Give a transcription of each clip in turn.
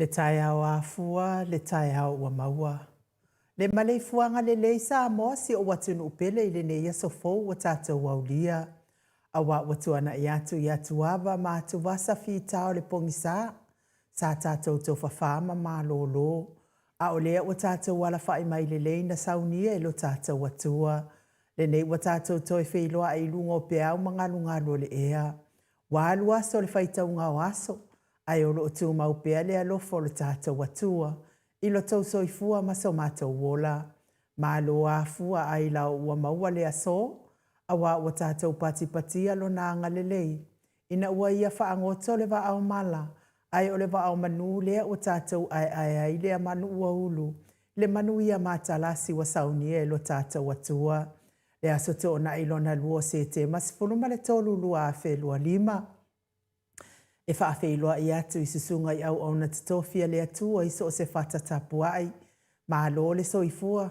Le tai au Afua, le tai au ua maua. Le malei fuanga le lei Samoa si o watunu upele i le neia sofou wa tātou waulia. Awa watu ana i atu ava ma atu wasa fi tau le pongisa. Sa tātou tau whawhama ma lolo. A o lea wa tātou wala whai mai le lei na saunia ilo tātou watua. Le nei wa tātou toi whailoa i lungo pe au mga lungalo le ea. Wālua so le whaitau ngā waso. Ai olo o tū mau pea le alofo le tātou watua. Ilo tau soifua ma so mātou wola. Ma lo Afua ai lau ua maua le aso. Awa ua tātou pati alo na ngalelei. Ina ua ia whaangoto le wa au mala. Ai o le wa au manu lea ua tātou ai lea manu ua ulu. Le manu ia mātalasi wa saunie lo tātou watua. Le aso to na ilona luo se te masifuluma le tolu lua a whelua lima. E whaawhiloa i atu i susunga i au na tatofia le atua i so se whatatapuai. Ma lo le soifua.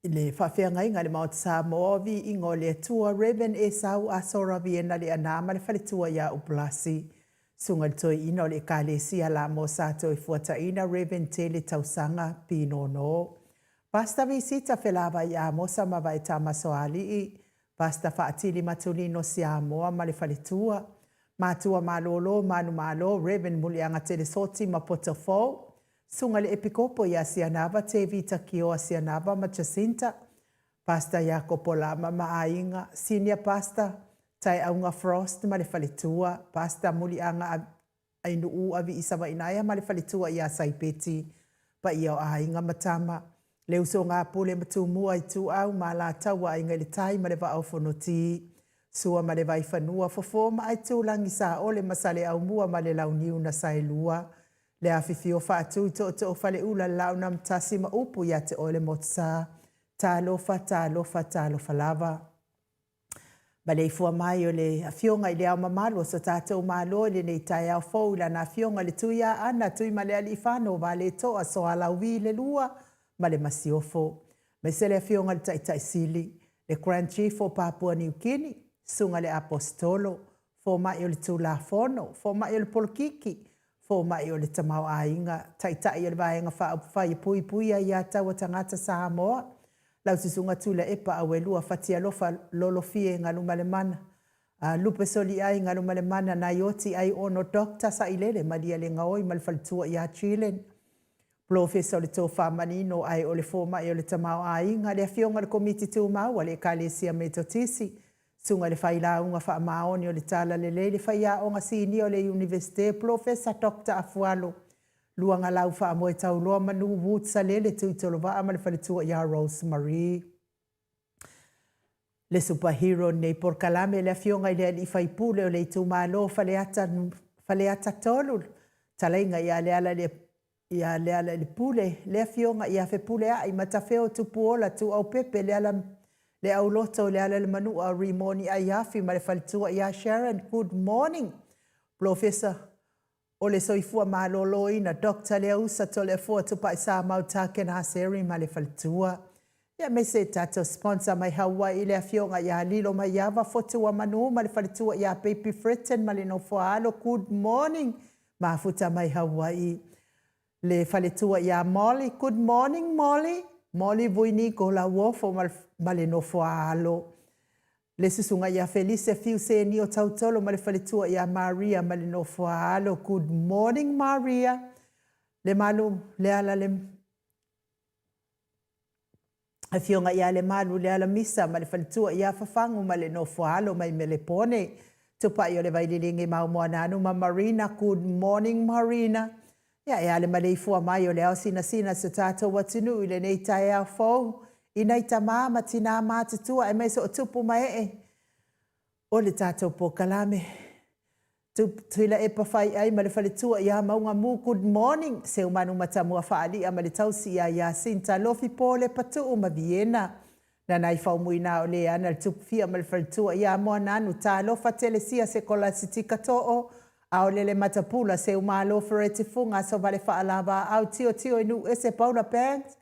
Le whawhia ngai ngā le Maota Samoa vi ingo le atua Reven e sau a sora viena le anama le whaletua ia uplasi. Sunga le toi ina o le kālesia la mo sato i fuata ina Reven te le tausanga pino no. Pasta visita whelava i a mosa mawa e tamasoali i. Pasta whaatili matulino si Samoa ma le whaletua. Mātua malolo, manu malo, Reven mulianga te le soti ma potofo. Sunga le epikopo ia sianava te vita kioa sianava ma Jacinta. Pasta Jacopo lama ma ainga. Senior pasta tai aunga Frost ma le whaletua. Pasta mulianga ainu u avi isawa inaya ma le whaletua ia saipeti. Pa ia o ainga matama. Leu so ngā pule matumua i tu au ma la taua inga le tai ma le wa au whanoti. Sua ma le vai whanua fofoma ai tu langi sa ole masale au mua ma le launiu na sailua. Le awhiwhio whaatu i to whale ula lau na mtasi ma upu ia te ole motsa. Tā lofa lava. Ma le ifua mai o le awhionga i le au mamalo so tātou malo le nei tai au fau ila na awhionga le tuia ana tui ma le ali whano wa le toa so alauwi le lua ma le masiofo. Me se le awhionga le tai sili. Le Grand Chief o Papua New Guinea, sunga le apostolo, fo mai o le tula fono, fo mai o le polkiki, fo mai o le tamau ainga, tai o le vaenga whai pui a ia taua tangata Samoa. Lau sisunga tula epa awe lua fatia lofa lolofie ngā lumale mana. Lupe soli ai ngā lumale mana na ioti ai ono dokta sa ilele madia le ngaoi malfalitua ia Chilen. Professor le tō whamanino ai o le fōma i o le tamau ainga le awhionga le komiti tū mau le kālesia me totisi. Sunga le whailaunga whaamaoni o le tala le le whaiaonga sini o le Universite Professor Dr. Afualo. Luanga lau whaamoe tau loa manu wutsa le tūtolo wa ama le whalitua ia Rosemary. Le superhero nei porkalame le awhionga i le ali whaipule o le tū malo whaleata tolu. Talainga ia le ala ia le ala le pule, le awhionga ia fe pule a i matawheo tupu ola tu au pepe le ala le au loto le ala le manu a rimoni a iafi ma le whalitua ia Sharon. Good morning, Professor. O le soifua malolo ina Dr. le ausa to le fua tupa i sa Maota kena seri ma le whalitua. Ia me se tato sponsor mai hawa i le awhionga ia lilo mai iava fotua manu ma le whalitua ia Baby Fritten ma le no Afualo. Good morning, ma futa mai hawa i. Le whaletua ia Molly. Good morning, Molly. Molly vuini ko la wofo ma le no Afualo. Le susunga ia Felice fiu se ni o tautolo ma le whaletua ia Maria ma le no Afualo. Good morning, Maria. Le malu le ala le awhionga ia le malu le ala misa ma le whaletua ia whafangu ma le no Afualo mai me le pone. Tupa i o le vaililingi mau moananu ma Marina. Good morning, Marina. Ia e ale malei fua mai o le au sina so tātou watunu i le nei tae au fau. I nei ta māma tina mātutua e mai so o tupu mai e. O le tātou po kalame. Tuila e pawhai ai ma le whaletua ia maunga mu. Good morning. Se umanu matamua whaali a ma le tausi ia Sinta lofi po le patu ma Viena. Na nai whau muina o le ana le tupu fia ma le whaletua ia moa nanu. Tā lofa telesia se kola sitika to'o. Au lele matapula se umalo fereti funga so vale whaalava au tio inu ese Paula Banks.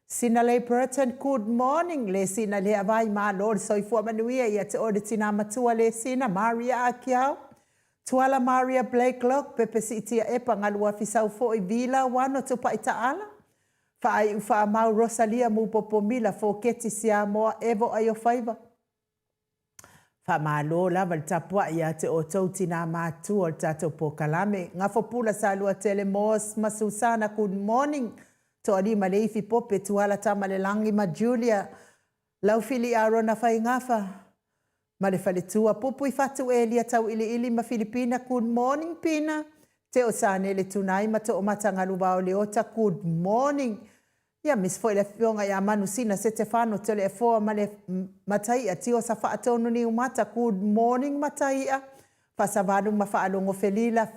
Sina le Burton, good morning. Le sina le avai malo le soifua manuia ia te ore tina matua le sina Maria Akiau. Tuala Maria Blake Lock pepe si itia epa ngalua fisau fo i vila wano tupa itaala. Fai ufa mau Rosalia mu popomila fo keti Samoa evo ayo faiva. Fa malo lava le tapua ia te o tauti nā mātua o tato po kalame. Ngafo pula sa lua telemos ma Susana, good morning. To alima le ifi pope tuala tama le langi ma Julia. Lau fili arona fai ngafa. Ma le fale tua pupu i fatu elia tau ili ma Filipina, good morning Pina. Te o sane le tunai ma to o matangalu wao le ota, good morning. Ia mis foi le fionga ia manusina se te whano te le foa ma le mataia tio sa whaatonu ni umata, good morning mataia. Pasavanu ma whaalongo felila.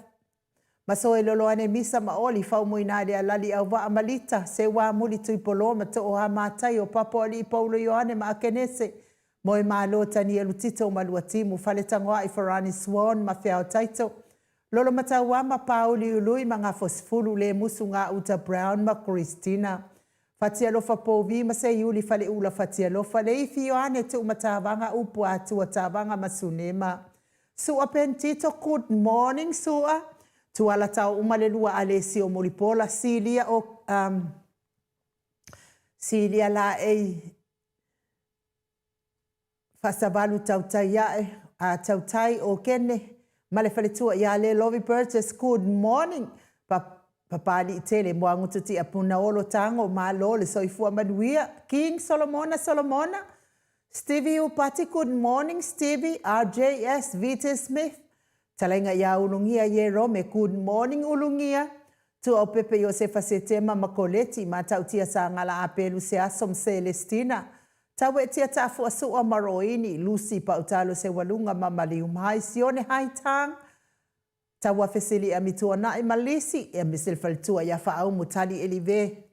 Ma soe lolo ane misa ma oli fau muina le alali au wa amalita. Se wa muli tui polo ma to o ha matai o papo ali i paulo yoane ma akenese. Moe ma lota ni elutito ma luatimu fale tangoa i Farani Swan ma whiao taito. Lolo mataua ma pauli ului ma ngā fosfulu le musu ngā uta Brown ma Christina. Fatia lofa povi ma se yuli fale ula fatia lofa le ifi yoane tu matavanga upu atua tavanga masunema. Sua pentito, good morning sua. Tuala tau umalelua alesi o molipola Silia o Silia la Fasavalu tautai yae tautai o kene. Male fale tua ia le Lovi Burgess, good morning. Papali itele mo angu tuti apuna olo tango malo le soifua manuia. King Solomona. Stevie Upati, good morning Stevie. RJS Vita Smith. Talainga ia ulungia ye Rome, good morning ulungia. Tu au Pepe Josefa Setema Makoleti matautia sa ngala apelu se asom Celestina. Tawe tia tafu asu o maroini Lucy pautalo se walunga mamali umhai sione haitang. Tawa fesili amitua na imalisi ya misil faltua ya faau mutali elive.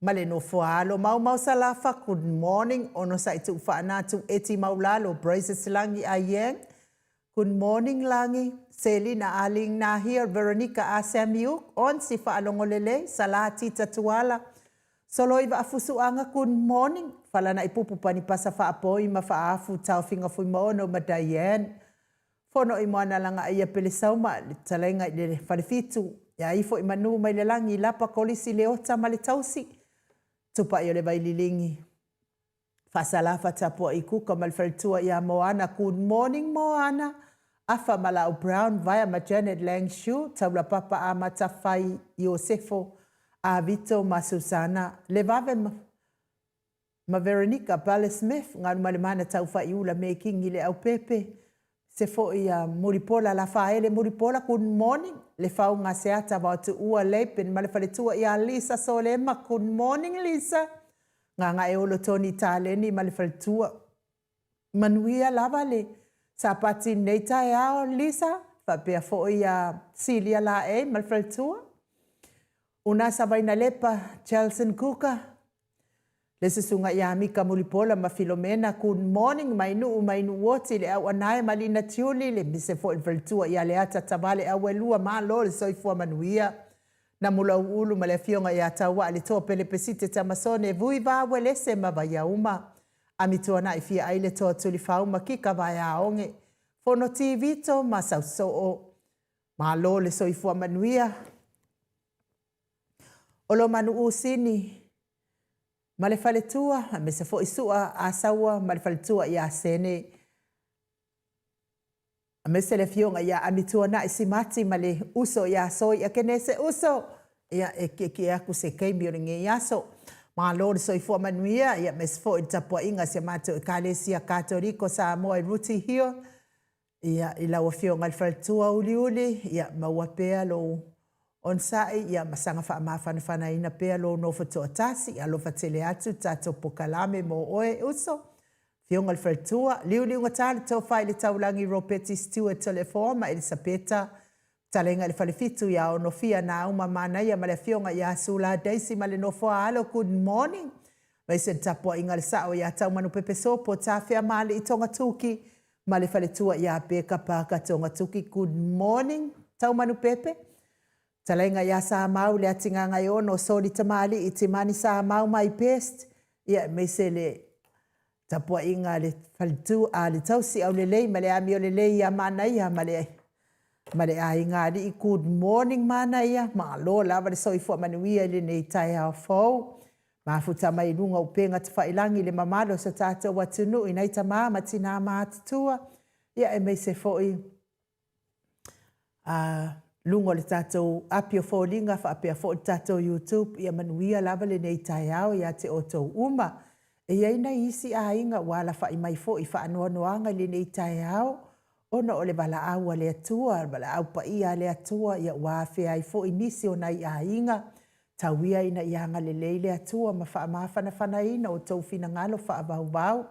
Male no foalo mau salafa, good morning. Ono sa itu ufaanatu eti maulalo braces langi ayeng. Good morning langi. Selina aling na here. Veronica Asamiuk. On si faalongolele. Salati tatuala. Soloiva afusuanga, good morning. Fala na ipupu panipasa faapoi ma faafu tau finga fui maono ma Diane. Fono i moana langa ia pele sauma talainga i le whalefitu. Ia ifo i manu mai le langi lapa kolisi le ota ma le tausi. Tupa i o le vaililingi. Fasalafa tapua i kuka ma le whalitua ia Moana. Good morning Moana. Afa Malau Brown via ma Janet Langshu. Taula papa a matawhai Iosefo. A Vito ma Susana. Le vave ma Veronica Bale Smith. Ngā numalemana tauwha i ula me kingi le au pepe. Se fo ia muripola la faele muripola, good morning. Le fau ngā seata wau tu ua leipen ma le whaletua ia Lisa Solema, good morning Lisa. Ngā e olo toni tāleni ma le whaletua. Manuia lava le sapati neita e ao Lisa. Whapea fo ia Silia la ma le whaletua. Una sabaina lepa Chelson Kuka. Le susunga ia Mika Mulipola ma Filomena, good morning, mainu woti le au anae malina tiuli le mise fo ilvertua ia le ata tabale au elua maa lo le soifua manuia. Na mula ulu ma le fionga ia tawa le toa pele pesite tamasone vui va welese ma vaya uma. Amitua na ifia aile toa tulifau ma kika vaya aonge. Fono tivito ma sausoo. Ma lo le soifua manuia. Olo manu usini. Male faletua, me se fo isua asawa, male faletua ia sene. Me se le fionga ia amitua na isimati male uso ia soi ia kenese uso. Ia ke aku se keimi o nge iaso. Ma lor so ifua manuia, ia me se fo i tapua inga se mato Kalesia Katoriko Samoa i Ruti hio. Ia ilawa fionga le faletua uli, ia mawapea lo on sai ia masanga fa mafana ina pe lo no foto tasi alo fatele atu tato pokalame mo oe uso fiongal fertua liuli ngatali to faile taulangi ropeti steward telefoma Elisabetta talenga le falefitu ya ono fia na uma mana ia male fionga ya sula daisy male no fo alo good morning mai se tapo ingal sao ya tau manu pepe sopo tafia male itonga tuki male faletua ya beka paka tonga tuki good morning tau manu pepe. Talainga ia sa mau le atinga ngai ono soli tamali i timani sa mau mai pest. Ia meisele tapua inga le falitu a le tausi au le lei ma le ami o le lei ia mana ia ma le Ma le ai ngāri I good morning mana ia. Ma lo lava le soifua manuia le nei tai au fau. Ma futa mai runga upenga te whailangi le mamalo sa tātou watunu I nei ta māma tina mātutua. Ia e mei se foi lungo le tātou apio fōlinga wha apia fō le tātou YouTube. Ia manuia lava le nei tai au ia te otou uma. E iei nei isi a inga wala wha I mai fō I wha anoanoanga le nei tai au. Ona o le wala au le atua, wala au pa ia le atua, ia wafe ai fo inisi o nai a inga, tauia ina ianga le leile atua, ma wha mawhana whana ina o tau fina ngalo wha abau bau,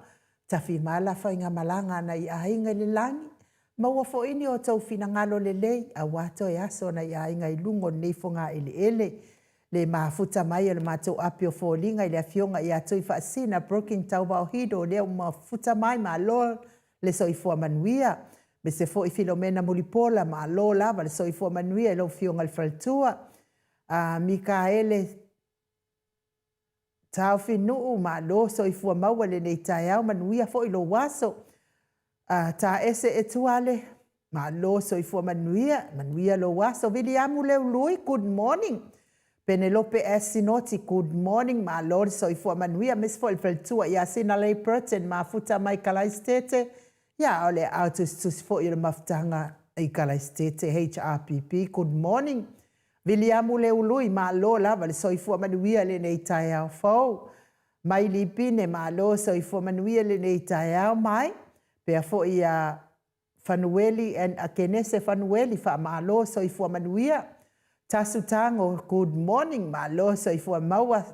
tafi mala wha inga malanga na I a inga le langi, ma ua fo ini o tau fina ngalo le lei, a wato e aso na I a inga I lungo neifo ngā ele, le mafuta mai o le mātou apio fōlinga I le afionga I atui wha asina, broken tau bao hido, leo mafuta mai ma lol, le soifua manuia, me se fo I Filomena Mulipola ma lo lava le soifua manuia lo fionga le faltua. Mikaele tau finuu ma lo soifua maua le nei tai au manuia fo I lo waso. Ta ese e tuale ma lo soifua manuia lo waso. Viliamu leo lui, good morning. Penelope Sinoti, good morning ma lo soifua manuia. Mes fo il faltua ia sina lei protein ma futa mai kalaistete. Ia ole autus fo I le maftanga I kalaistete HRPP. Good morning. Viliamu le ului ma lo lava le soifua manuia le nei tai au fau. Mai lipine ma lo soifua manuia le nei tai au mai. Pea fo I a Fanueli and a Kenese Fanueli fa ma lo soifua manuia. Tasu tango good morning ma lo soifua maua.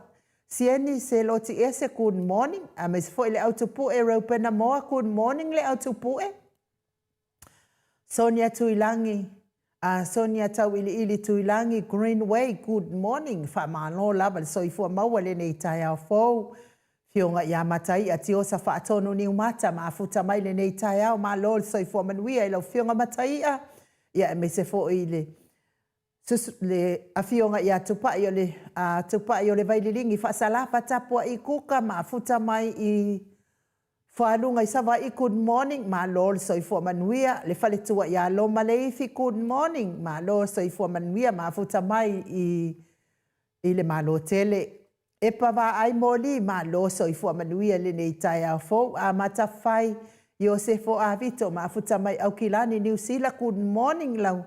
Sieni se loti ese good morning. A mes foi le autopu e raupena moa good morning le autopu e. Sonia Tuilangi. Sonia tau ili Tuilangi Greenway good morning. Fa mano lava le soifua maua le nei tai au fau. Fionga ia matai a tiosa fa atonu ni umata ma afuta mai le nei tai au ma lo le soifua manuia ilo fionga matai a. Ia me se foi le. Le afionga ia tupai o le vaililingi whaasalapa tapua I kuka ma futa mai I whaalunga I sawa I good morning ma lol soifua manuia le whaletua ia loma leifi good morning ma lol soifua manuia ma futa mai I le malo tele e pawa ai moli ma lol soifua manuia le nei tai au fau a matawhai Iosefo Avito ma futa mai au kilani New Zealand good morning lau.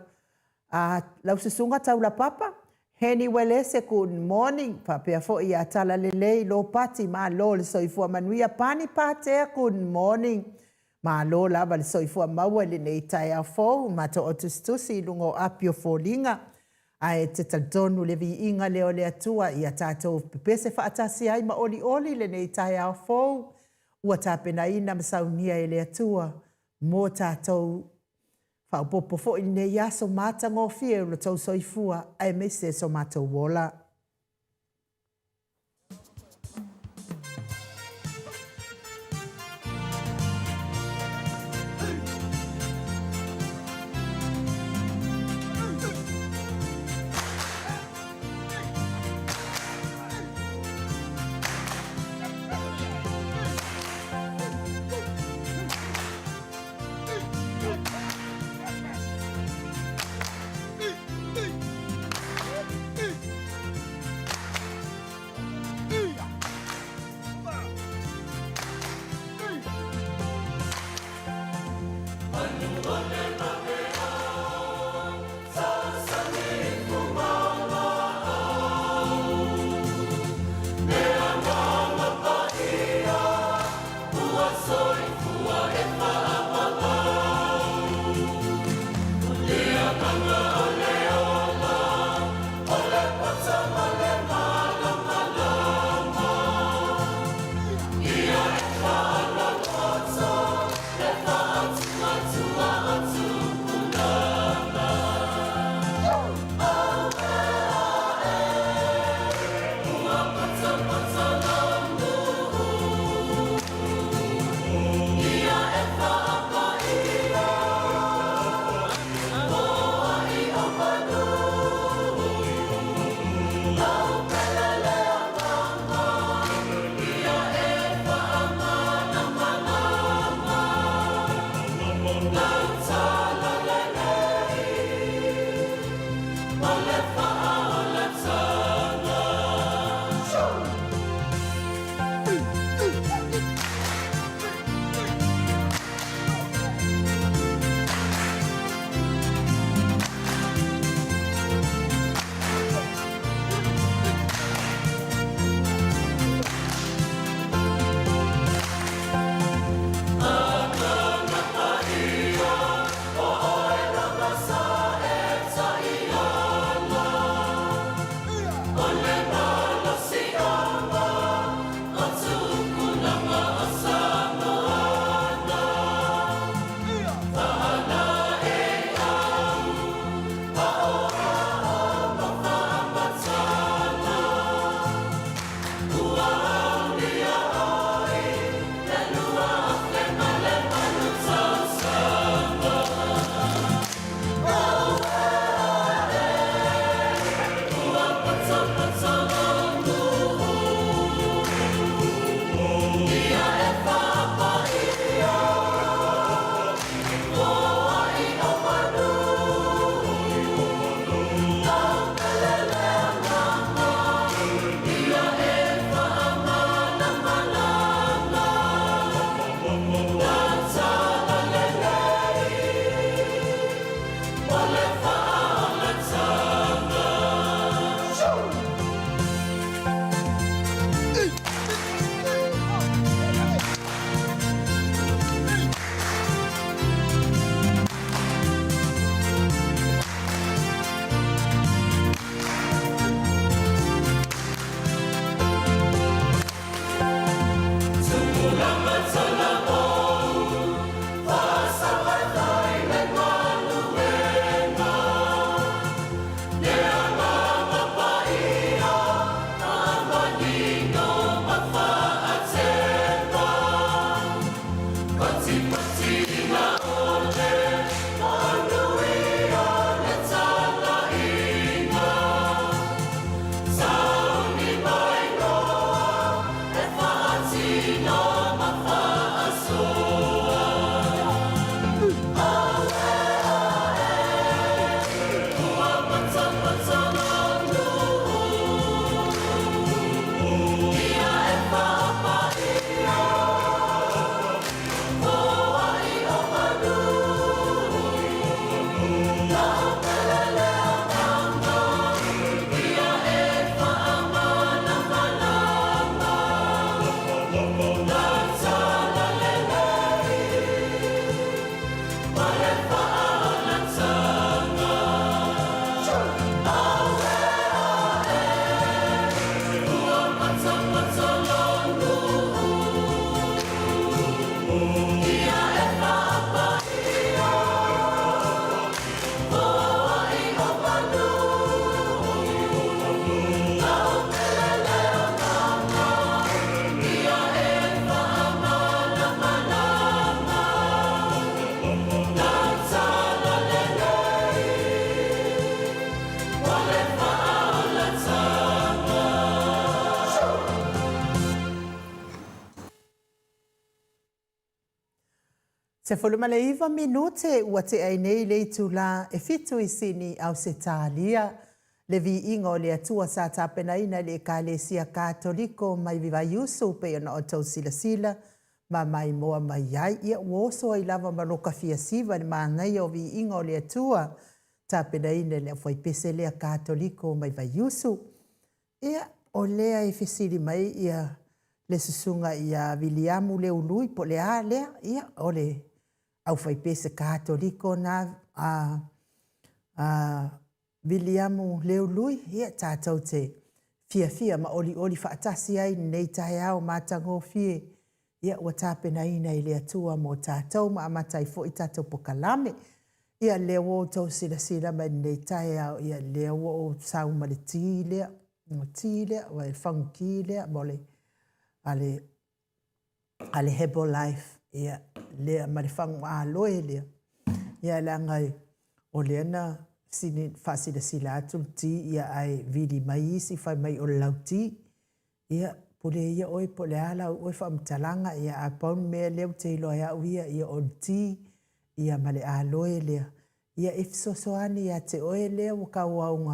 Lau susunga tau la papa. Heni welese good morning. Papea fo I atala lelei lo pati ma lo le soifua manuia pani patea good morning. Ma lo lava le soifua maua le nei tai au fo. Ma to otustusi lungo apio fōlinga. Ai te taldonu le Viiga leo le atua. Ia tātou pepese whaatasi ai ma oli le nei tai au fo. Ua tāpena ina masaunia e le atua. Mō tātou whaupopo fo I ne iaso mata ngō fie lo tau soifua ai mese so mata wola. Se iwa minute ua te ai nei le tula e fitu I sini au se tālia. Le Viiga o le atua sa tapenaina le ekalesia katoliko mai vivaiusu pe ona o tau silasila ma mai moa mai ai. Ia uoso ai lava maloka fiasiva le māngai o Viiga o le atua tapenaina le whaipese lea katoliko mai vaiusu. Ia o lea e fesiri mai ia le susunga ia Viliamu le ului po le a lea ia o le au whaipese katoliko na Viliamu le ului ia tātou te fia ma oli whaatasi ai nei tae au mātango fie ia ua tāpenaina I le atua mo tātou ma amatai fo I tātou pokalame ia lea o tau sila mai nei tae au ia lea o sau ma le tīlea o e whanguki lea mo le ale hebo life ia lea ma le whangu aloe lea ia lea ngai o lea na sini sila atu ti ia ai vidi mai isi whai mai o lauti ia pole ia oi pole ala oi whamtalanga ia a paun mea leo te iloa au ia o ti ia ma le aloe lea ia ifsosoani ia te oe lea wakau au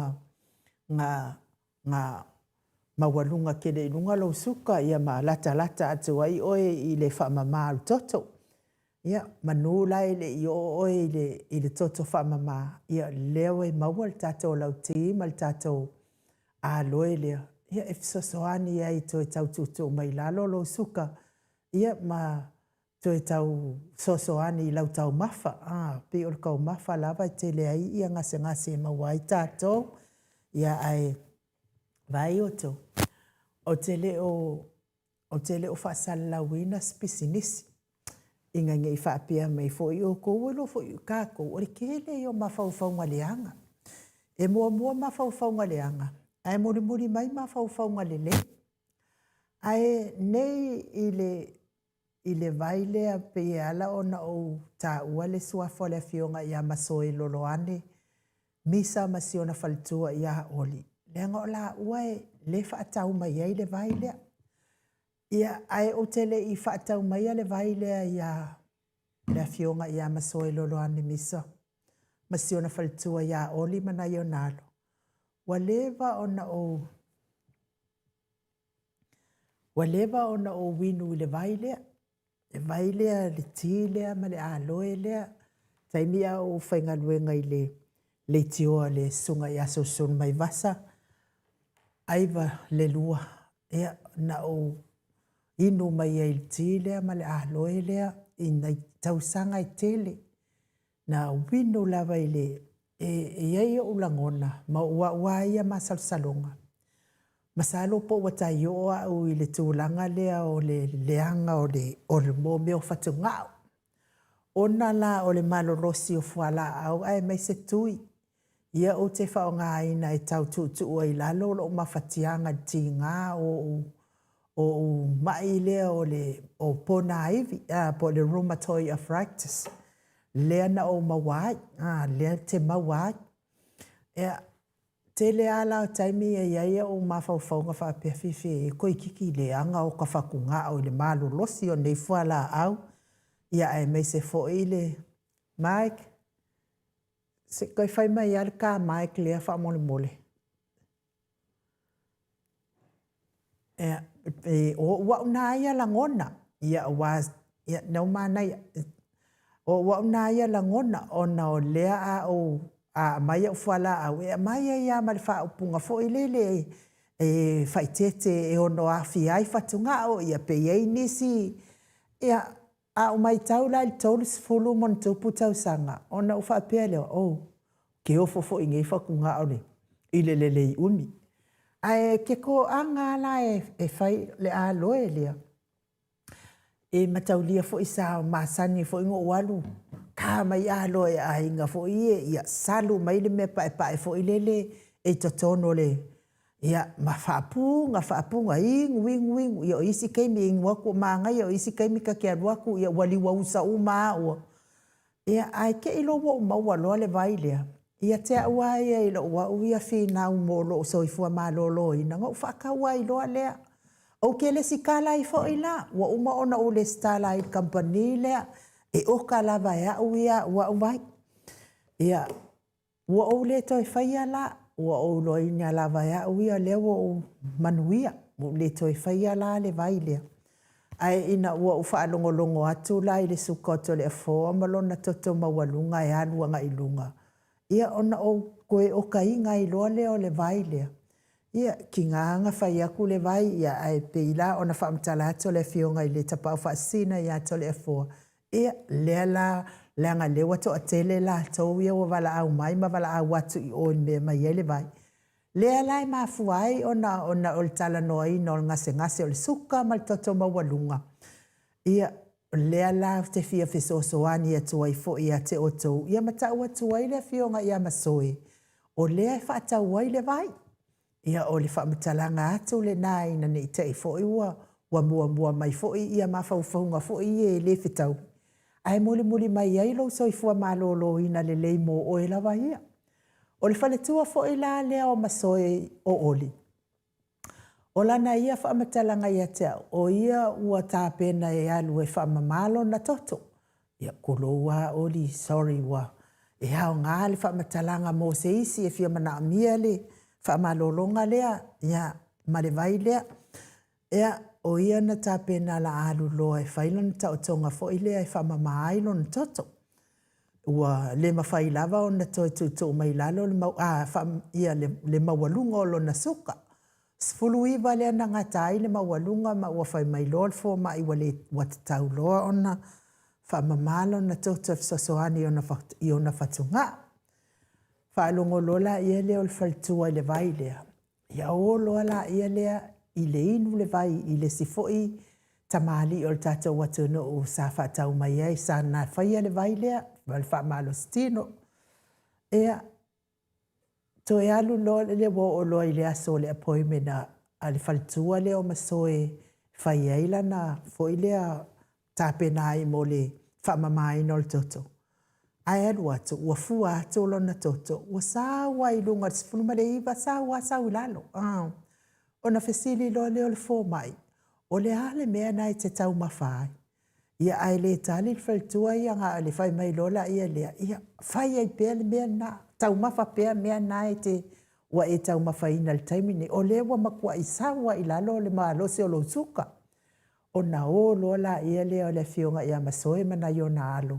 nga mawalunga kene inunga lo suka ia ma lata atu ai oe I le whamama au toto. Ia manula ile I oe I le toto whamama ia leo e maua le tatou lau ti ma le tatou a loe lea. Ia e fisosoani ia I toi tau tutu mai lalo lo suka. Ia ma toi tau sosoani I lau tau mafa. Pi o le kau mafa lava I te lea ia ngase maua I tatou. Ia ai vai oto. O te leo whaasalalawina spisinisi. Inga ngai whaapia mai fo I o kou ilo fo I o kako. O le kele I o mawhauwhaunga leanga. E mua mawhauwhaunga leanga. Ai muri mai mawhauwhaunga le le. Ai nei I le vailea pe ala ona o ta ua le suafo le fionga ia masoe loloane. Misa masiona falitua ia oli. Leanga o la ua le whaatau mai ai le vailea. Ia ai o tele I whaatau mai le vailea ia le fionga ia masoe loloane misa. Masiona falitua ia oli mana I o nalo. Waleva ona o winu I le vailea. Le vailea le tīlea ma le aloe lea. Taimia o whaingaluenga I le tioa le sunga ia sosun mai vasa. Aiva le lua. Ia na o inu mai ai le tīlea ma le aloe lea. Ina tausanga I tele. Na winu lava I le ia ulangona. Ma ua ia masalsalonga. Masalo po wata ioa au I le tūlanga lea o le leanga o le mō meo whatungao. Ona la o le malorosi o fuala au ai mai se tui. Ia o te whaonga aina e tau tutu I lalo o mawhatianga ti ngā o mai lea o pona aivi, po le rheumatoid arthritis. Lea na o mawai, lea te mawai. Te le ala o taimi e iaia o mawhauwhaunga whaapea whiwhi e koi kiki leanga o ka whakunga o le malorosi o nei fuala au. Ia ai mai se fo I le Mike. Se kai whai mai ala ka Mike lea wha mole. O wauna ia langona. Ia was ia nau manai. O wauna ia langona ona o lea a o mai au whala au. Mai ia ma le wha upunga fo I lele whaitete e ono a fiai whatunga o ia pe iei nisi. Ia a o mai tau la I tolu sifulu mon tupu tau sanga. Ona u whaapea leo, ke ofo fo I ngei whakunga o le. I lele I umi. Ai ke ko anga la e whai le a loe lea. E mataulia fo I sa masani fo ingo walu. Ka mai a loe a inga fo I ia salu mai le me pae fo I lele e totono le. Ia ma whaapunga wing ia o isi keimi ingwaku maanga ia o isi keimi ka kia ruaku ia wali wausa uma ua. Ia ai ke ilo wa maua loa le vai lea. Ia te aua ia ilo wa uia whina umolo so I fua malolo ina ngau whakaua I loa lea. O ke le sikala I fo I la. Wa uma ona o le Starlight Company lea. E oka lava ia uia ua uvai. Ia, ua o le toi whaia la, ua o loinia lava ia uia lea ua o manuia, le toi whaia la le vai lea. Ai ina ua ufa alongolongo atu la i le sukoto le afoa malona toto mawalunga e alua i lunga. Ia ona o koe o kainga i loa leo le vai lea. Ia ki nganga whai aku le vai ia ai peila ona whaamtala ato le fionga i le tapau whaasina i ato le afoa. Ia lea la leanga lewa to a tele la tau ia wa wala au mai ma wala au watu i oin mea mai ele vai. Lea lai mafuai ona o tala noa i no ngase o le suka mal toto mawalunga. Ia lea la te fia fisosoani ia tua i fo ia te otou. Ia matau atua i le fionga ia masoe. O lea i whaatau ai le vai. Ia o le whaamatalanga atu le nai na ne te i fo i wa mua mai fo i ia mawhauwhaunga fo i e le fitau. Ai muli mai ai lo so i fua malolo ina le leimo o e lawa ia. O le whaletua fo i la lea o masoe o oli. O lana ia whaamatalanga ia te o ia ua tāpena e alu e whaamamalo na toto. Ia kuloa oli, sorry wa. E hao ngā le whaamatalanga mo se isi e fia mana amia le whaamalolonga lea. Ia male vai lea. Ia o ia na tāpena la alu loa e whailona ta o tonga fo i lea e whaamamailo na toto. Ua le mawhai lava o na toi tutu mai lalo le mawalunga o lo na suka. Sfulu iwa lea na ngatai le mawalunga ma ua whai mai loa fo ma iwa le watatau loa o na whaamamalo na toto e fisosoani i o na whatunga. Whaalongo lola ia lea o le whalitua i le vai lea. Ia o loa la ia lea i le inu le vai i le sifoi tamali o le tātou watuno o sa whatau mai ai sa na whaia le vai lea. Wale whaamalo stino. Ea, to e alu loa le wo o loa i le aso le apoimena a le whalitua leo masoe whai eila na fo i lea tāpena ai mo le whaamamai no le toto. Ai alu atu, ua fua atu lo na toto, ua sawa i lunga sifuluma le iwa sawa sau lalo. O na fesili loa leo le fo mai, o le ale mea nai te tau mawhai. Ia ai le tali le whalitua ia ngā le whai mai lola ia lea. Ia whai ai pēr le mea na, tau mawha pēr mea nai te ua e tau mawha ina le taimine. O le wa makua i sawa i lalo le maa se o lo suka. O na o lola ia lea o le fionga ia masoe mana i o na alo.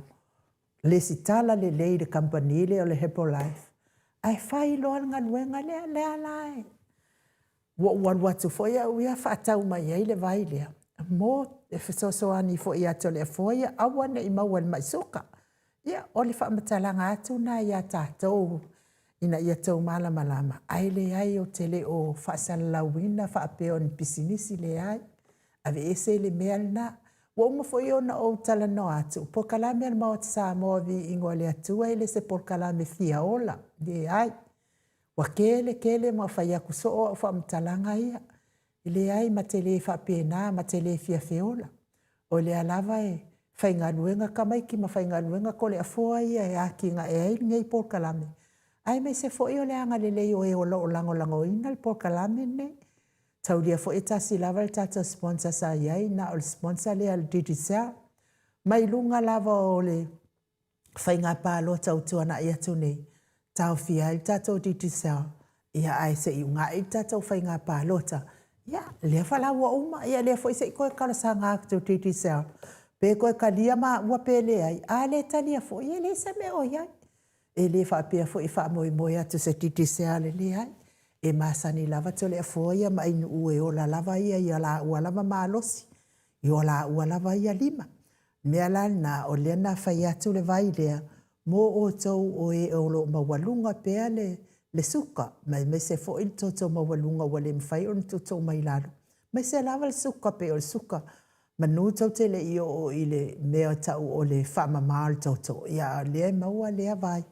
Le sitala le lei le kampanile o le Hepo Life. Ai whai loa ngā luenga lea lai. Wa watu foia uia whaatau mai ai le vai lea. Mo e whasosoani fo i ato le foia awana i maua le maisuka. Ia o le whaamatalanga atu na ia tātou ina ia tau malama. Ai le ai o tele o whaasalalawina whaapeo ni pisinisi le ai. Ave ese le mea na. Wa uma fo i ona o tala no atu. Po kalame al Maota Samoa Viiga le atua ile se por kalame fia ola. Le ai. Wa kele ma whaia kuso o whaamatalanga ia. Ile ai matele whapena, matele fia feola. O le alava e whainga luenga kamaiki ma whainga luenga ko le afoa ia e aki nga e ai ngei por kalame. Ai me se fo i o le anga le lei o e o lango ina le por kalame ne. Tau lia fo e tasi lava le tata sponsor sa iai na o le sponsor le al DDCR. Mai lunga lava o le whainga pālo tau tuana ia tu nei. Tau fia il tata o DDCR. Ia ai se i unga il tata o whainga pālo ta. Ia, lea whala ua uma. Ia lea fo i se i koe karasa ngā kutau DDCR. Pe koe ka lia ma ua pele ai. A le tania fo i le se me o iai. E le whaapea fo i wha moi atu se DDCR le ai. E masani lava to le afoia ma inu ue o la lava ia i la ua lava maalosi. I o la ua lava ia 5. Mea la na o lea na whai atu le vai lea. Mo o tau o e o lo mawalunga pea le suka. Mai me se fo il toto mawalunga wale mwhai o toto mai lalo. Mai se lava le suka pe o le suka. Manu tau te le i o i le mea tau o le whamama le toto. Ia lea maua lea vai.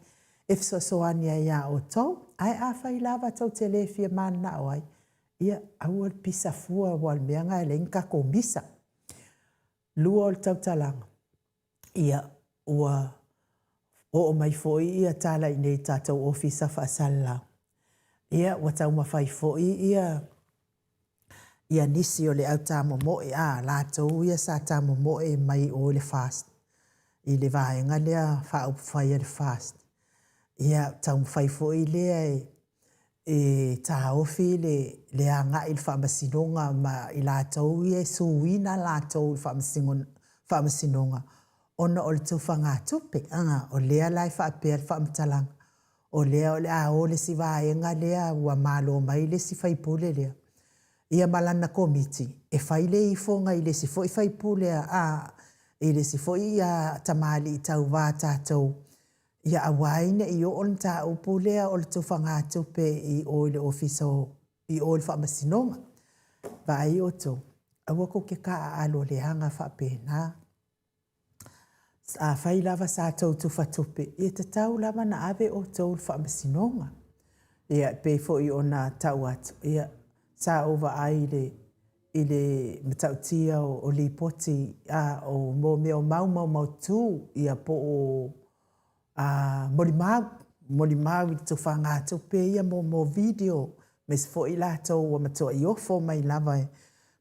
E fisosoania ia o tau. Ai a whai lava tau te le fia mana o ai. Ia au al pisa fua wal meanga e le inka ko misa. Lua o le tau talanga. Ia ua o mai foi ia tala i nei tātou ofisa whaasala. Ia ua tau mawhai foi ia nisi o le au tāmo moe. Lātou ia sa tāmo moe mai o le fast. I le vaenga lea wha upu whai fast. Ia tau mwhai fo I lea e tā ofi le anga I whamasinonga ma I lātou ia suwina lātou I whamasinonga. Ona o le tau whanga tupe, o lea lai whapea whamatalanga. O lea o le a o le si vaenga lea ua malo mai le si whaipule lea. Ia malana komiti, e whaile I fonga I le si fo I whaipule I le si fo I tamali I tau wā tātou. Ia awaina I o on tā upu lea o le tau whanga tupe I o le ofiso I o le whamasinonga. Vai o tō, awa ko ke ka alo le hanga whapena. A whai lava sa tau tu whatupe, I te tau lava na ave o tau le whamasinonga. Ia pe fo I ona tau atu, ia sa ova ai I le matautia o li poti o mo meo mau tū ia po o molimau I tu whanga tupe ia mo video me se fo I lātou o matoa I ofo mai lava e.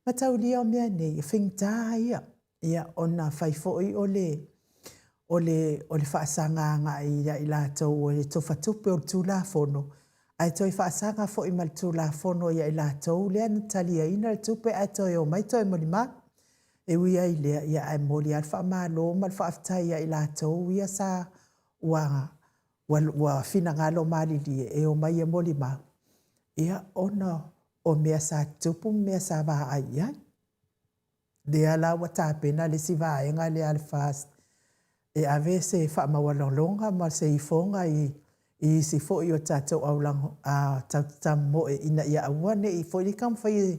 Matau lia o mea nei, whingta ia ona whai fo I o le whaasanga I lātou o le tofatupe o tū la fono. Ai toi whaasanga fo I mal tū la fono ia I lātou lea na talia ina le tupe ai toi o mai toi molimau. E ui ai lea ia ai moli al whaamalo mal whaaftai ia I lātou ia sa wa fina ngalo malili e o mai e molimau. Ia ona o mea sa tupu mea sa waa ai ai. Dea la wa tāpena le si vaenga le al fast. E ave se whaamawalonga ma se I fonga I si fo I o tātou au lango tātou mo e ina ia awane I fo I kam whai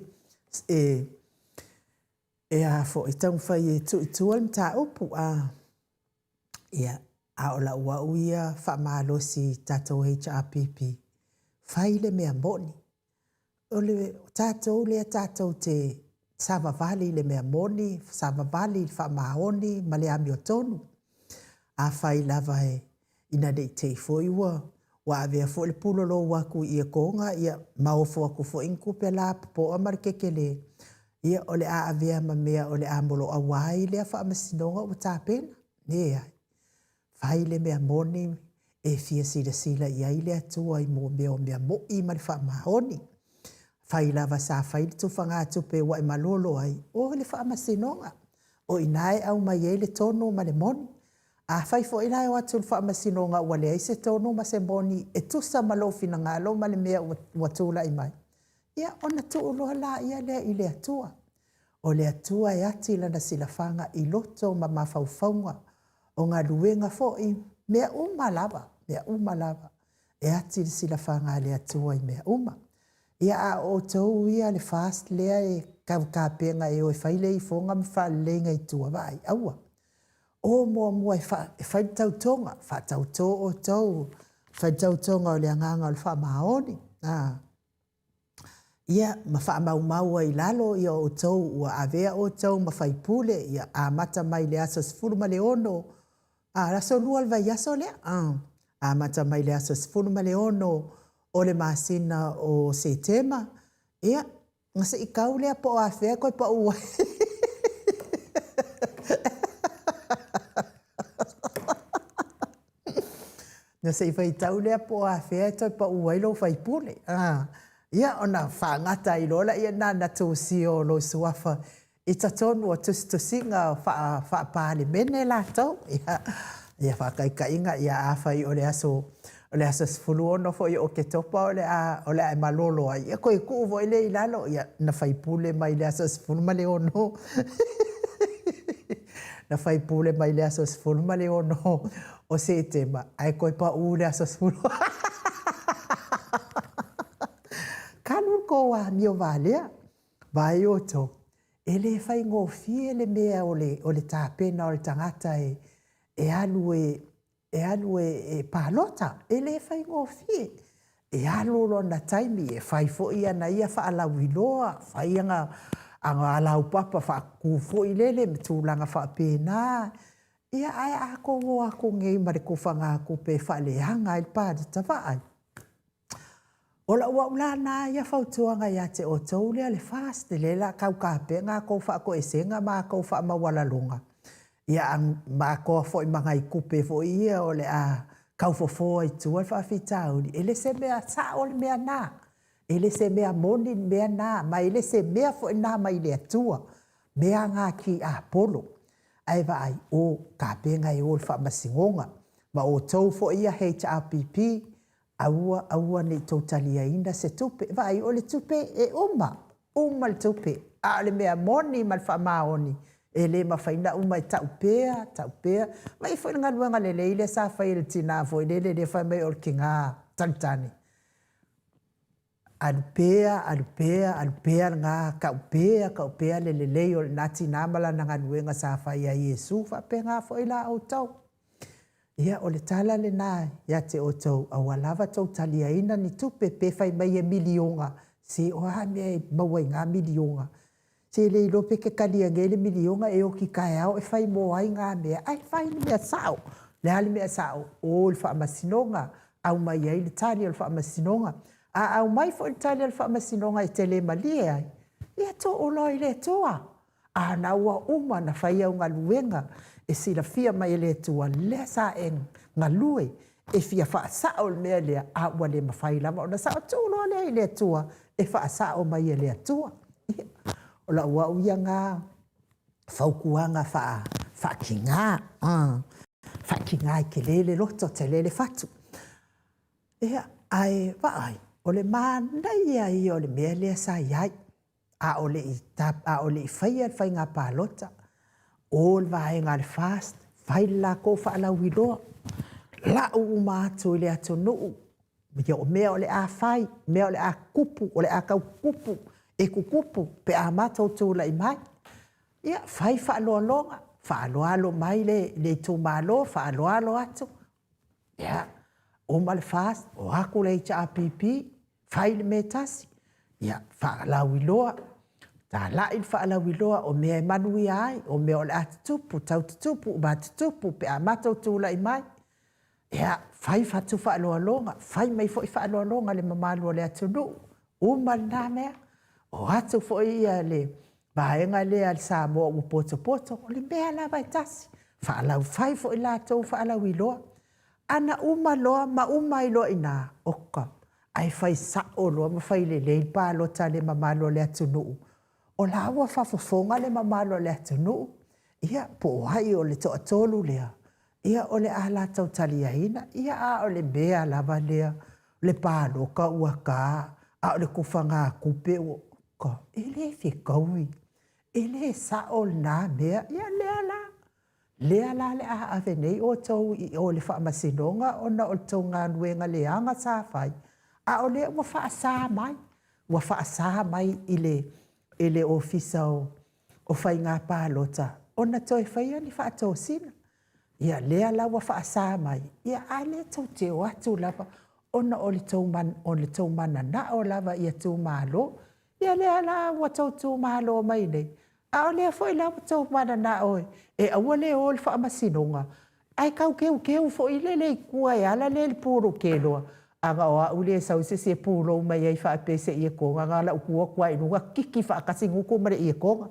fo I tau whai tual mta upu ia a o la ua uia whaamalo si tātou HRPP. Whai le mea moni. O le tātou lea tātou te savavali le mea moni, savavali whaamahoni ma le ami o tonu. A whai lava ina dei te foi ua. Wa avea fo le pulolo waku I e konga ia maofo aku fo inkupe la po amar kekele. Ia o le a avea ma mea o le amolo awai lea whaamasinonga o tāpena. Nea. Whai le mea moni e fia sila I ai lea tua I mo mea mo I mari whaamahoni. Whai lava sa whai le tufanga tupe wa I malolo ai. O le whaamasinonga. O inae au mai e le tono ma le moni. A whai fo ina e watu whaamasinonga ua lea I se tonu ma se moni e tusa malo fina ngalo ma le mea watula I mai. Ia ona tuuloa la ia lea I lea tua. O lea tua e ati lana silafanga I loto ma mawhauwhaunga. O ngā luenga fo I mea lava. E ati le silafanga lea tua I mea Ia a o tau ia le fast lea e kaukapenga e o e whaile I fonga mwha lenga I tua vai. Aua. O mua e whai tautonga, wha tauto o tau, whai tautonga o le anganga o le wha maoni. Ia, ma wha mau I lalo ia o tau, ua avea o tau ma whai pule, ia a mata mai le aso sifuru ma le ono. Raso lua le vai aso lea? A mata mai le aso sifuru ma le ono o le masina o se tema. Ia, ngase I kau lea po a whea koe pa ua. Na se I tau lea po a whea toi pa uailo whai pule. Ia ona whaangata I lola ia nana tōsi o lo suafa. I tatonu o tusinga whaapāle mene la tau. Ia whakaikainga ia a whai o le aso sifuru ono fo I o ke topa o le a malolo ai. Ia koe kuuvo I le I lalo. Ia na whai pule mai le aso sifuru ma le ono. Na whai pule mai le aso sifuru ma le ono. O se tema, ai koe pa ure aso sifuru. Kanun ko wa mio valea. Vai o to. Ele whai ngofi ele mea o le tāpena o le tangata e alu e palota. Ele whai ngofi. E alu lo na taimi e whai fo ia na ia wha ala wiloa. Whai anga alau papa wha kufo I lele me tūlanga wha pēnā. Ia ai ako o ako ngei mare ko whanga ako pe whaaleanga I pādi tawai. Ola ua ulana ia whautuanga ia te o taulea le fast le la kau kapenga ko wha ko esenga ma ko wha mawalalunga. Ia ang makoa foi mangai kupe foi ia o le a kaufofo i tua whaafitau ni. Ele se mea sa o le mea nā. Ele se mea moni mea nā. Ma ele se mea foi nā mai le atua. Mea ngā ki a polo. Ai wa ai o ka penga i o le whaamasingonga. Ma o tau foi ia HRPP. Aua ni tau talia ina se tupe. Va ai o le tupe e uma. Uma le tupe. A le mea moni ma le whaamaoni. E le mawhaina uma i tau pēa. Mai whai ngā ruanga le leile sa whai le tina fo i le whai mai o ki ngā talitani. Alu pēa ngā kau pēa le lei o le nati nāmala na ngā ruenga sa whai a Iesu wha pē ngā whai la au tau. Ia o le tala le nā, ia te o tau awa lava tau talia ina ni tupe pē whai mai e milionga. Si o ha mea e mawai ngā milionga. Se le lope ke kalia ngele milionga e o ki kai au e whai mo ai ngā mea. Ai whai ni mea sao. Le hali mea sao. O le whaamasinonga. Au mai ai le tani o le whaamasinonga. A au mai fo le tani o le whaamasinonga e te le malia ai. Ia to o loi le toa. A na ua uma na whai au ngā luenga. E sila fia mai le tua le sa e ngā lue. E fia wha sao le mea lea. A ua le mawhai lama. O na sao tu loa le le tua. E wha sao mai le tua. O la ua uia ngā whaukuanga wha ki ngā. Wha ki ngā i ke lele loto te lele whatu. Ea, ai, waai, o le mānai ai o le mea lea sa iai. A o le i whaia whai ngā pālota. O le wae ngā le fast. Whai la ko wha la wiloa. La u mātu i le ato nuu. Mea o le a whai. Mea o le a kupu. O le a kau kupu. E kukupu pe a mātou tū lai mai. Ia, whai whaaloalonga. Whaaloalo mai le tū mālo, whaaloalo atu. Ia, o ma le fast, o aku le HRPP, whai le me tasi. Ia, whaalawiloa. Tā lai whaalawiloa o mea manui ai, o mea o le atu tupu, tau tupu, mātu tupu, pe a mātou tū lai mai. Ia, whai whatu whaaloalonga, whai mai fo i whaaloalonga le mamalo le atu nuu. Uma le nā mea. O atu fo ia le vaenga le al Samoa u poto o le mea la vai tasi. Whaalau whai fo i lātou whaalau i loa. Ana uma loa ma uma i loa i nā oka. Ai whai sao loa ma whai le lei pālota le mamalo le atu nuu. O la ua whafofonga le mamalo le atu nuu. Ia po hai o le toa tolu lea. Ia o le a lātou talia ina. Ia a o le mea lava lea. Le pāloka ua kā. A o le kufanga kupe o. Ele fi kaui. Ele sao na mea. Ia lea la. Lea la le a ave nei o tau i o le whaamasinonga o na o tau ngā nuenga leanga sa whai. A o le ua whaasa mai. Ua whaasa mai i le ofisa o whai ngā pālota. O na toi whaia ni whaatou sina. Ia lea la ua whaasa mai. Ia a le tau te o atu lava. O na o le tau mana na o lava ia tū mālo. Ia lea la ua tau tū mālo mai nei. A o lea fo i la ua tau mana na oi. E aua le o le whaamasinonga. Ai kau keu fo i le kua e ala le pūro keloa. Anga o a ule sau se pūro mai ai whaapese i e konga. Ngā la ukua kua i nunga kiki whaakasi nguku mare i e konga.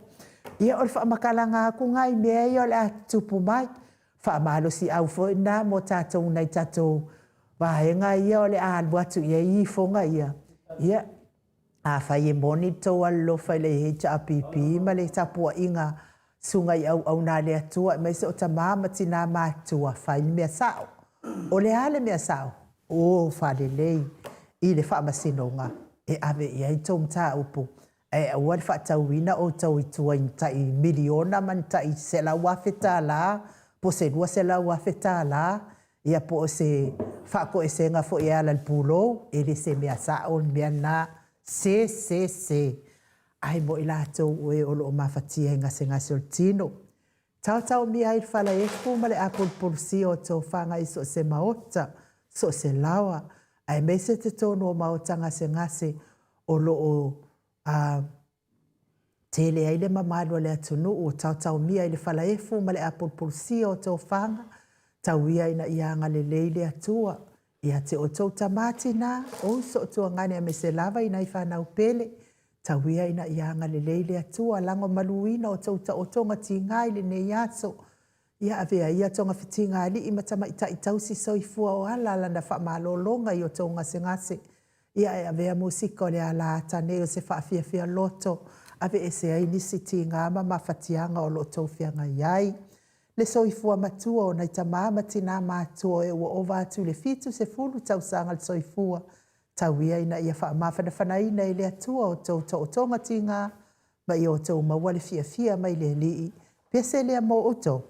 Ia o le whaamakala ku ngai mea i o le atupu mai. Whaamalo si au fo i nā mo tātou nei tātou. Wahenga ia o le alu atu ia i fonga ia. Ia. A whai e moni tau alo whai le HRPP ma le tapua inga sunga i au nā le atua. Mai se o ta māmati nā mātua whai ni mea sao. O le ale mea sao. O whale lei i le whaamasinonga. E ave ia i tau mta upu. E aua le whaatauina o tau i tua i tai miliona man tai se la wafeta la. Po se lua se la wafeta la. Ia po se whaako e senga fo i ala l'pulo. E le se mea sao mea nā. Se. Ai mo i lātou oe o loo mawhatia i ngase o tino. Tau mi ai whala e kuma le apul pulsi o tau whanga i so se maota, so se lawa. Ai me se te tono o maota ngase o loo tele ai le mamalo le atunu o tau mi ai le whala e kuma le apul pulsi o tau whanga. Tau ia ina ianga le leile atua. Ia te o tau tamati nā, o so tua ngane a me se lava ina i whanau pele. Tauia ina ianga le leile atua, lango maluina o tau ta o tonga ti ngai le ne yaso. Ia avea ia tonga fitinga ali i matama ita itausi soifua o ala na wha malolonga i o tonga sengase. Ia e avea musika o le ala atane o se whaafia loto. Ave e se ai nisi tinga ama mawhatianga o loto whianga iai. Le soifua matua o na ita tina matua e ua ova atu le fitu se fulu tau sanga le soifua. Tau ia ina ia wha mawhana ina i le atua o tau tonga tinga. Ma i o tau maua le fia mai le lii. Pia se lea mo oto.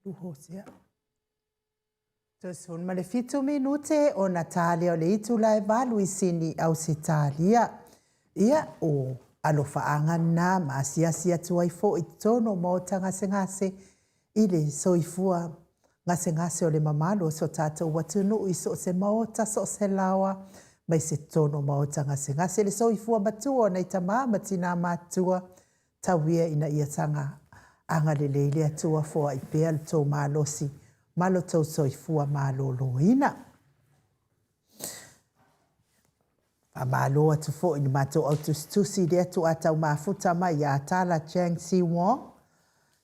Luhosia. Tosun ma le 7 minute o Natalia o le itu la valu isini au sitalia. Ia o alofaanga na maasiasia tuai fo i tono Maota ngase i le soifua ngase o le mamalo so tātou watunu i so se Maota so se lawa mai se tono Maota ngase le soifua matua na itama matina matua tawia ina ia tanga anga le leile atua fo i pea le tō malosi malo tau soifua malolo ina. A malo atu fo ni mato autustusi le atu atau mafuta mai ya tala Chang Si Wong.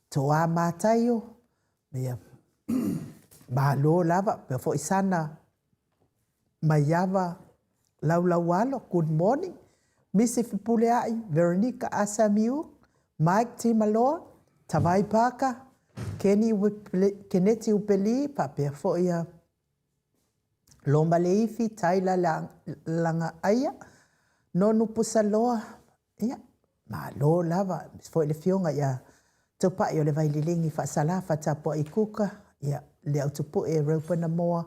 To a matayo. Mea malo lava pe fo isana mayava laulawalo. Good morning. Missy Fipuleai, Veronica Asamiu, Mike Timalo, Tavai Parker, Keneti upeli papea fo ia loma leifi taila langa aia nonu pusaloa ia ma lo lava fo le fionga ia topa yo le vaililingi fa salafa tapo ikuka ia le autupu e raupa na moa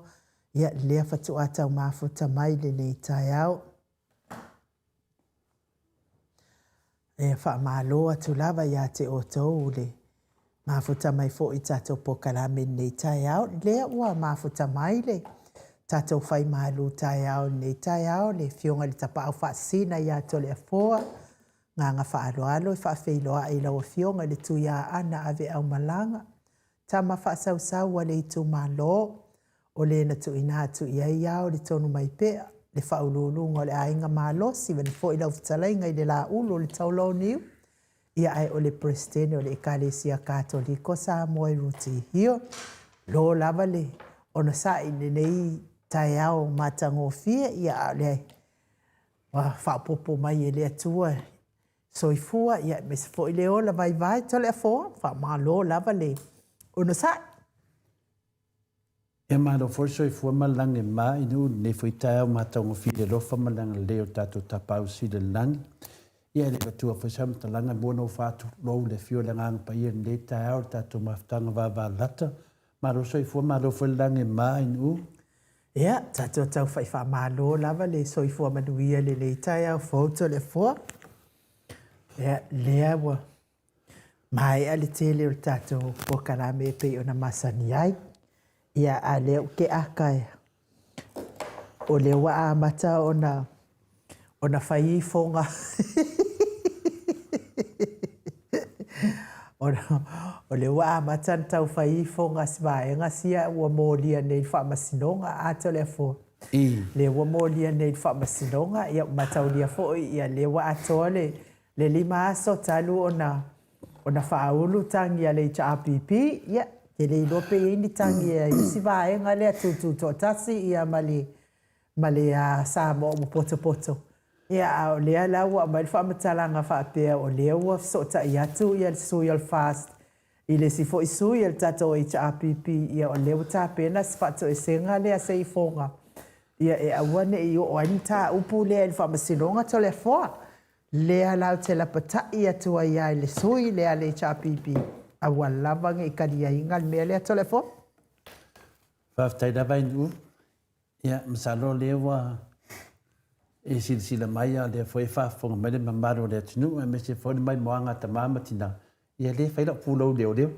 ia le fatu ata mafuta mai le nei taiao e fa malo atu lava ia te otou le mafuta mai fo i tato po kalame nei taiao le ua mafuta mai le tato fai malu taiao nei taiao le fionga le tapa au fa sina ia to le foa nga fa alo fa feiloa i lau fionga le tuia ana ave au malanga tama fa sau le tu malo o le na tu ina tu ia o le tonu mai pe le fa ululu le ainga malo si ven fo i lau fitalainga i le la ulo le taulo niu ia ai o le prestene o le ekalesia katoliko Samoa i ruti hio lo lava le ona sa i nei taiao matangofia ia le fa popo mai le atua soifua ia me se foi le ola vai tole fo fa malo lava le ona sa e malo for soifua malange ma inu ne foi taiao matangofia le lofa malanga leo tato tapau si le lang ia le batua fa sam talanga bono fatu lo le fio le ngang pa ia le taiao tato maftanga va lata malo soifua malo foi lange ma inu ia tato tau fai fa malo lava le soifua manuia le taiao foto le fo lea wa mai ale tele o tato po kalame pe ona masani ai ia ale ke akai o le wa amata ona fai fonga o le wa amata tau fai fonga svaenga sia wa molia nei fa masinonga ato le fo le wa molia nei fa masinonga ia mataulia fo ia le wa atole le lima aso talu ona faulu tangi ale HRPP ia te le lope ini tangi isi vaenga le tutu tasi ia male a Samoa mo poto ia le ala wa mai fa matalanga fa pe o le wa so ta ia tu ia soil fast ile si fo isu ia tato HRPP ia o le ta pena fa to esenga le sei fonga ia e awane i o anta upu le fa masilonga to le fo lea lau te la pata ia tua ia le sui lea le HRPP a walawang i karia inga mea lea telefon. Whaftai dawa inu, ia masalo lewa e sila mai a lea fwoi whafonga mai le mamaro lea tunu a me se fwoi mai moanga ta mama tina ia lea whaila pulou leo.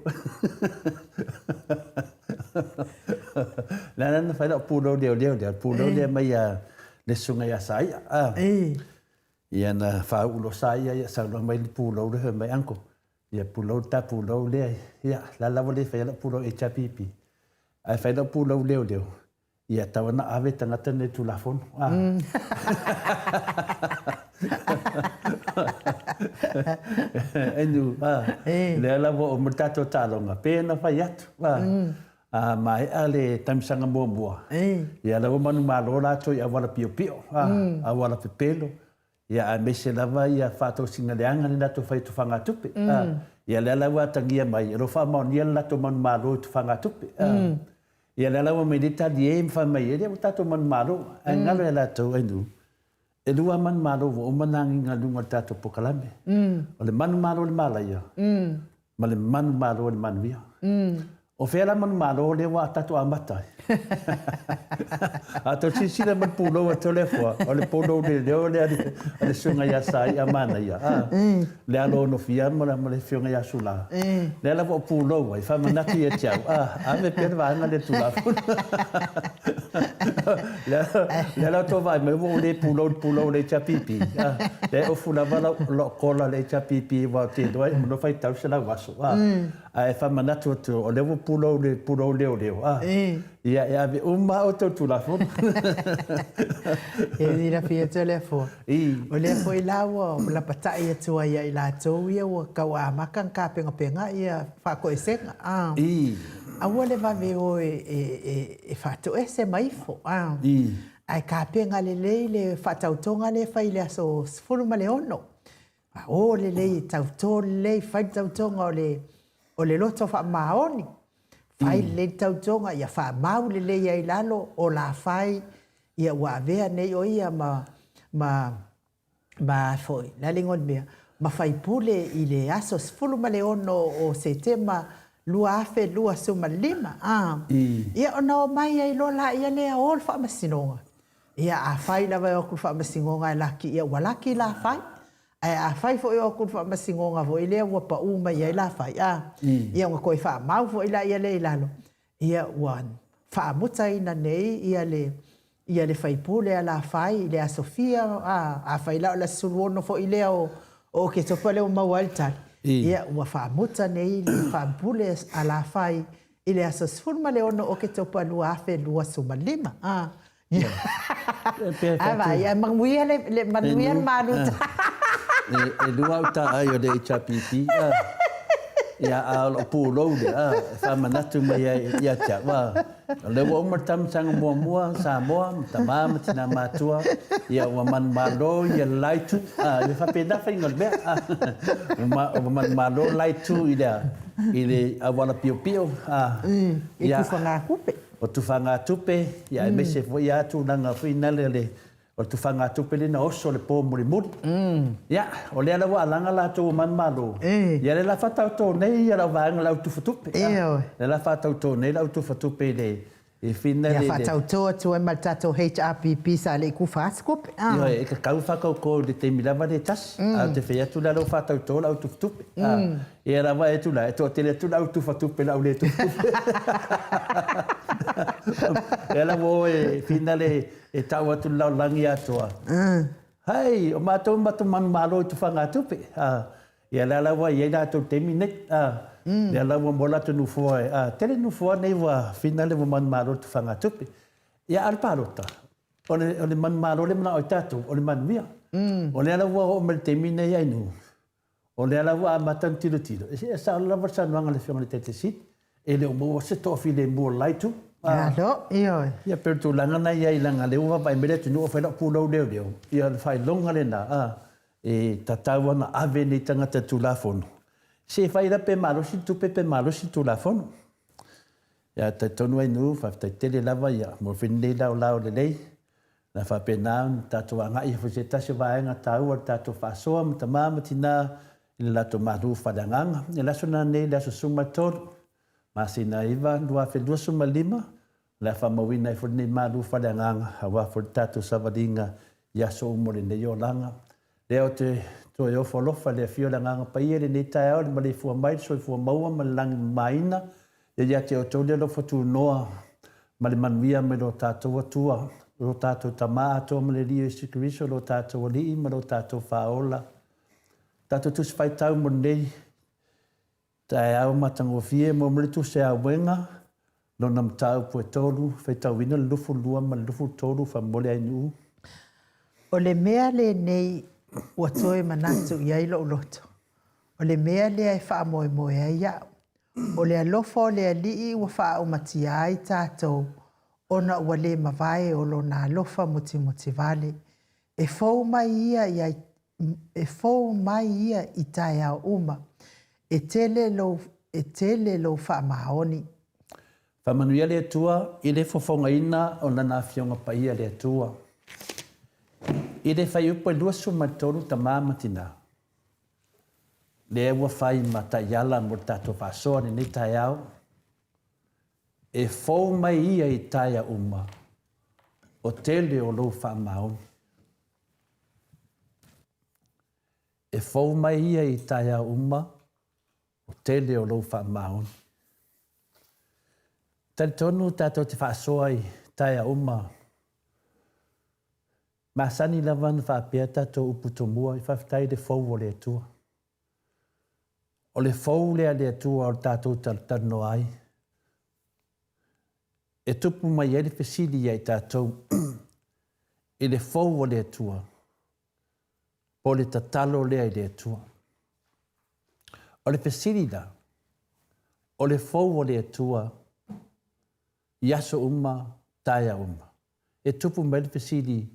Lana whaila pulou leo, pulou lea mai a le sunga ia sai. Ia na whaulo sai ia saunga mai li pulou le mai anko. Ia pulou ta pulou lea. Ia la lawa le whaila pulou e chapipi. Ai whaila pulou leo. Ia tawana awe tangata ne tu lafon. Enu, lea lawa o mutato talonga. Pena whai atu. Mai ale tamsanga mua. Ia lawa manu malo lato ia wala pio pio. A wala pepelo. Ia a mese lava ia whātou singa leanga ni nato whai tu whangatupe. Ia lea lawa tangia mai. Ro wha maonia lato manu malo tu whangatupe. Ia lea lawa mai lita di e mwha mai ere o tato manu malo. Ngalo e lato enu. E lua manu malo o manangi ngā lunga tato pokalame. O le manu malo le mala ia. Ma le manu malo le manu ia. O whera manu malo le wa tato amatai. Ato sisila man pulo a telefua. O le pulo le leo le sunga ia sai a mana ia. Le alo no fia ma le fiunga ia sula. Le ala o pulo ai fa manaki e tiau. Ave pera vanga le tula. Le ala to vai me vo le pulo le chapipi. Le o fula vala lo kola le chapipi wa te doi no fai tau sela waso. Ai fa manatu o le pulo leo. Ia e ave uma o tau tulafo. E dira fia telefo. O le foi lawa la patai atua ia i la tau ia o kawa makan ka penga ia whako e senga. Aua le vave o e whato e se maifo. Ai ka penga le whatautonga le whai le aso furuma le ono. O le tauto le whai tautonga o le o le loto whaamaoni. Whai le tautonga ia whaamau le le iai lalo o la whai ia wawea nei o ia ma foi. La lingon mea. Ma whai pule i le aso sifulu ma le ono o se tema lua afe lua suma lima. Ia ona o mai ai lola ia lea ol whaamasinonga. Ia a whai lawa e oku whaamasinonga e laki ia walaki la whai. A whai fo e oku whaamasinonga vo i lea wapa uma ia la whai. Ia nga koe whaamau fo i la ia le ilalo. Ia wan whaamuta ina nei ia le whaipule a la whai i le a Sofia a whai lao la suluono fo i lea o ke topa leo maualtari. Ia ua whaamuta nei le whaipule a la whai i le a sosfurma leono o ke topa lua afe lua suma lima. Ava, ia manguia le manuia manuta. E lua uta ai o le HRPP. Ia a lo pūrou le whamanatu mai ia tia. Le wa umar tamatanga mua Samoa, tamā matina mātua. Ia ua manu malo ia laitu. Ia whapena whainga le mea. Ua manu malo laitu i le awala pio pio. I tufanga kupe. O tufanga tupe. Ia e mese fo ia atu nanga whina le o tufanga tupe le na oso le pō muri muri. Ia, o le ala wa alanga la tō man malo. Ia le la whatau tō nei, ia la wāanga lau tufa tupe. Le la whatau tō nei lau tufa tupe le whina le. Ia whatau tō atu e maltato HRPP sa le kufa askupe. Ia, e ka kau whakau ko le te milawa le tas. A te whea tu la lau whatau tō lau tufa tupe. Ia la wa e tu la, e tō te le tu lau tufa tupe lau le tufa tupe. Ia la wo e whina le e tau atu lau langi atua. Hei, o mātou manu malo i tu whanga tupe. Ia la lawa i eina atu te minek. Ia lawa mola tu nufua. Tere nufua nei wa whina le manu malo i tu whanga tupe. Ia alparota. O le manu malo le mana o tātou, o le manu ia. O le alawa o mele te mine i ainu. O le alawa a matan tiro tiro. E sa alawa sa nuanga le whianga le te sit. E le o mua se tofi le mua laitu. Alo, ioi. Ia pertu langa na ia ilanga le uwa vai mele tu nua whaila pūlau leo leo. Ia whai longa le na. E tataua na ave nei tangata tu la fono. Se whaira pe marosi tupe pe marosi tu la fono. Ia tai tonu ai nu, whaftai tele lava ia. Mo whinei lau lau le lei. Na whape nao, tato a ngai fo se tase vaenga taua, tato whasoa, mta mama tina, ila lato maru whadanganga. Ia laso na nei, laso sumatoru. Masina iwa, lua whelua suma lima. La whamawina i whurni maru whadanganga. Hawa whur tato savaringa, yaso umore nei o langa. Leo te toi o wholofa, lea fio langanga paia, le nei tai au, le male fua mai, soi fua maua, male langi maina. Ia te o tau leo whatu noa, male manuia me lo tato atua. Lo tātou tamā atua ma le rio i sikiriso, lo tātou alii, ma lo tātou whaola. Tātou tusi whaitau mo nei, tae au matango fie, mo mritu se a wenga, lo nam tau pue tolu, whaitau ina lufu lua ma lufu tolu, whamole ai nuu. O le mea le nei, ua toe manatu i ailo uloto. O le mea le ai wha moe moe ai au. O le alofa o le alii, ua wha umati ai tātou, ona ua le mawai o lo nā lofa muti vale. E fau mai ia i tae au uma. E tele lo wha maoni. Whamanuia le atua, i le fofonga ina o nana fionga paia le atua. I le whai upo e lua sumatoru ta māmatina. Le ua whai ma taiala mo tato whasoa ni nei tae au. E fau mai ia i taia uma, o tele o lo wha maoni. E fau mai ia i taia uma, o tele o lo wha maoni. Tari tonu tātou te whaasoa i taia uma. Masani lawan whaapea tātou uputomua i whaftai le fau o le atua. O le fau lea le atua o tātou tarno ai. E tupu mai ele fesili ia i tātou, e le fau o le atua, po le tatalo lea i le atua. O le fesili da, o le fau o le atua, iaso uma, taia uma. E tupu mai ele fesili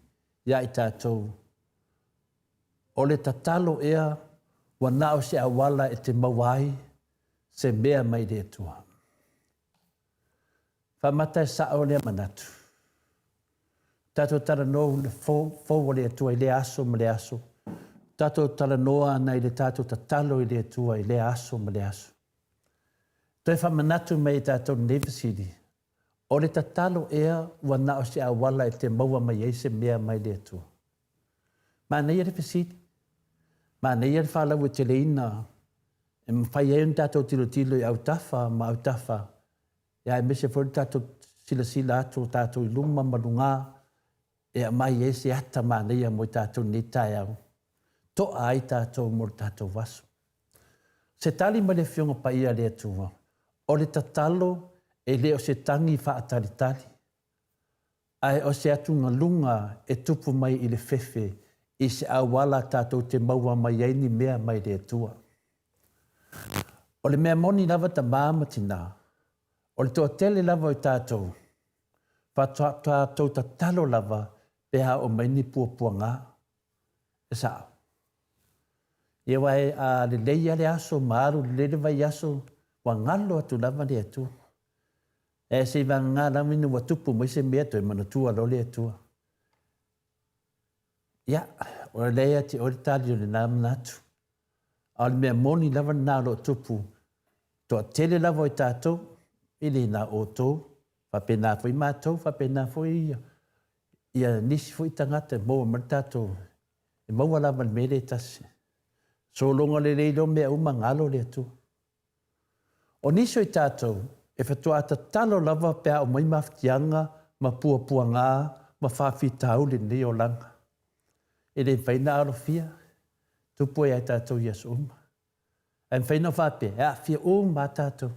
ia i tātou, o le tatalo ea, wa nao se awala e te mawai, se mea mai le tua. Whamata e sao lea manatu. Tato tala no le fōwa le tua i le aso ma le aso. Tato tala noa ana i le tato tatalo i le tua i le aso ma le aso. Toi whamanatu mai tato nevasiri. O le tatalo ea ua nao se awala e te maua mai eise mea mai le tua. Ma nei e pesiti. Ma nei e whalau e te leina. E mwhai e un tato tilo i au tafa ma au tafa. Ia e mese fori tato sila atu tato i luma malunga. E a mai eise ata ma nei a mo tato ni tae au. To ai tato mo tato vaso. Se tali ma le fionga pa ia le atua. O le tatalo e leo se tangi whaataritari. Ai o se atu lunga e tupu mai i le fefe i se awala tātou te maua mai eini mea mai le atua. O le mea moni lava ta māma tina. O le toa tele lava o tātou. Tātou ta talo lava peha o maini puapua ngā. E sao. Ia wai a le leia le aso maaru le le vai aso wa ngalo atu lava le atua. E se va ngā laminu wa tupu mai se mea toi manatua lo le atua. Ia, o le leia te ori tali o le nā manatu. A le mea moni lava nā lo tupu. Toa tele lava o tātou, ili nā o tō. Whape nā fwoi mātou, whape nā fwoi ia. Ia nisi fwoi tangata mō maritatou. E maua lava le mele tasi. So longa le leilo mea uma ngalo le atua. O niso i tātou, e whatua ata talo lava pēa o mai mawhtianga, ma puapua ngā, ma whawhitau le nei o langa. E le whaina aro fia, tupu e ai tātou ias uma. E whaina whape, e a fia ma tātou.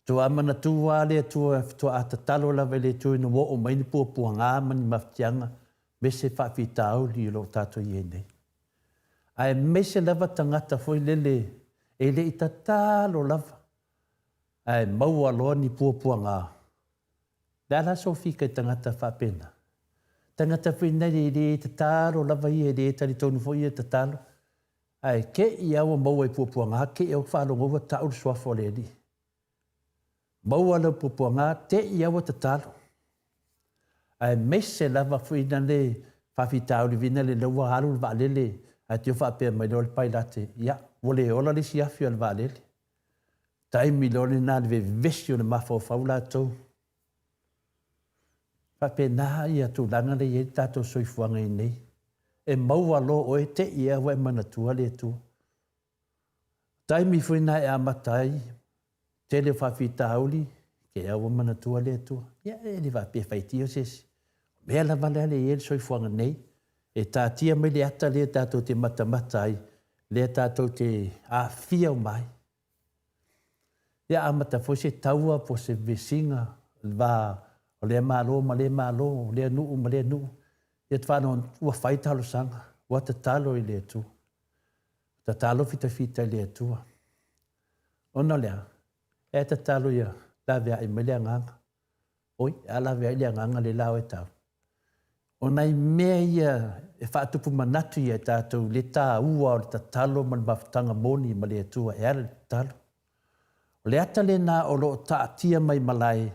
Tu amana tua le tua, whatua ata talo lava le tua ina o mai ni puapua ngā, mani mawhtianga, me se whawhitau li lo tātou i e nei. Ai me se lava tangata foi lele, e le i tatalo lava. Ai maua loa ni puapua ngā. Dala so fika i tangata whapena. Tangata foi nei le i tatalo lava i e le tari tonu foi i tatalo. Ai ke i awa maua i puapua ngā, ke i au whalongowa tauru swafo le li. Maua la puapua ngā, te i awa tatalo. Ai mese lava foi na le whawhitau li vina le laua haru le vaalele. Ai te whapea mai lor pai late. Ia, wole ola le si afi al vaalele. Taimi lori nā le vesi o le mawhawhau la tau. Whape nā i atu langa le i tātou soifuanga i nei. E maua lo o e te i awa e manatua le atua. Taimi fui nā e amatai. Te le whawhita hauli. Ke awa manatua le atua. Ia e le whape whaiti o sesi. Mea la wale le i soifuanga nei. E tātia mai le ata le tātou te matamata ai. Le tātou te awhia o mai. Ia amata foi se taua po se vesinga va o le malo ma le malo le nu ma le nu ia tfano ua faita lo sanga ua tatalo i le tu tatalo fita le tu ona le e tatalo ia la vea i mele nganga oi ala vea ile nganga le lao e tau ona i mea ia e whaatupu manatu ia tātou le tā ua o le tatalo ma le mawhtanga moni ma le tua e ala le tatalo. O le ata le nā o lo taatia mai malai,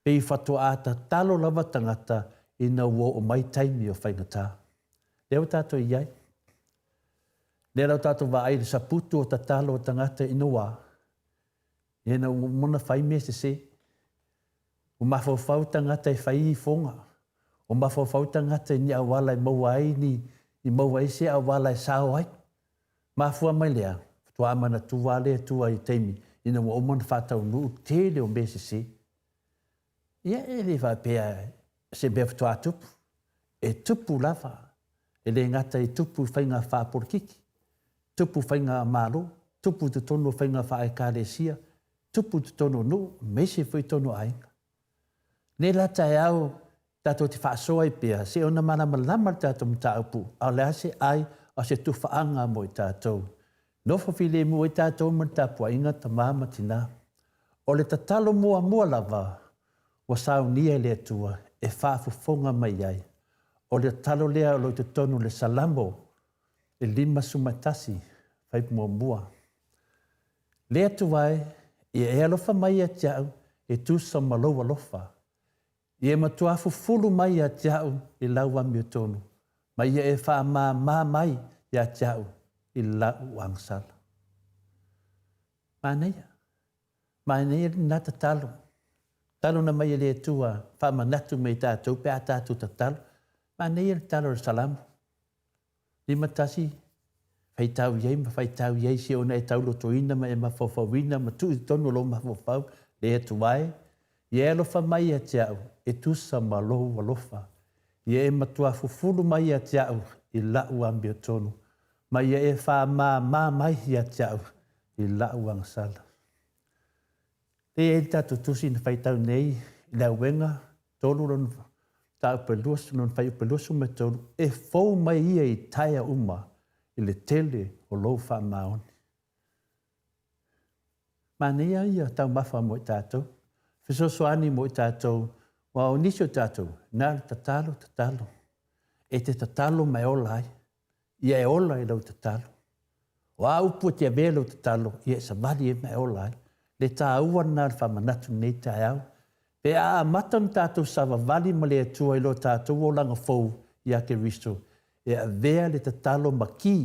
pei whatua ata talo lava tangata i na ua o mai taimi o whaingatā. Leo tātou iai. Leo tātou wa ai le saputu o tatalo o tangata i na wā. I na muna whaimea se. O mawhawhau tangata i whai i whonga. O mawhawhau tangata i ni awala i maua ai ni i maua i se awala i sao ai. Mawhua mai lea. Tua amana tua lea tua i teimi. Ina wa omana whatau nuu te leo mese se. Ia e le whapea se bea whatua tupu. E tupu lava. E le ngata i tupu whainga whaporikiki. Tupu whainga malo. Tupu te tono whainga whae kāresia. Tupu te tono nuu. Mese whai tono ainga. Ne lata e au tātou te whaasoa i pia. Se ona mana malama tātou mta upu. Au lea se ai a se tuwhaanga mo i tātou. Nofo file mua i tātou martapua inga ta māma tina. O le tatalo mua lava, wa sao nia le atua, e whaafufonga mai ai. O le talo lea o lo te tonu le salamo, e lima sumatasi, whaipu mua. Le atu vai, e alofa mai a tiau, e tu sa malau alofa. E matua fulu mai a tiau, e lau ami o tonu. Mai e wha ma mai a tiau, e lau angsala. Maneia nata talo. Talo na mai le tua, wha manatu mei tātou, pe a tātou ta talo. Maneia talo o salamu. Ni matasi, fai tau iei si ona e tau loto ina ma e mawhawhawina ma tu i tonu lo mawhawhau le atu wai. Ie alofa mai a tiau e tusa ma lohu alofa. Ie e matua fufulu mai a tiau i lau ambi o tonu. Ma ie e wha ma mai a tiau i lau angsala. Le e tatu tusi na fai tau nei i lau wenga tolu ron tau peluasu non fai peluasu me tolu e fau mai ia i taia uma i le tele o lou wha maoni. Manea ia tau mawha mo i tātou. Fisosoani mo i tātou. Wa o nisi o tātou. Nā tatalo. E te tatalo mai ola ai. Ia e ola i lau tatalo. Wa upu te avea lau tatalo. Ia e savali e mai ola ai. Le tā ua nā whamanatu nei tai au. Pe a matan tātou sava vali ma le atua i lo tātou o langa fau i ake risto. E a vea le tatalo maki.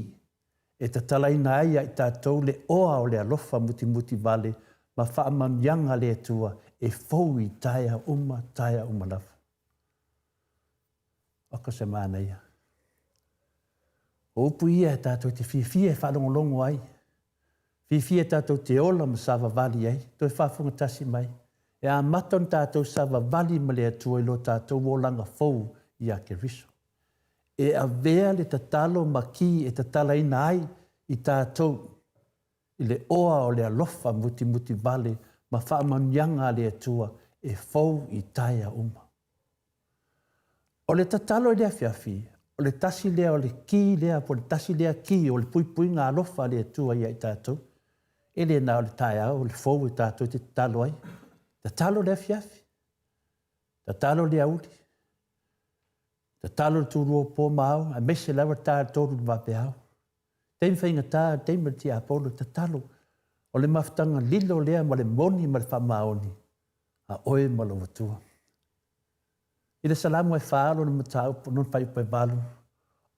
E tatalaina ai i tātou le oa o le alofa muti vale. Ma whaamanyanga le atua e fau i taia uma lafa. Aka se mana ia. O upu ia e tātou te fia e whalongolongo ai. Fia tātou te ola ma sava vali ai. Toi whafunga tasi mai. E a maton tātou sava vali ma le atua i lo tātou o langa fau i ake riso. E a vea le tatalo maki e tatalaina ai i tātou i le oa o le alofa muti vale ma whaamanyanga le atua e fau i taia uma. O le tatalo i lea fiafi, o le tasi lea o le ki lea, po le tasi lea ki o le pui ngā alofa le atua i tātou, e le nā o le taia o le fau i tātou te tatalo ai. Tatalo lea fiafi, tatalo lea uli, tatalo le tūrua pō mau, a mese lawa tātou le wape au. Teim whainga tā, teim ti apolo tatalo. O le maftanga lilo lea ma le moni ma le whamaoni. A oe ma lo watua. I le salamu e whaalo na matau non whai upe walu.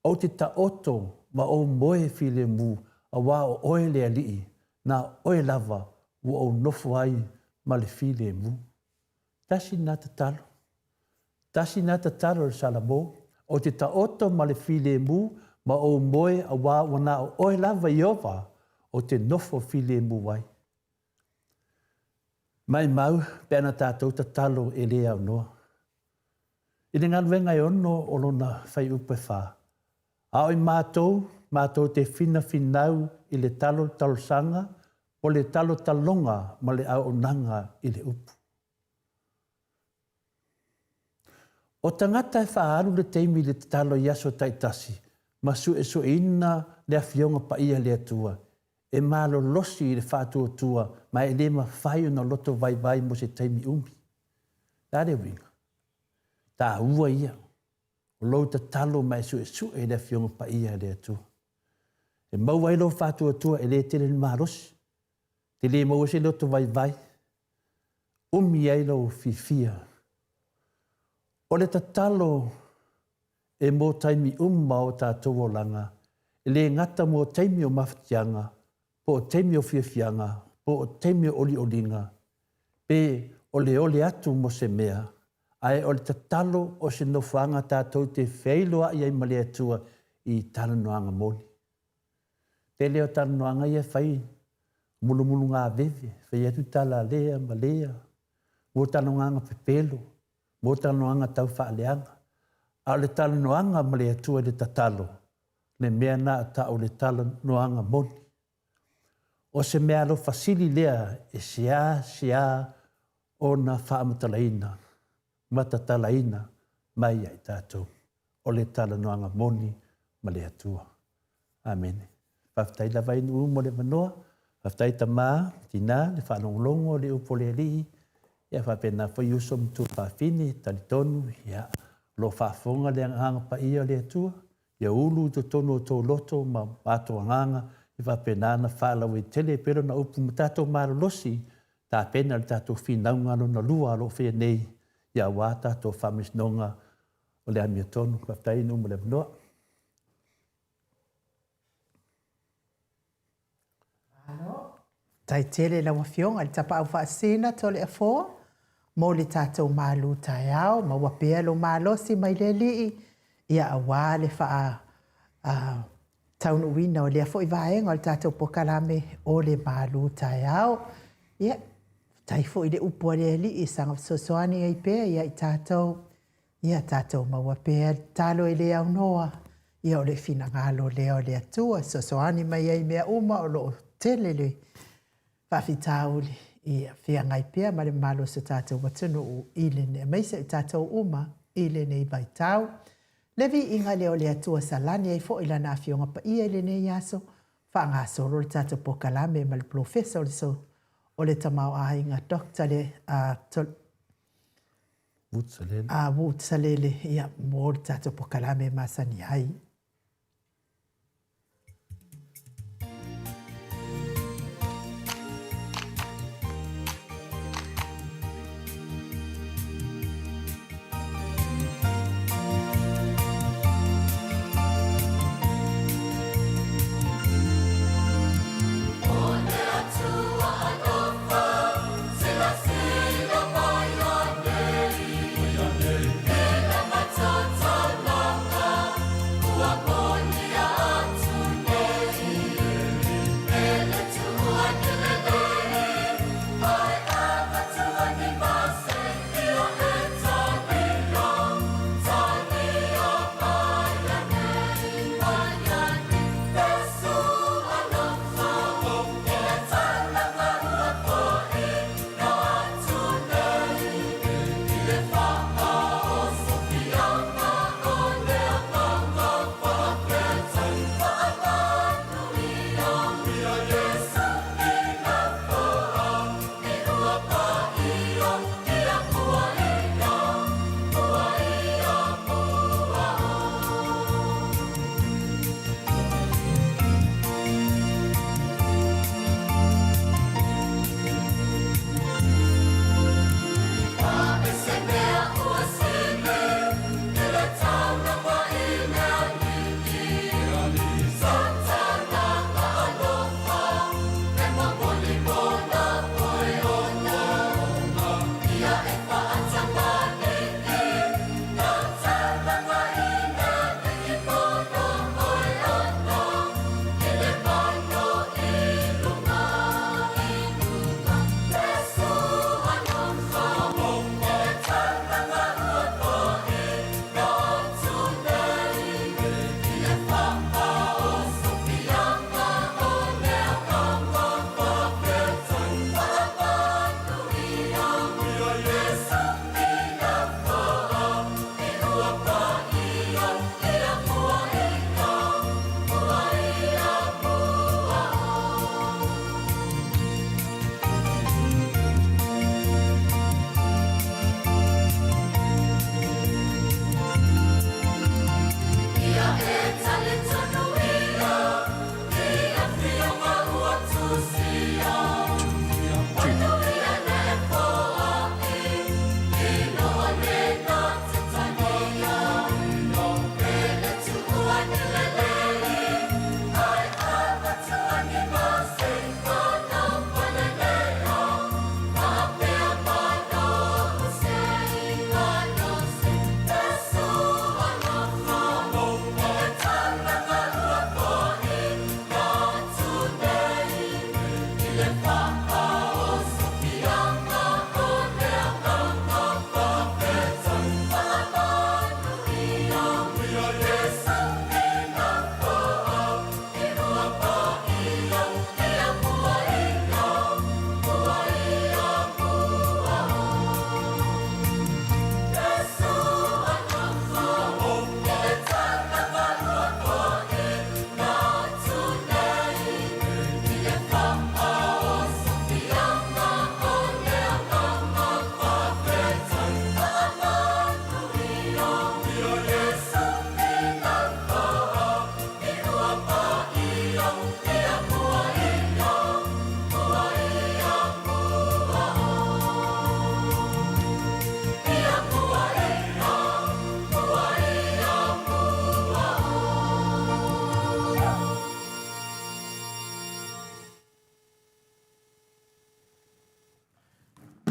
O te ta oto ma o moe file mu a wā o oe lea lii. Na oe lava u o nofu ai ma le file mu. Tasi nā tatalo. Tasi nā tatalo le salamo. O te ta oto ma le file mu ma o moe a wā wana o oe lava i owa o te nofo file mu wai. Mai mau, pēna tātou tatalo e lea au noa. I le ngaluenga e ono o lona whai upe whā. A oi mātou te finau i le talo talosanga o le talo talonga ma le au nanga i le upu. O tangata e whaaru le teimi le talo yaso taitasi, ma su ina le awhionga pa ia le atua. E malo losi i le whātua tua, ma e le ma whai na loto vai mo se teimi umi. Tāre winga. Tā ua ia. O lou ta talo ma e su e le awhionga pa ia le atua. E mau ai lo whātua tua e le tele ni marosi. Te le mau se loto vai. Umi ai lo fifia. O le ta talo e mō taimi o tātou o langa, e le ngata mō taimi o mawhatianga, po o taimi o whiawhianga, po o taimi o olinga, pe o le atu mo se mea, ai o le tatalo o se nofanga tātou te whailoa i ai male atua i talanoanga moli. Te leo talanoanga ia whai, mulu ngā veve, whai atu tala lea, malea, mō talanoanga pepelo, mō talanoanga tau whaaleanga, a le talo noanga ma le atua le tatalo, le mea na ta o le talo noanga moni. O se mea lo fasili lea e sea o na whaamatalaina, matatalaina mai ai tātou, o le talo noanga moni ma le atua. Amen. Whaftai la vai nu mo le manoa, whaftai ta mā, tina, le whanonglongo le upo le rii, ia whapena whaiuso mtu whawhini, talitonu, ia lo whafonga le anga pa ia le atua, ia ulu to tono to loto ma ato nganga, whapena na whalau e tele, pero na upu matato marolosi, tā pena le tato whinaunga no na lua alo whea nei, ia wā tato whamisnonga o le amia tonu, ka whai no mo le manoa. Tai tele la wafionga, le tapa au whaasina tole a fōa, mo le tātou mālu tai au, ma wapea lo mālosi mai le lii, ia a wā le wha taunu wina o lea fo i vaenga o le tātou pokalame o le mālu tai au. Ia, tai fo i le upua le lii, sanga sosoani ai pēa, ia i tātou ma wapea talo i le au noa, ia o le fina ngalo lea o le atua, sosoani mai ai mea uma o lo tele le, whawhitauli ia whia ngai pia ma le malo sa tātou watunu o ilene. Maisa i tātou uma ilene i bai tau. Levi inga leo le atua salani ai fo ila na fionga pa ia ilene i aso. Wha ngā soro le tātou pokalame ma le professor so o le tamau a inga dokta le Wutsalele ia mo le tātou pokalame ma sani hai.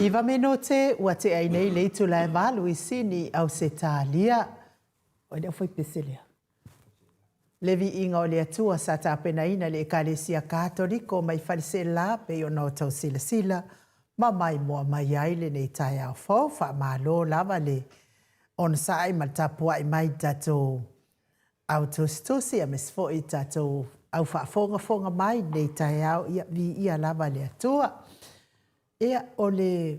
Iwa meno te ua te ai nei le tu lai malu I sini au se tālia. O ina foi peselia. Le Viiga o le Atua sa tāpena ina le ekalesia katoliko mai falise la pe o no tau sila sila. Ma mai moa mai ai le nei tai au fau wha malo lava le on sai ma tapua I mai tato autostusi a mesfo I tato au wha fonga mai nei tai au ia lava le Atua. Ea o le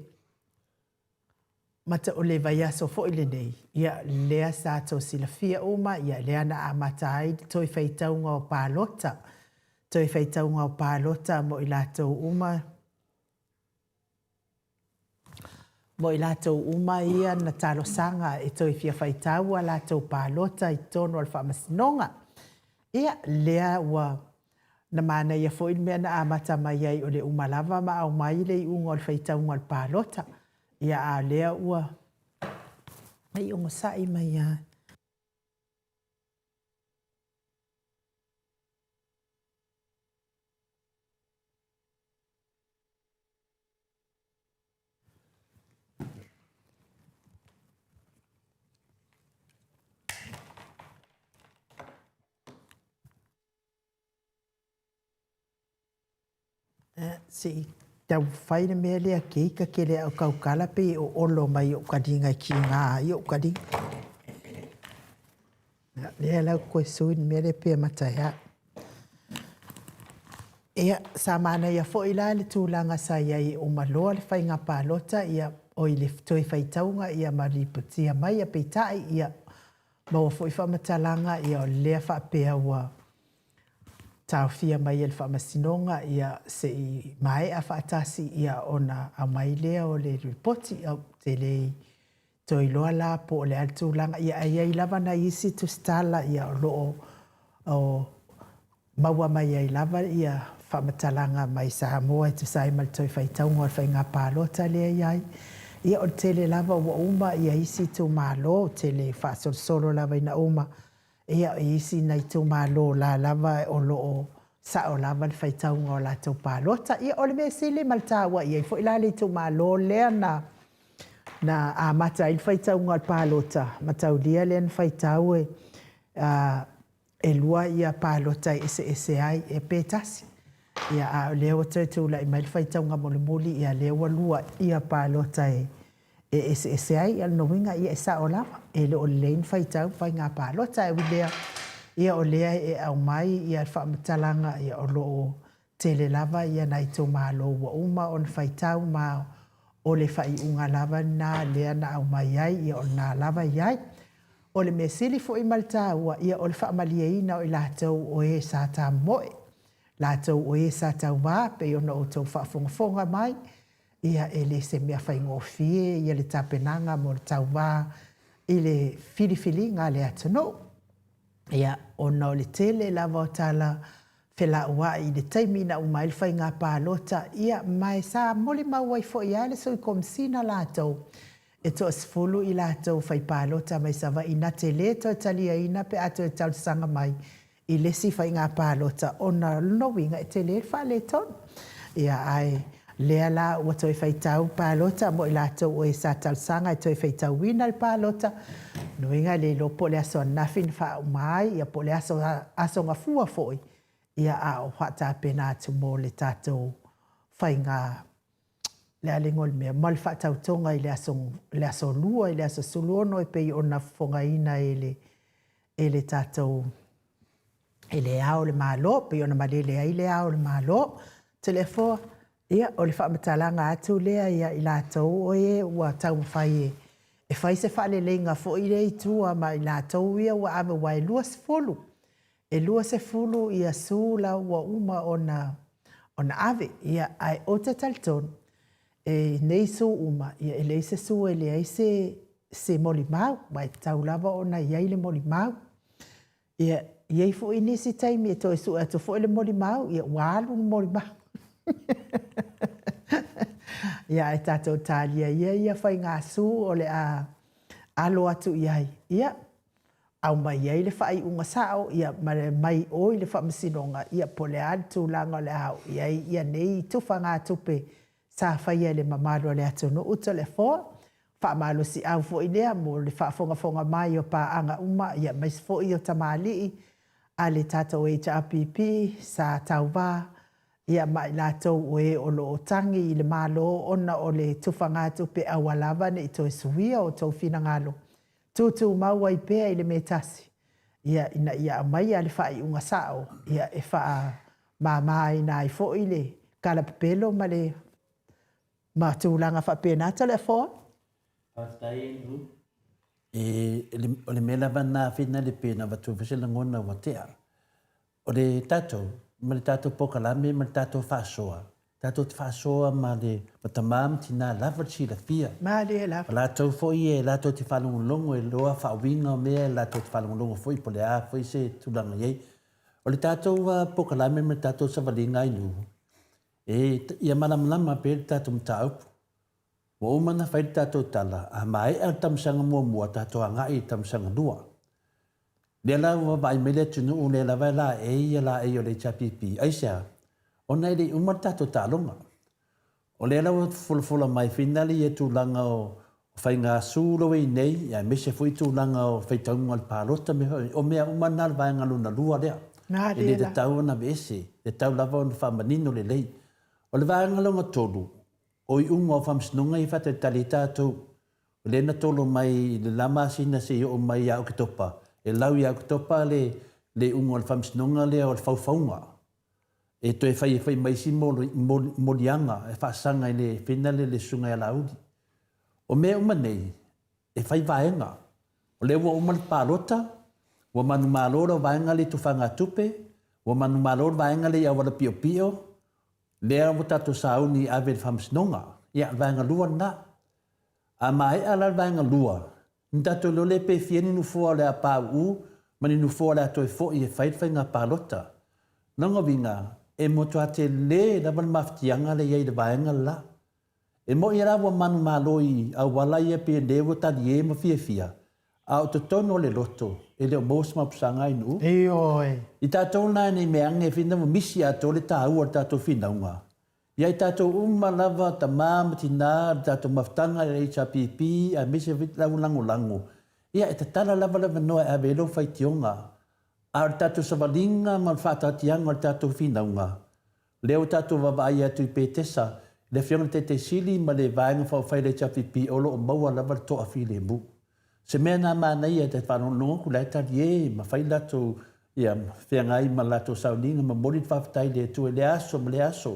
mata o le vaiaso fo ile nei. Ia lea sa to sila fia uma, ia lea na amata ai toi feitaunga o pālota. Toi feitaunga o pālota mo I lātou uma. Mo I lātou uma ia na talo sanga e toi fia feitau a lātou pālota I tono al whamasinonga. Ia lea ua na mana ia fo mea na amata mai ai o le umalava ma au mai le unga o le feitaunga al pālota. Ia a lea ua ai unga sai mai a. Si tau whaina mea lea keika ke lea o kaukala pe o olo mai o kadinga ki ngā I o kadinga. Lea lau koe suin mea lea pia mataya. Ea sa mana ia fo I la le tūlanga sa iai o maloa le whainga pālota ia o I le toi whaitaunga ia mariputia mai a peitai ia maua fo I whamatalanga ia o lea whapea ua tau fia mai el whamasinonga ia se I mai a whaatasi ia ona a mai lea o le ripoti au te le toi loa la po o le altūlanga ia ai lava na isi tu stala ia o loo o maua mai ai lava ia whamatalanga mai Samoa e tu sai mal toi whaitaunga o whainga pālota lea iai. Ia o tele lava ua uma ia isi tu malo tele whaasolo lava ina uma. Ia isi nei tu malo la lava o loo sa o lava le whaitaunga o la tau pālota. Ia o le mea sile maltawa ia I fo ila le tu malo lea na a mata I whaitaunga o pālota. Matau lia lea na whaitau e lua ia pālota ese ai e pētasi. Ia a lea o tētū la I mai whaitaunga moli ia lea wa lua ia pālota ese ai al no winga ia sa o lava. E le o lein whaitau whai ngā pālota e wilea. Ia o lea e au mai ia whaamatalanga ia o loo tele lava ia nai tō mālo wa uma on whaitau ma o le whai unga lava na lea na au mai ai ia o nā lava iai. O le me sili fo I malta ua ia o le whaamalia ina o I lātou o e sa tā moe. Lātou o e sa tau wā pe ona o tau whaafonga mai. Ia e le se mea whai ngofie ia le tapenanga mo le tau wā I le whiriwhiri ngā le atano. Ia ona o le tele lava o tala whela ua I le taimina o mai le whai ngā pālota. Ia mai sa moli mau ai fo ia le soi komsina lātou. E to asfulu I lātou whai pālota mai sawa ina te le to talia ina pe ato e tausanga mai I le si whai ngā pālota. Ona lowinga e te le wha le ton. Ia ai lea la ua toi whaitau pālota mo I lātou o e sa tausanga e toi whaitau wina le pālota. Noinga le lo po le aso nafin wha mai ia po le aso nga fua foi. Ia a o whata pena atu mo le tātou whainga le alingol mea. Mal whatau tonga I le aso lua, I le aso suluono e pei ona whonga ina e le tātou e le ao le malo, pei ona malele ai le ao le malo. Telefoa, ia o le whamatalanga atu lea ia I lātou o e ua tau mwhai e whai se whale leinga fo I rei tua ma I lātou ia ua awe wai lua se fulu. E lua se fulu ia sula ua uma ona ave ia ai o te talton. E nei su uma ia e leise su e le ai se moli mau. Mai tau lava ona iai le moli mau. Ia iai fu inisi taimi e toi su atu fo le moli mau. Ia walu moli mau. Ia e tātou tālia ia whai ngā su o le alo atu iai. Ia au mai iai le whai unga sao ia mai oi le whamasinonga ia po le atu langa le au. Ia nei tufa ngā tupe sa whaia le mamalo le atunu uta le fo. Whaamalo si au fo inea mo le whaafonga mai o paanga uma ia mais fo i o tamali a le tātou HRPP sa tauwa ia mai lātou oe o lo tangi i le malo ona o le tufangatu pe awalawa ne i toi suia o tau fina ngalo. Tūtū maua i pēa i le metasi. Ia ina ia mai a le whai unga sao. Ia e wha mamai na i fo i le kalapapelo ma le matulanga wha penata le fo. O le mela vana fina le pena watu visela ngona watea. O le tatou, ma le tatou pokalame, ma le tatou whaasoa. Tatou te whaasoa ma le matamam tina lava tila fia. Ma le lava. Latou foi e latou te whalongolongo e loa whaawinga o mea, latou te whalongolongo foi po le a, foi se tulanga iei. O le tatou pokalame ma le tatou savalinga inu. E ia malamalama pe le tatou mtaupu. Wa umana whai tātou tala, a mai al tamsanga mua tātou anga i tamsanga lua. Lea la wa vai mele tunu u le la vai la e ia la e o le chapipi. Aisea, o nei le umar tātou tālonga. O lea la wa fulafula mai finali e tūlanga o whai ngā sūlo i nei, ia mese fui tūlanga o whai taunga al pārota me hoi. O mea umana al vai ngaluna lua lea. E le te tau na bese, le tau lava o na whamanino le lei. O le vai ngalunga tolu. O i unga o whamsinunga i whate tali tātou. O le na tolo mai le lama sina se o mai au ki topa. E lau i au ki topa le unga o le whamsinunga le o le whauwhaunga. E to e whai mai si morianga e whaasanga i le whenale le sunga i alaudi. O mea uma nei, e whai vaenga. O le ua uma le pārota, ua manu malora vaenga le tufanga tupe, ua manu malora vaenga le awara pio pio, lea mo tātou sauni ave le whamsinonga. Ia vaenga lua na. A mai ala vaenga lua. Ni tātou lole pe fieni nu fua le a pāu, mani nu fua le a toi fo i e whaitwhai ngā pālota. Nonga vinga, e mo tua te le lawan maftianga le iei le vaenga la. E mo i rawa manu maloi a wala ia pe lewo tali e ma fia fia. A o te tono le loto, e leo mos mapusanga inu. E oi. I tātou nai nei meange whina mo misi a tō le tāua tātou whinaunga. Ia i tātou lava ta māma tina, tātou maftanga le HRPP, a misi vit lau lango. Ia e te tala lava noa a velo whaitionga. A tātou savalinga ma whaatatianga tātou whinaunga. Leo tātou wawai atu i pētesa, le whionga te sili ma le vaenga whawhai le HRPP olo o maua lava toa while mu. Se mea nā mānei e te whanononga ku lai tari e, ma whai lato, ia, whiangai ma lato saulinga, ma mori whawhatai le tu e le aso, ma le aso.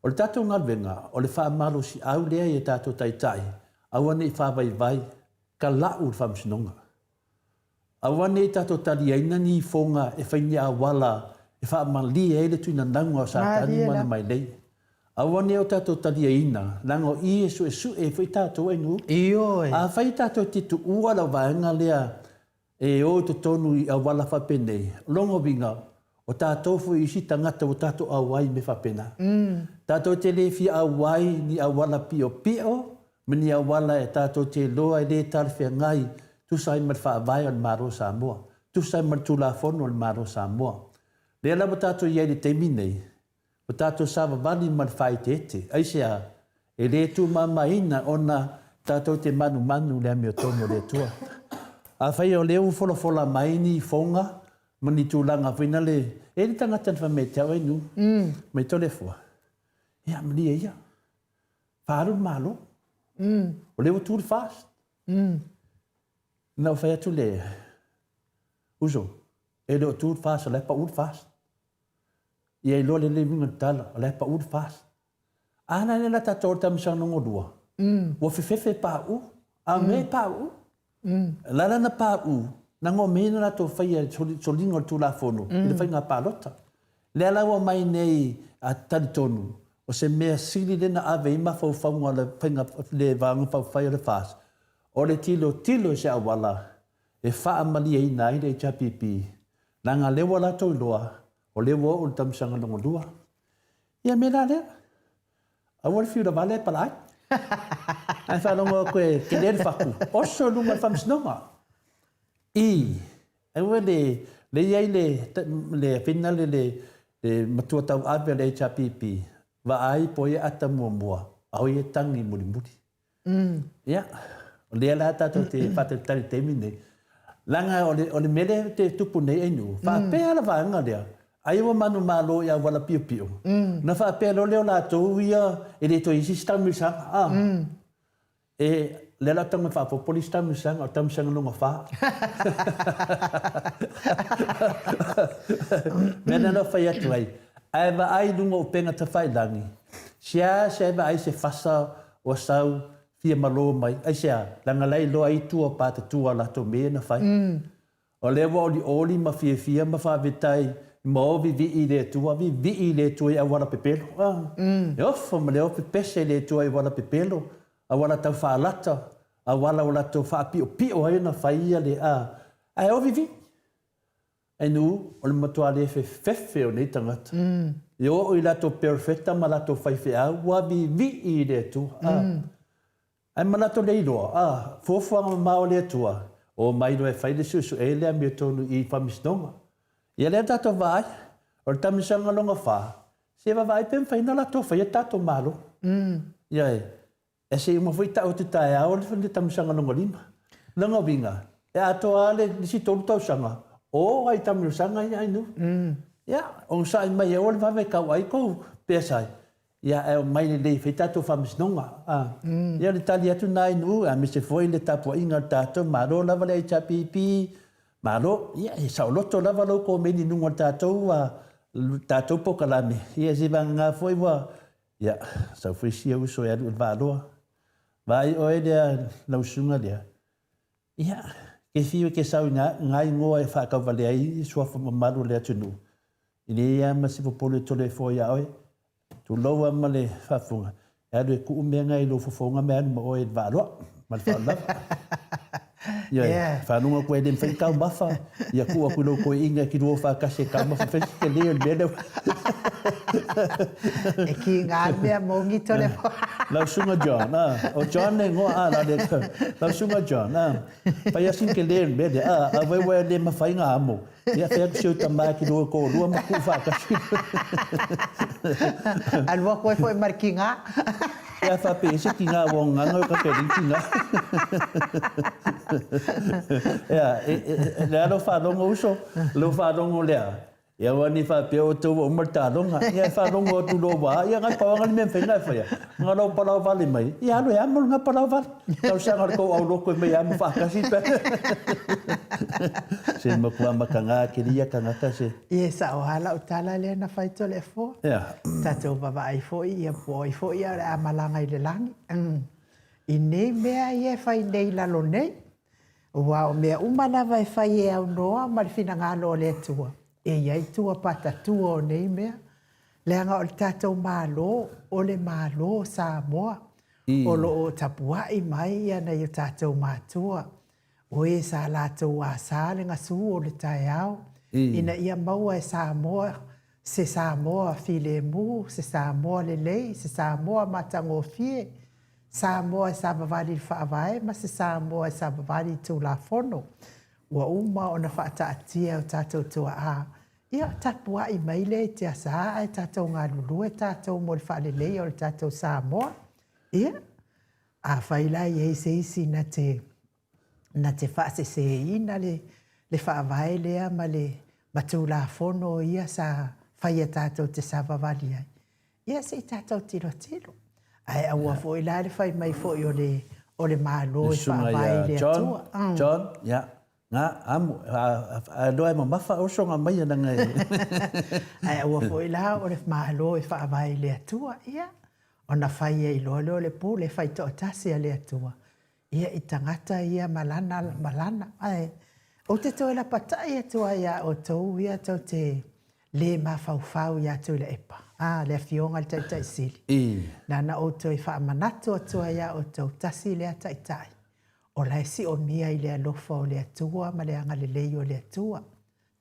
O le tātou ngalwenga, o le whaamalo si au lea e tātou taitai, awane i whawai ka lau le whamsinonga. Awane i tātou tari aina ni whonga e whaini a wala, e whaamali e le tuina naunga o sātani mana mai lei. Awane o tātou tari aina, lango i e whai tātou enu. Ioi. A whai tātou titu ua la vaenga lea e o te tonu i a wala whapenei. Longo vinga, o tātou fu i si tangata o tātou awai me whapena. Tātou te le fi awai ni a wala pio pio, me ni a wala e tātou te loa e le tarwhia ngai, tu sai mar whaavai o le maro Samoa, tu sai mar tula fono o le maro Samoa. Lea la mo tātou iei le teimi nei, o tātou sawa vali mar whai te ete, aisea, e le tu mamaina ona tātou te manu lea meo tono le tua. A whai o leo fola mai ni whonga, mani tūlanga whina le, e le tangata na whamei te au enu, mai tole fua. Ia, mani e ia. Whāru malo. O leo tūru fast. Nau whai atu le, uso, e leo tūru fast, o lepa uru fast. Ia i loa le vinga tala, o lepa uru fast. Ana le la tātou tamisang nongo dua. Wa whiwhiwhi pāu, a me pāu. Lala na pāu, nango mena la tō whaia solinga o tūla whono, i le whai ngā pālota. Le alawa mai nei a tari tonu, o se mea siri lena ave ima whauwhaunga le whainga le vānga whauwhai o le whās. O le tilo se awala, e wha amali e ina i le HRPP. Nanga lewa la tō iloa, o lewa o le tamisanga nongo lua. Ia mena lea. Awar fiu da vale palai. Ai whanonga koe ke lere whaku. Oso lunga whamsinonga. I. Ewe le iei le whinale le matua tau awe le HRPP. Wa ai po e ata mua. au ia tangi muri. Ia, o lea la tātou te whātari teimi nei. Langa o le mele te tupu nei ainu, whāpea la vāanga lea. Ai wa manu malo ia wala pio. Na whāpea lo leo lātou ia e le to isi stamisanga. E le la tanga whāpopoli stamisanga o tamisanga nunga wha. Mena na whai atu ai. Ai wa ai nunga o penga ta whailangi. Sia wa ai se whasa o sau fia malo mai. Ai sia, langa lai loa i tua pāta tua la to mea na whai. O lewa oli ma fia ma whawetai. Mo vi le tua vi le tua a wala pepelo. E ofo ma le ope pese le tua i wala pepelo. A wala tau whaalata. A wala o lato whaapio ai na whaia le a. Ai o vi. E nu, o le matua le fefe o nei tangata. E o i lato perfecta ma lato whaife a wa vi le tua. Ai ma lato le iloa. Fofuanga mao le tua. O mai no e whaile susu e lea mi tonu i whamisnonga. Ia lea tātou vai, o le tamisanga longa whā. Se vai pen whaina la tō whaia tātou malo. Ia e se ima whai tau te tae au le tamisanga longa lima. Longa winga. E atoa le nisi tolu tau sanga. O ai tamisanga ia inu. Ia, on sa mai e o le wawe kau ai kou pesai. Ia e mai le lei whai tātou whamisnonga. Ia le tali atu nai nu, a me se foi le tapua inga tātou malo lava le ai tapipi. Malo, ia e sauloto lava lau ko meni nunga tātou pokalame. Ia se vanga foi wa, ia, sau frisia uso e adu valoa. Vai oe lea lausunga lea. Ia, ke fiu ke sau ngai ngoa e whakawale ai suafa mamaru lea tunu. Ine ia masipo pole tole fo ia oe. Tu loa ma le whafunga. E adu e ku mea ngai lo fofonga mea anu ma oe valoa. Mal whaulava. Ia, whanunga koe den whai kau mafa. Ia kua kulo koe inga ki rua whakase kau mafa whensi ke leo mena. E ki ngā mea mongi tole po. Lausunga John, o John ne ngoa la de Lausunga John, pai asin ke leo mena. A wewe le mawhai ngā amo. Ia whea kusio tamā ki rua ko rua maku whakase. Alua koe po e mariki ngā. Ia whapese ki ngā wonga ngau ka kering ki ngā. Ia, lea lo whanonga uso, lo whanonga lea. Ia wani whapea o tau o martāronga. Ia whanonga o tulo wā. Ia ngai pawanga ni mea whaina e whaia. Ngā rau parau wale mai. Ia alo e amol ngā parau wale. Tau sanga rako au loko e mai amu whakasi pe. Se makua maka ngā kiria ka ngata se. Ia sa o hala o tala lea na whaito le fo. Ia. Tatou baba ai fo ia po ai fo ia a malanga i le langi. I nei mea ia whai nei lalo nei. Wa o mea umanawa e whai e au noa ma le whina ngalo le tua. E iai tua pata tua o nei mea. Leanga o le tatou malo, o le malo Samoa. O lo o tapuai mai ia nei o tatou mātua. O e sa lātou a sā le ngasu o le tae au. Ina ia maua e Samoa. Se Samoa file mu, se Samoa lelei, se Samoa matango fie. Samoa e sabavali whaavae, ma se Samoa e sabavali tū la fono. Ua uma o na whaataatia o tātou tua a. Ia tapua i maile te asa e tātou ngā lulu e tātou mo le whaalelei o le tātou Samoa. Ia, a whailai e se isi na te whaase se ina le whaavae lea ma le matū la fono ia sa whaia tātou te sabavali ai. Ia se tātou tiro. Ai aua fo i la le whai mai fo i o le mālo e whaavae le atua. John, ia. Ngā amu, a loa e mamafa o songa mai ana ngai. Ai aua fo i la o le mālo e whaavae le atua, ia. O na whai e i loa le pū le whai to tasi a le atua. Ia i tangata ia malana. Ai, o te toi la patai atua ia o tau ia tau te le mawhau ia tau le epa. Le fionga le taitai sili. Nana o toi whaamanato atua ia o tau tasi le taitai. O lai si o mia i le alofa o le atua, ma le anga le lei o le atua.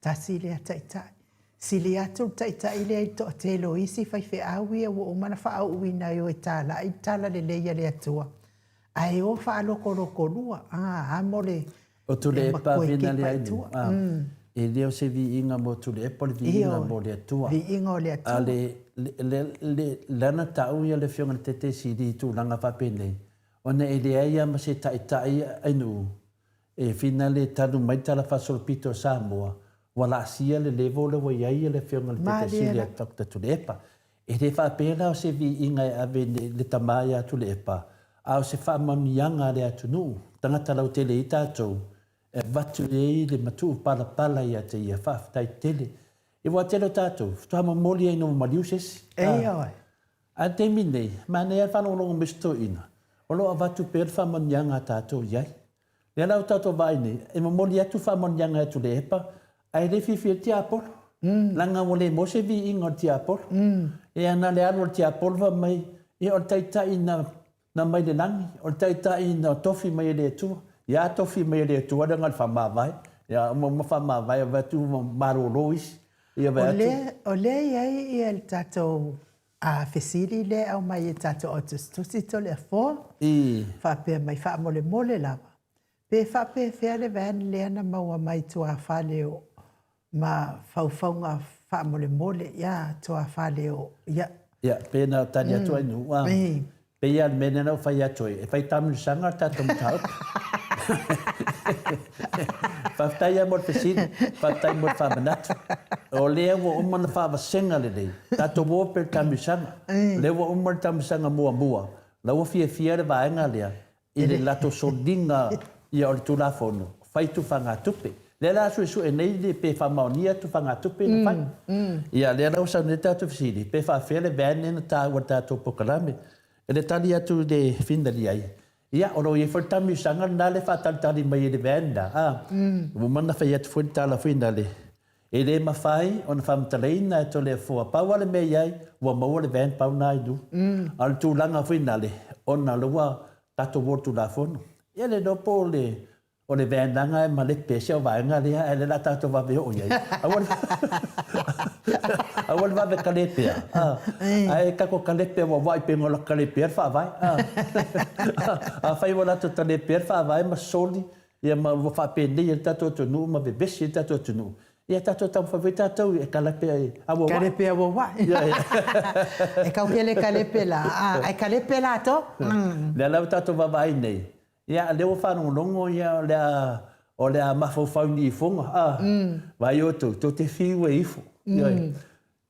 Tasi le taitai. Si le atu taitai le i to te lo isi fai fe awi o umana wha au uina i o i tala le lei le atua. Ai o wha aloko lua. Amo le... O tu le epa vina le ainu. E leo se viinga mo tule e pole viinga mo le atua. Viinga o le atua. A le lana tau ia le fionga te te siri tu langa whapene. Ona e le aia ma se tai ainu. E fina le tanu mai tala whasol pito Samoa. Wala asia le levo le wa iaia le fionga le te te siri a takta tule epa. E le whapena o se viinga e ave le tamaya tule epa. A o se whamamianga le atunu. Tangata lau tele i tātou. E watu e le matu pala ia te ia whaftai tele. E wa telo tātou, whama moli ai no maliusesi. Ei oi. A te minei, mana e whanongongo misto ina. O loa watu per whamanianga tātou iai. Lea lau tātou vai nei, e moli atu whamanianga atu le epa, ai le whiwhi te apolo. Langa o le mose vi ingo te apolo. E ana le alo te apolo wa mai, e o taitai na mai le langi, o taitai na tofi mai le tua. Ia tofi mai le tua da ngal whamawai. Ia mo whamawai a watu maro lois. O le iai i el tātou a whesiri le au mai e tātou o tustusi to le afoa. Whapea mai mole lava. Pe whapea whea le vana le ana maua mai tua whaleo ma whauwhaunga mole. Ia tua whaleo. Ia, pēnā tani atu ainu. Pe ia mene nau whai atu e. E whai tamu sanga tātou mtau. Whaftai a mor whesiri, whaftai mor whamanatu. O lea wa umana whawasenga le rei. Tātou wōpere tamisanga. Lea wa umana tamisanga mua. Lau fia le vaenga lea. I le lato solinga i a ori tūlafono. Whaitu whangatupe. Lea la su e nei le pe whamaonia tu whangatupe na whai. Ia lea lau sa ne tātou whesiri. Pe whawhia le vene na tāua tātou pokarame. E le tali atu le whindari ai. Ia, oro i whaitami sanga nā le whataltari mai le venda. Mana whai atu whaitala whindale. E le mawhai, ona whamtaleina e to le fua paua le mei ai, ua maua le venda pau nā idu. Al tūlanga whindale, ona lua tato wotu la fono. Ia le nopo o le vendanga e ma le pese o vaenga lea, e le la tato wawe o iai. Awal wawe kalepea. Ai kako kalepea wa wai pe ngola kalepea whawai. A whai wala to kalepea whawai ma soli. Ia ma whapende i tato tunu, ma bebesi i tato tunu. Ia tato tam whawai tato e kalepea e awa wai. Kalepea wa wai. E kaukele kalepea la. Ai kalepea la to? Lea lau tato wawai nei. Ia leo whanongo longo ia o lea mawhau ni i whonga. Vai o to te whiu e ifo.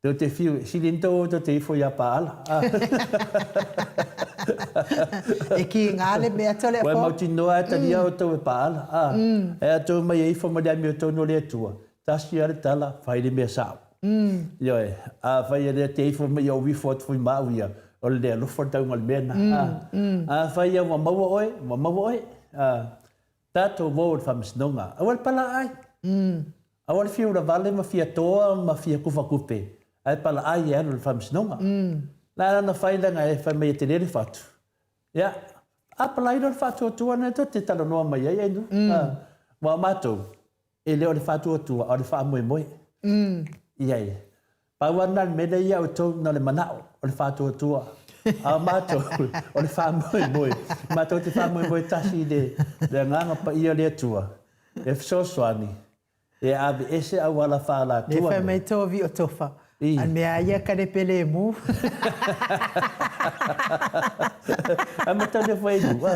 Tō te whiu, silinto tō te ifo ia paala. E ki ngāle mea tole a whō? Wai mauti noa e tani au tō e paala. E a tō mai e ifo ma lea mea tō no lea tua. Tasi are tala, whai le mea sao. Ioe, a whai e te ifo mai au wifo atu whi mau ia. O le lea lofo tau ngal mena. A whai e wa maua oe. Tātou wō e whamisnonga. Awal pala ai. Awal fiu la vale ma fia toa ma fia kufa kupe. Ai pala ai e anu le whamisnonga. La na whailanga e whai mai te lere whatu. Ia, a pala ino le whatu atua na te tala noa mai ai ainu. Wa mātou, e leo le whatu atua, o le wha moe moe. Iai, pauana le mele ia o tau na le manao, o le whatu atua. A mātou, o le wha moe moe. Mātou te wha moe moe tasi le nganga pa ia le atua. E fsoswani. E ave ese au wala whala tua. Le whai mai tōwi o tofa. An mea ia kare pele e mu. A mata le whai mu.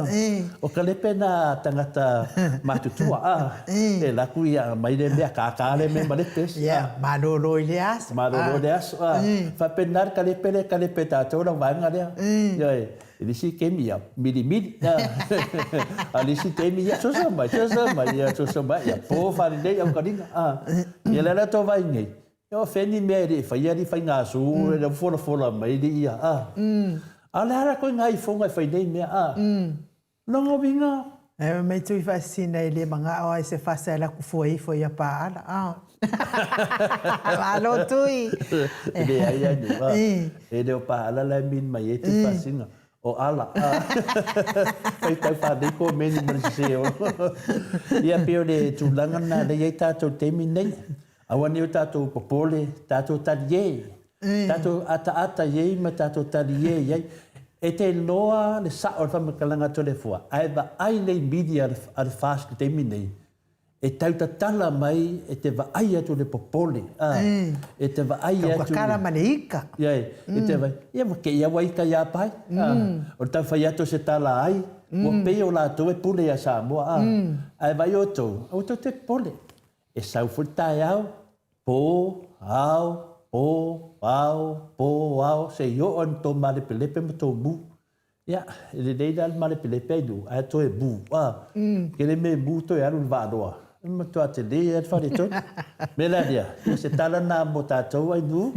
O kalepe nā tangata mātutua. E laku ia mai le mea kākāle me ma le pesi. Ia, maroro i le aso. Maroro le aso. Whapenar kalepe tātou na wanga lea. Ioi. Lisi kemia, mili. A lisi kemia, sosama, ia po fari nei au karinga. Ia lera tō vai nei. Ia wheni mea re, whai ngā su, e whora mai re ia. A lera koe ngā i whonga whai nei mea. Nongo winga. E mai tui whasina i le mga o ai se whasa e laku fua ia paala. Malo tui. Le ai anu. E leo paala la min mai e te whasina. O ala. Pai tau whādei ko meni mariseo. Ia peo le tūlanga nā le iei tātou temi nei. Awani o tātou popole, tātou tari iei. Tātou ata iei ma tātou tari iei. E te loa le sao le whamakalanga to le fua. Ai wa ai nei midi ar whāsku temi nei. e tautatala mai e te vaai atu le popole. E te vaai atu... Kakara ma le ika. Iai, e te vai. Ia wake ia waika ia pai. O tau whai atu se tala ai. Wa pei o lātou e pule a Samoa. Ai vai o tau. O tau te pole. E sau futai au. Po, au, po, au. Se yo on to male pelepe mo to bu. Ia, le leida al male pelepe du. Ai to e bu. Kele me bu to e alu vadoa. Ma toa te le e whare tau. Me la dia. Se tala nā mo tātou ai nu.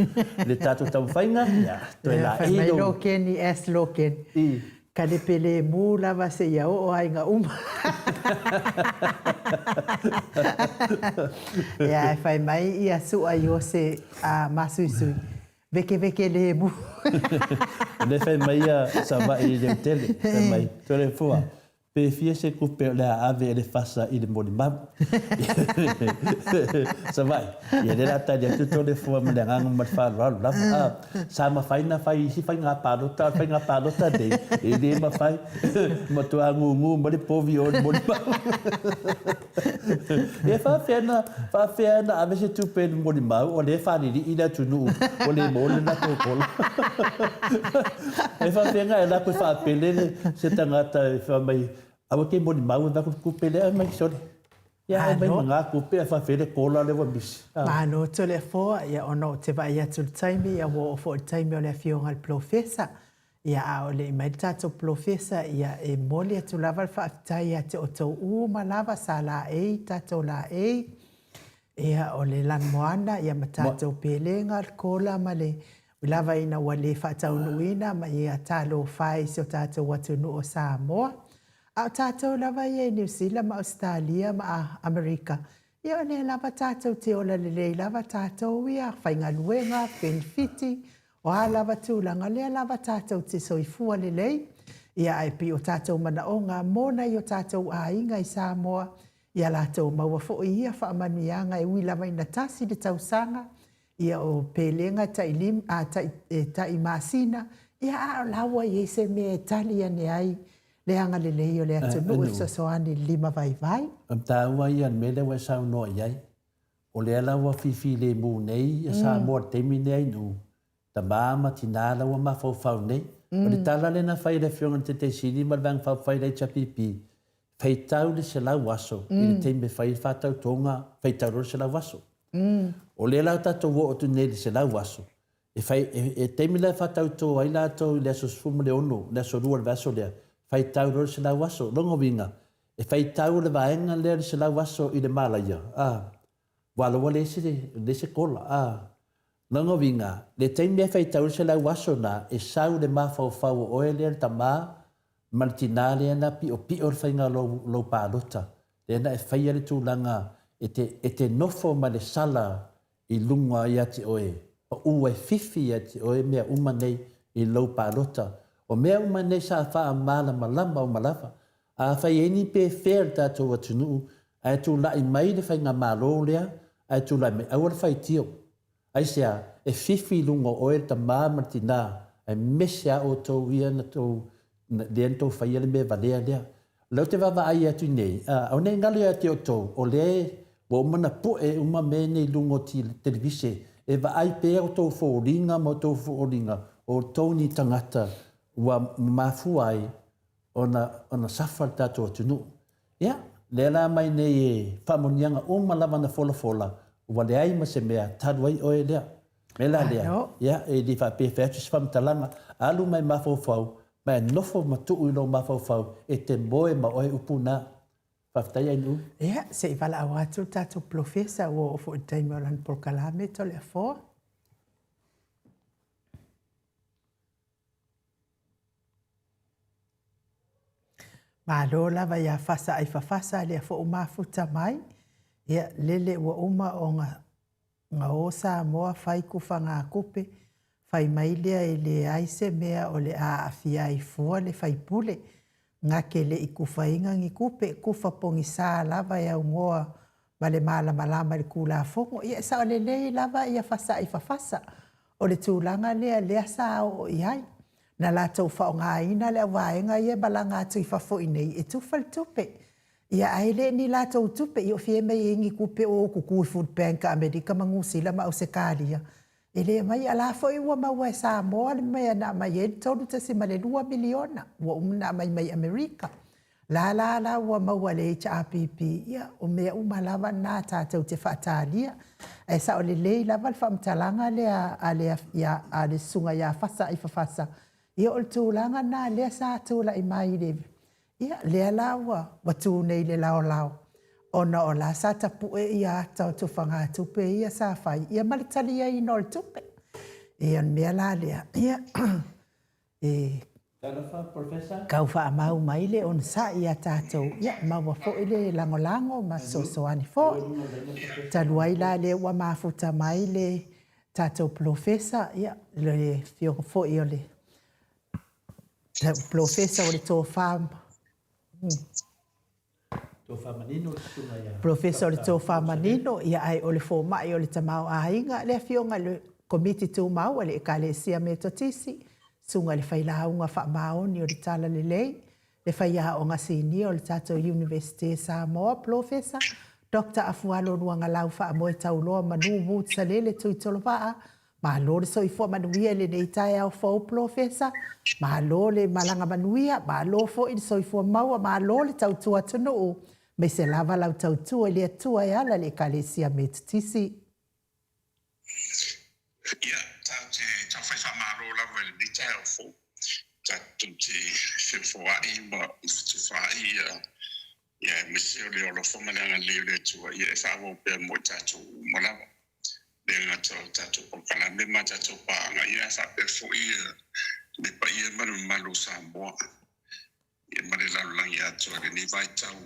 Le tātou tau whainga. Ia, to e la e Mai loken i es loken. Ka le pele mu lava se ia o ai ngā uma. Ia, e whai mai i a sua i o se masuisui. Veke le mu. Le whai mai a sa mai i leo tele. Whai mai, tore fua. Pe fia se kupe le ave le fasa i le moni mau. Sa vai. Ia le rata dia tuto le fua me le ngangu mat wha rau lava. Sa ma whai na whai isi whai ngā pālota de. E le ma whai. Ma tua ngu ma le povi o le moni mau. E whawhia na ave se tupe le moni mau o le whaniri i la tunu o le mole na tō kola. E whawhia ngā e la koe whapele se tangata e whamai. Awa ke moni mau e wako kupele ai mai sore. Ia e mai mga kupe a whawhere kola le wabisi. Mano tole fōa, ia ono te vai atu le taimi, ia wo ofo le taimi o le fionga le profesa. Ia a o le mai tato profesa, ia e moli atu lava le whaafitai a te o tau uma lava sa la ei, tato la ei. Ia o le lan moana, ia ma tato pelenga le kola ma le lava ina wa le whaatau nuina, ma ia talo whai si o tato watu nu o Samoa. A tātou lava ia New Zealand, ma Australia, ma Amerika. Ia o ne lava tātou te ola lelei, lava tātou ia, whainga luenga, benefiti, o a lava tūlanga, lea lava tātou te soifua lelei. Ia ai pi o tātou mana o ngā mona i o tātou a inga i Samoa. Ia lātou maua fo ia, whaamanianga e ui lava ina tasi de tausanga. Ia o pelenga tai masina. Ia a lawa i se me talia ne ai. Le anga le leo le atu no e soani lima vai. Am tāua i an mele wa sau no iai. O le ala wa fifi le mu nei, a sa moa temi nei nu. Ta māma tina ala wa mawhau nei. O le tala le na whai le fionga te sini ma vang whai le chapipi. Whai tau le se lau waso. I le teime whai whatau tonga, whai tau ro se lau waso. O le lau tato wo o tu nei le se lau waso. E teime le whatau tō ai la tō le aso sfumu le ono, le aso rua le vaso lea. Whai tau ro se lau waso, longo winga. E whai tau le vaenga le se lau waso i le malaya. Walawa le se kola. Longo winga. Le teime e whai tau se lau waso na, e sau le mawhau oe le ta mā, maltina le na pi o whainga lo pālota. Le na e whai ale tūlanga, e te nofo ma le sala i lunga i ati oe. O ua e fifi i ati oe mea umanei i lo pālota. O mea umanei sa wha mala malama o malawa. A whai eni pe whēr tātou atunu, a tu lai mai le whainga mālo lea, a tu lai mai awar whai tio. Ai sea, e fifi lunga oe ta māmatina, e mesia o tau ia na tau, lean tau whai ale me valea lea. Lau te wawa ai atu nei, au nei ngali ati o tau, o le, o mana po e uma me nei lunga ti televise, e wa ai pe o tau whooringa mo tau whooringa, o tau ni tangata, wa mafuai ona safar tātou atunu. Ia, lela mai nei e whamonianga o malawa na fola, wa le ai ma se mea taruai oe lea. Mela lea. Ia, e li whape whatu se whamtalanga, alu mai mawhauwhau, mai nofo matuu ilo mawhauwhau, e te moe ma oe upuna. Whaftai ai nu. Ia, se i wala awatu tātou profesa o ofo i taimau lan polkalame tole a fōa. Malo lava ia fasa ai fafasa le fo uma futa mai ia lele wa uma o nga o Samoa fai kufanga kupe fai mai le aise mea o le a afia i fua le fai pule nga ke le ikufainga ngi kupe kufa pongi sa lava ia ngoa ma le malama le kula fongo ia sa le lava ia fasa ai fafasa o le tūlanga le sa o iai. Na la tau whaonga ina le waenga ia balanga atu i whafo i nei e tufal tupe. Ia ai le ni la tau tupe i o fie mai ingi kupe o kuku food bank Amerika mangusila ma o se kalia. Ele mai ala fo i ua maua e Samoa le mai ana mai e tolu te si male 2 miliona ua umna mai Amerika. La ua maua le HRPP ia o mea umalava na tātou te whaatalia. E sa o le lei lava le whamtalanga a le sunga ia fasa i fafasa. Ia o le tūlanga na lea sa tūla i mai le. Ia lea laua watu nei le lao. Ona o la sa tapu e ia tau tu whanga tupe ia sa whai. Ia malitali ia ino le tupe. Ia mea la lea. Ia kau wha mau mai le on sa ia tātou. Ia maua fo ile lango ma soani fo. Taluai la le ua mafuta mai le tātou profesa. Ia le fiongo fo i o le. Profesa o le tō whama. Professor le tō whamanino ia ai o le fō mai o le tamau ahinga le fionga le komiti tū mau le ekalesia me totisi sunga le whailaunga whaamaoni o le tala le lei le whaia o ngasini o le tato University Samoa Professor Dr. Afualo nuanga lau whaamoe tauloa manu mūtsa le tuitolo waa ma lo le soifua manuia le nei tae au fau Professor ma lo le malanga manuia ma lo fo i soifua maua ma lo le tautua tunu me se lava lau tautua le atua e ala le kalesia me tutisi. Ia, tau whaifa maro lava le ni tae au fau. Tatu te whiwhawai ma uwhituwhai ia me se o le olo whamananga leo le atua ia e whawo pe mo tatu malawa. Le ngata o tatu pakana me ma tatu paanga ia whape fo ia me pa ia manu malu Samoa. Ia mare laulangi atua le ni vai tau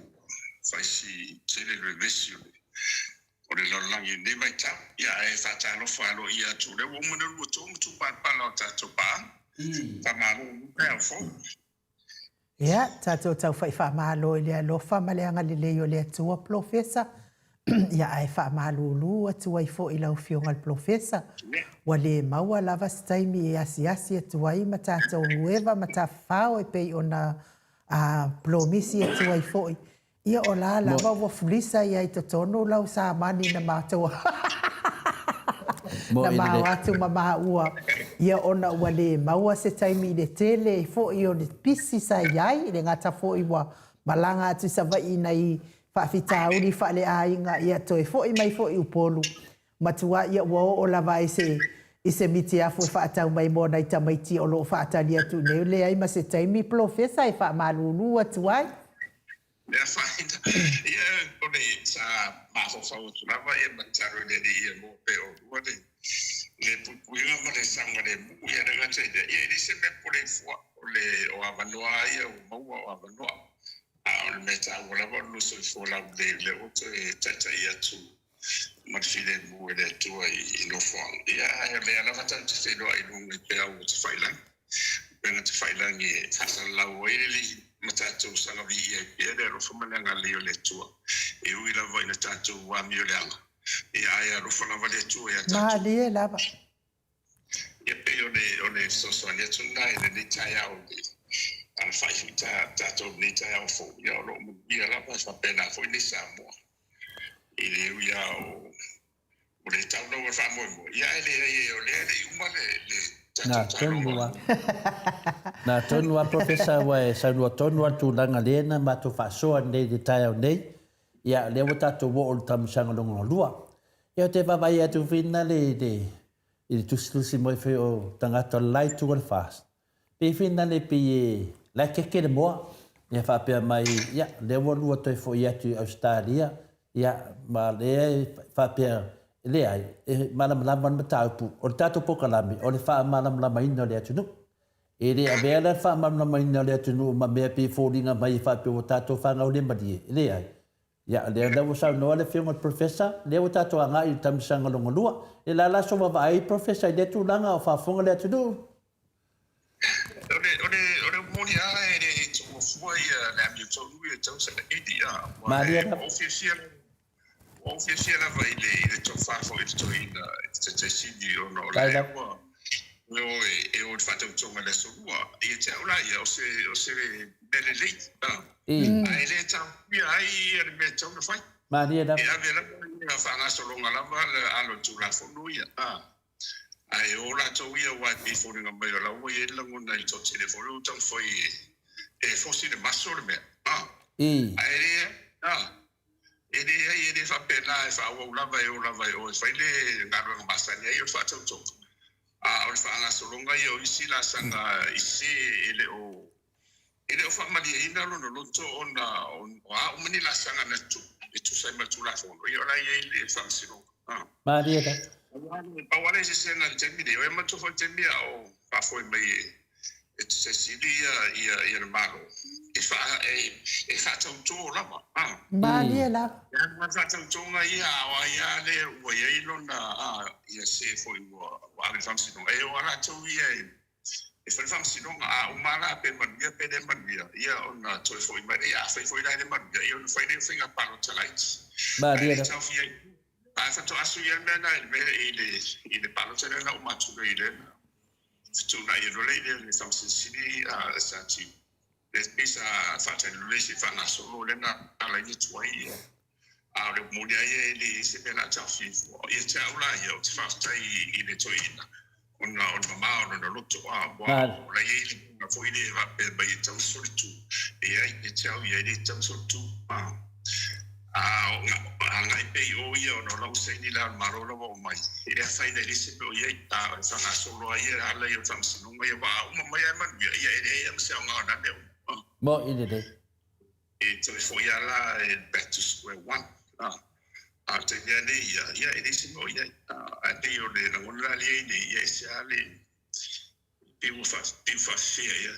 faisi tele revesio o le laulangi ni vai tau. Ia e whatalo whalo ia tu le womana lua tō mutu pāpala o tatu pā. Whamalo pēo fo. Ia, tatu tau whaifamalo i le alofa ma le anga leo le atua Professor. Ia ai whamalulu atua i fo i lau fionga le Professor. Wa le maua lava staimi e asi atua i ma tātou hueva ma tā whao e pei o na plomisi atua i fo i. Ia o la lava wa fulisa ia i totono lau sa mani na mātua. Na mau atu ma maa ua. Ia ona ua le maua se taimi le tele i fo i o le pisi sa iai. Le ngata fo i wa malanga atu sa vai na i whawhita uri whale a inga ia toi fo i mai fo i upolu. Matua ia ua o lava i se miti afu e whaatau mai mōna i tamaiti o lo whaatali atu neu le ai ma se taimi Professor e wha malulu atu ai. Ia whainda. Ia kone sa mahofau tu lava ia mataru le ia mo pe o uade. Le pupuinga ma le sanga le mu ia renga teide. Ia ni se me pole fua o le o avanoa ia o maua o avanoa. A o le meta o lava luso i fo lau le oto e tata ia tu. Matfile mu e le tua i no fuang. Ia le alava tau te whenua i nunga i pea o te whailang. Penga te whailang e kasa lau e li matatu sanga vi ia pia le rofa malanga leo le tua. E ui lava ina tatu wa mio le anga. Ia aia rofa lava le tua ia tatu. Ma lie lava. Ia pe o le sosoani atu nai le ni tai au le. Ana whaifu tatu ni tai au fo. Ia o lo mu ia lava sa pena fo ni Samoa. I le ui o le tau lau e whamoimo. Ia ele o le uma le Na tonua Professor wa e sanua tonua tūlanga lena ma tu whasoa nei de tai au nei. Ia lewa tatu wo o tamusanga longa lua. Ia te wawai atu whina i tusi moi whi o tangata lai tu al fast. Pe whina le pi e la keke le moa. Ia whapea mai, ia lewa lua toi fo i atu Australia. Ia ma lea whapea le ai e malam lama ma taupu o le tatou pokalami o le wha malam lama ina le atunu e le avea le wha malam lama ina le atunu ma mea pe fōringa mai wha pe o tatou whanga o le marie le ai ia le lewa sau noa le whiunga Professor le o tatou anga i tamisanga longa lua le la laso wa ai Professor i le tūlanga o whafonga le atunu Ore moni a e le tōfua ia le amio tōru e tausa le idi a Maria Official lava ile tofafo ile toina te sidi ono la wa no e o fata tonga le soa e te ola ia o se bele late Ai le tau ia ai le me tau na fai. Ma dia da. Ia vela ia whanga solonga lava le alo tu la fonu ia. Ai o la tau ia wa pi fonu nga mai la wa ia lango na i tau telefonu tau foi e fosi de maso le me. Ai ele ele fa pena e fa o lava e o fa ile ngaro masani ai o fa tau tau. O fa nga solonga ia o isi la sanga isi ele o fa mali ina lo no to ona o mani la sanga na tu sai ma tu la fono io la ile fa sino ma dia da pa wale se sena tembi de o ma to fa tembi o pa foi mai se sidia ia malo e fa to la ma dia la ma fa to nga ia o ia le o ia ilo na ia se foi o ale fa sino e o la to ia e fa fam sino o mala pe mania pe de mania ia ona to foi mai ia foi la de mania ia foi de finga palo tonight ma dia da fa to asu ia mena ile palo tonight na o matu ile tu na ia role ile fam sini sa ti les pesa fa ta le si fa na solo le na ala ni tuai le monia ile se pe la ta fi ia ta ula ia o fa ta ile to ina ona mama ona loto la ile na foi ile va pe ba tau sortu e ai te tau ia tau sortu ngai pe o ia ona lo se ni la marola mo mai ile fa ile se pe o ia sa na solo ia ala ia tam sino mai ba uma mai man ia ile se nga na de mo ile de e te foi ala back to square one te ia ele se mo ia te o le na ona le ia se ale piu fa ia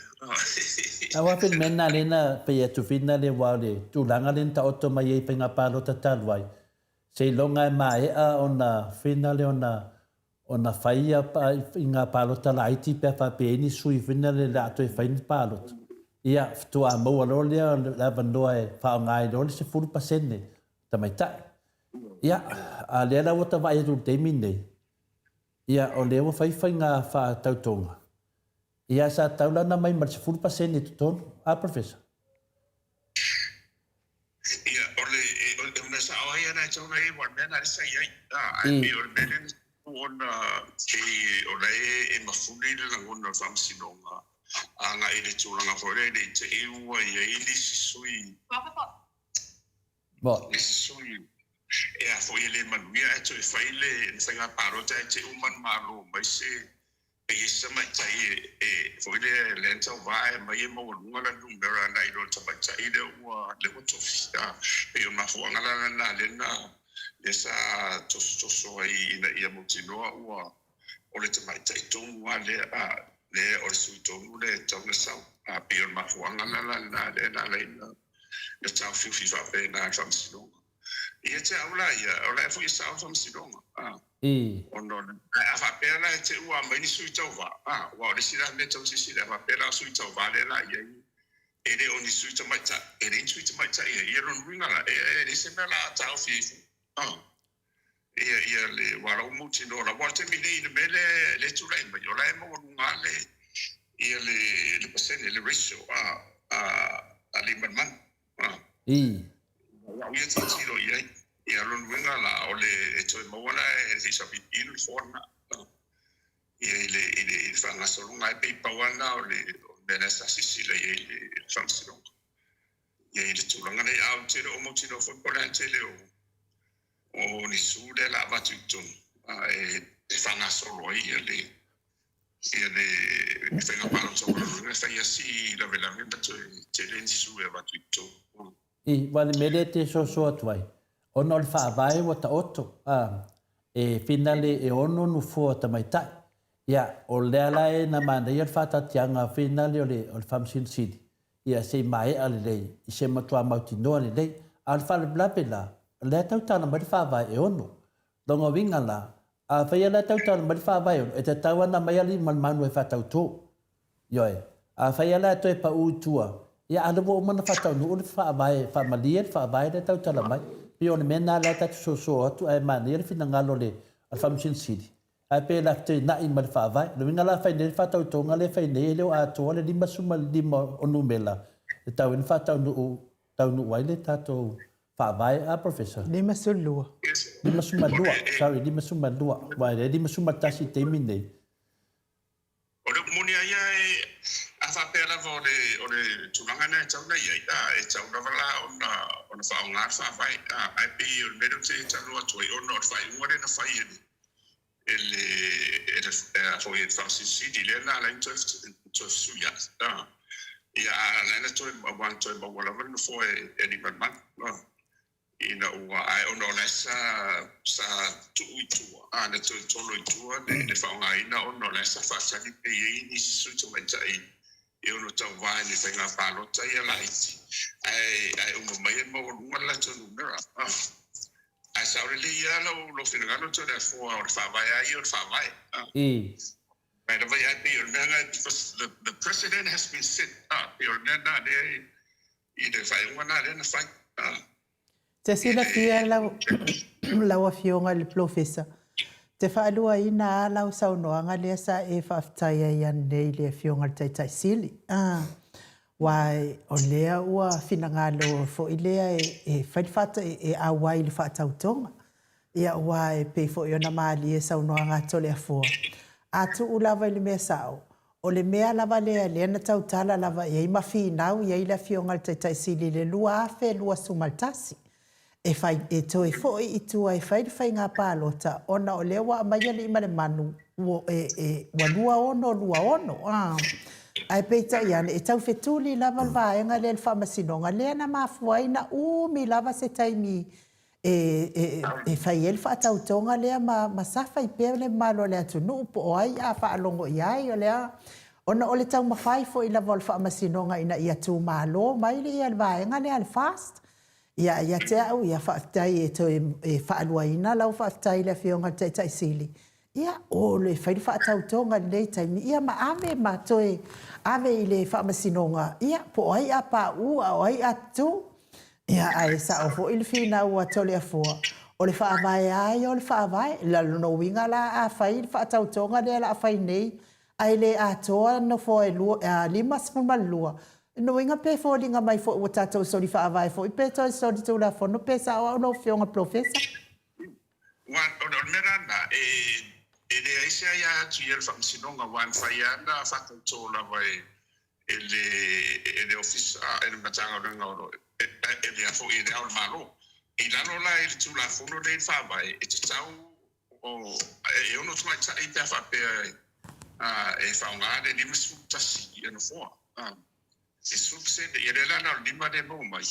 awa pe mena le na pe tu fina le wale tu langa le ta auto mai pe nga palo ta talwai se longa mai ona fina le ona faia pa inga palo ta laiti pe fa pe ni sui fina le la to fa ni palo ia tu a mo lo le la vandoe fa ngai do se 4% ta mai ta ia a le la wata vai tu te mine ia o le wa fai nga fa tautonga ia sa taula na mai mar 4% tu ton professor ia ole una sa ia na tona e wa mena sa ia ai o menen ona ole e mafuni le ngona fam sinonga anga ile tulanga fore de te iwa ia ili sui bo sui e a foi ele manuia e to faile nsenga parota e te uman malo mai se e se mai tai e foi ele lenta vai mai mo ngala numera na ilo to mai tai de wa le to e uma fuanga na lena esa to so ai na ia mutino wa ole te mai tai to wa le o sui to le to na sa a pe uma fuanga na le le tau fi fa pe na famsino ia te aula ia ola foi sa fam sidonga ono a fa pela te ua mai ni sui tau va wa le sira me tau si sira fa pela sui tau va le la ia ele oni sui tau mai ta ele sui tau mai ta ia ron ringa la ele se mela tau fi ia le wala mo tino la wa te mini le mele le tu la mai ola mo ngale ia le pasene le ratio ali man ia te tiro ia lon winga la ole e toi moana e se sabi ilu forna ia ile fanga solunga e pe pawana ole bena sa sisila ia ile famsino ia ile tulanga le au tiro o motino fo pola tele o ni sude la batuto e fanga solo ia le fanga palo solo ne fa ia si la vela me bato tele ni su e batuto wale medete so atwai ono le fa vai wa ta otto e finale e ono nu fo ta mai ta ia o le ala e na manda ia fa ta tianga finale o le famsin city ia se mai ale le se matua mautino ale le al fa le blapela le tau ta na mai fa vai e ono dongo winga la a fa ia le tau ta na mai fa vai e te tawa na mai ali man manu e fa tau to yo a fa ia le to e pa utua ia ala bo mana fa tau no le fa vai fa malia fa vai le tau ta na mai pio ne mena la ta so atu ai mani le fina ngalo le al famsin city ai pe la te na i mal fa vai le ngala fa ne fa tau tonga le fa ne le a to le di masuma di mo onu mela e tau ina tau nu wai le tato whaavai a professor. Lima sulua. Lima sumalua, sorry, lima sumalua. Wai le, lima sumatasi te minei. O le muni ai a whapea lava o le tunanga nei tau nei ai, e tau lava la ona whaonga whaavai, ai pi o le meru te tanu atu e ona o whai uare na whai eni. Ele foi ele falsi di le na lang to suya ya la na to wan to ba wala no foi any man ina wa ai ono la sa tu na to lo tu ne fa nga ina ono la sa fa sa ni pe ni su to menta e ono to wa ni fa nga pa lo ta ya la ai o mai mo wala to no mera I saw the yellow finagano to that for Favaya or Favai. By the way, because the president has been set up. You're not there. Either fight one out in the fight. Te sila fia lau fionga le professor. Te whaalua ina lau saunoanga lea sa e whaftaia ian nei le fionga le taitai sili. Wai o lea ua finangalo fo i lea e whaifata e awai le whaatautonga. Ia ua e pei fo i ona maali e saunoanga to lea fua. Atu ulawa i le mea sao. O le mea lava lea lea na tautala lava e ima whinau ia i la fionga le taitai sili le lua afe lua sumaltasi. E fai e to e fo i tua e fai ngā pālota ona o lea wa maia le ima le manu wa lua ono. Ai peita iana e tau fetuli lava vaenga le whamasinonga lea na mafuaina umi lava se taimi e fai el whaatautonga lea ma safa i pēr le malo lea tunu upo o ai a whaalongo i ai o lea ona o le tau mawhai fo i lava le whamasinonga ina ia tū malo mai le ia le vaenga lea le fast ia te au ia whaatai e to e whaaluaina lau whaatai le fionga teitai sili. Ia o le whai whaatautonga nei taimi. Ia ma ave ma toe ave i le whaamasinonga. Ia po ai a pa ua o ai atu. Ia ai sa o fo ili whina ua tole a fua. O le whaavai ai o le whaavai. La no winga la a whai le whaatautonga le la a whai nei. Ai le a toa no fo e lua, lima spuma lua. No winga pe fo linga mai fo ua tatou sori whaavai fo. I pe toi sori tu la fo. No pe sa o no fionga professor. Wan o merana e le aisa ya tu yel whamsinonga wan whaiana whakautola vai ele office ele matanga o ngoro ele afo i le au malo i lano la ele tu la fono le whawai e te tau o e ono tu mai ta i te whapea e whaunga le lima sutasi i ano fua e subsede i le lana lima de mo mai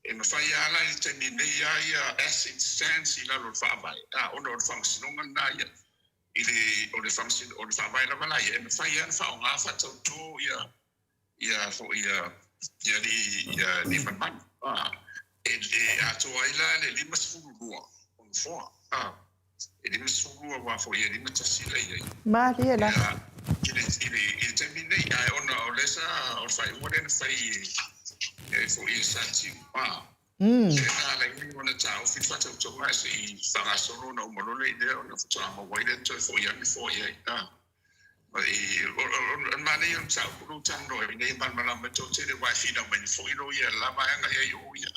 e ma whai ala i te ni nei ai asset stands i lano whawai ono o whamsinonga na ia ile o le function o le whawai la wala ia e me whai ana whao ngā whatau tō ia ni mamani e atoa ila le lima sfururua o le whoa e lima sfururua wa fo ia lima tasila ia Maari e la ile te minei ai ona o lesa o whai uare na whai e fo ia sati e nā la ingi ona tāo fi whatau tō mai se i whangasoro na umarole i lea ona whatau ama waire toi fo ia mi fo ia Mane yung sa puro tando e nei man malama to te de wa fina men fo ino ia lama anga ia o ia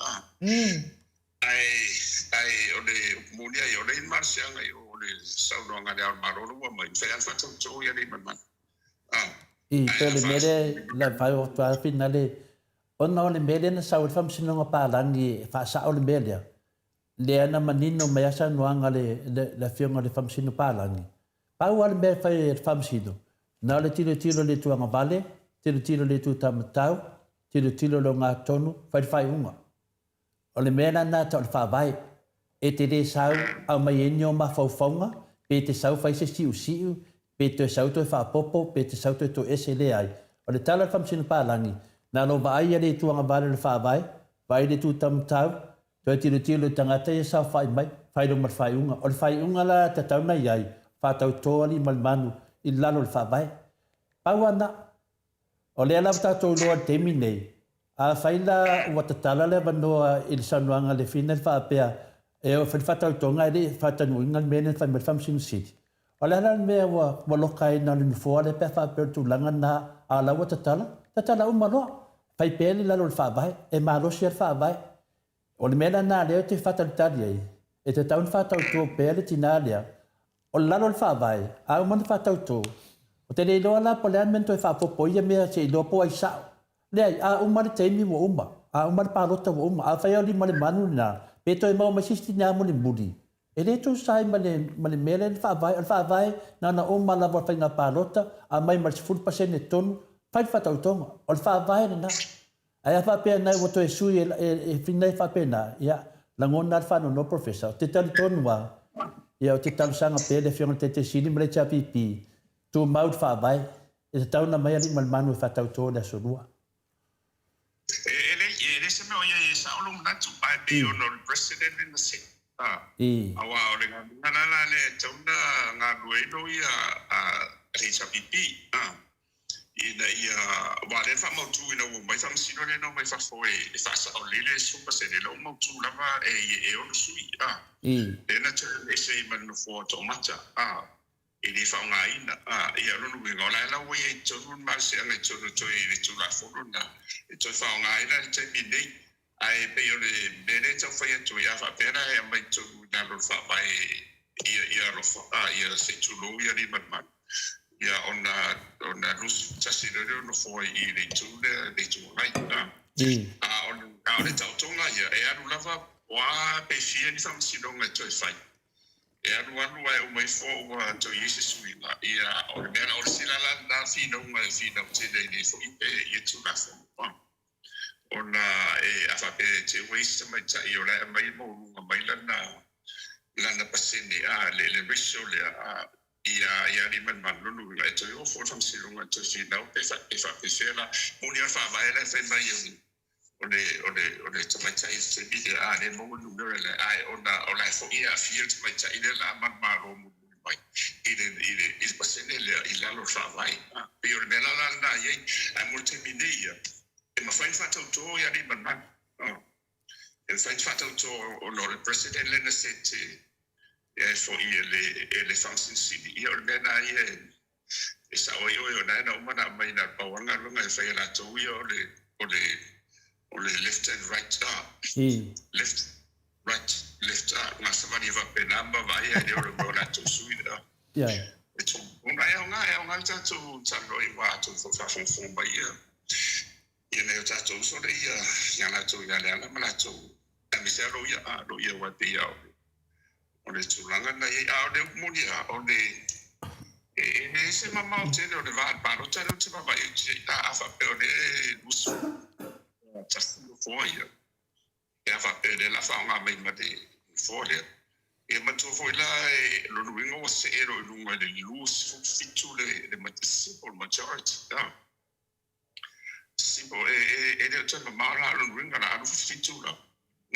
ai ole mulia ia ole marsia anga ia ole sauno anga ia marolo wa mai fa fa to ia nei man I pele mere la vai o tua finale ona ole mere na sau fam sino pa langi fa sa ole mere le ana manino me asa no anga le fionga le fam sino pa langi pa o ole mere fa fam sino na le tiro le tuanga vale tiro le tu tamatau tiro lo ngā tonu fai unga o le mea na ta le whawai e te re sau au mai enyo ma whauwhaunga pe te sau fai se siu pe te sau toi whapopo pe te sau toi to ese le ai o le tala whamsina pālangi na lo va ai le tuanga vale le whawai vai le tu tamatau toi tiro le tangata e sau fai mai fai lo mar fai unga o le fai unga la ta tau mai ai whatau toa li malmanu i lalo le whawai. Pau ana, o lea lau tātou loa temi nei, a whaila ua tatala le wanoa i le sanuanga le whina le whaapea, e o whatau tonga e le whatanu inga le mene whai Whamsino City. O lea lau mea ua loka e na le nufoa le pia whaapea tu langa na a lau tatala umaloa, Fai pele la lo fa vai e malo sia fa vai. O le mena na le te fatal tali e te taun fatal to pele tinalia. O la lo fa vai a man fatal to. O te le lo la pole mento e fa popo ia me se lo po ai sa. Le a umar te mi mo umba. A umar parota mo umba. A fai ali male manu na. Peto e mau masisti na mo le muri. E le to sai male mele fa vai na umma la fai na parota a mai mal full pasene ton. Fai fatal tonga. O fa vai na. Ai fa pe na wo to e sui e finai fa pe na ya la ngona fa no professor te tal ton wa ya te tal sanga pe le fiona te sini mele cha pipi tu mau fa vai e te tau na mai ali mal manu fa tau to le so lua ele se me oye sa olo na tu pa be on the president in the city awa ole na le tona nga dueno ya re cha pipi ina ia wale fa mo tu ina wo mai fa sino le no mai fa foi e fa sa ole super se le mo tu lava e on sui ena te e se man no fo to macha e le fa nga ina ia no no ngo la wo e to no ma se anga to no to e tu la fo na e to fa nga ina te mi nei ai pe yo le bene to fa ya to ya fa pera e mai to na lo fa vai ia lo fa ia se tu lo ia ni man ia ona lus tasi no foi I le tu mai on le tautonga ia e anu lava wa pe fia ni fam sinonga to fai e anu ai o mai fo wa to yesi suila ia o le mera o sila la na finonga te ni fo ipe ia tu la fo ona e afa pe te waste mai ta io la mai mo mai lana pasini le riso le ia ni man lulu la to yo fo fam silunga to fina pe fa la uni fa vai la fe mai yo ole to mai tai se bi ne mo lu le ai ona fo ia field mai tai la man ma ro mu mai ile pasene le ila lo fa vai pe yo me la na ye ai multimedia e ma fa to ya ni man e fa to o lo president le sete so ele function city ia o mena ia e sa o na umana mai na pawanga lunga e fai la to ia o le left and right left na savani va penamba vai e o la to suida ya e to nga ta to lo I wa to fa fon ba ia ne ta to so de ia ya na to ya la ma to mi se ro ia wa te ia ole tulanga na ye ade munia ole e se mama o te le va pa no te va e fa pe ole uso just for you e fa pe la fa nga mai mate for you e ma tu foi la lo luingo se ero lunga de luz fitu le mate simple majority simple e te mama la lo luinga na fitu la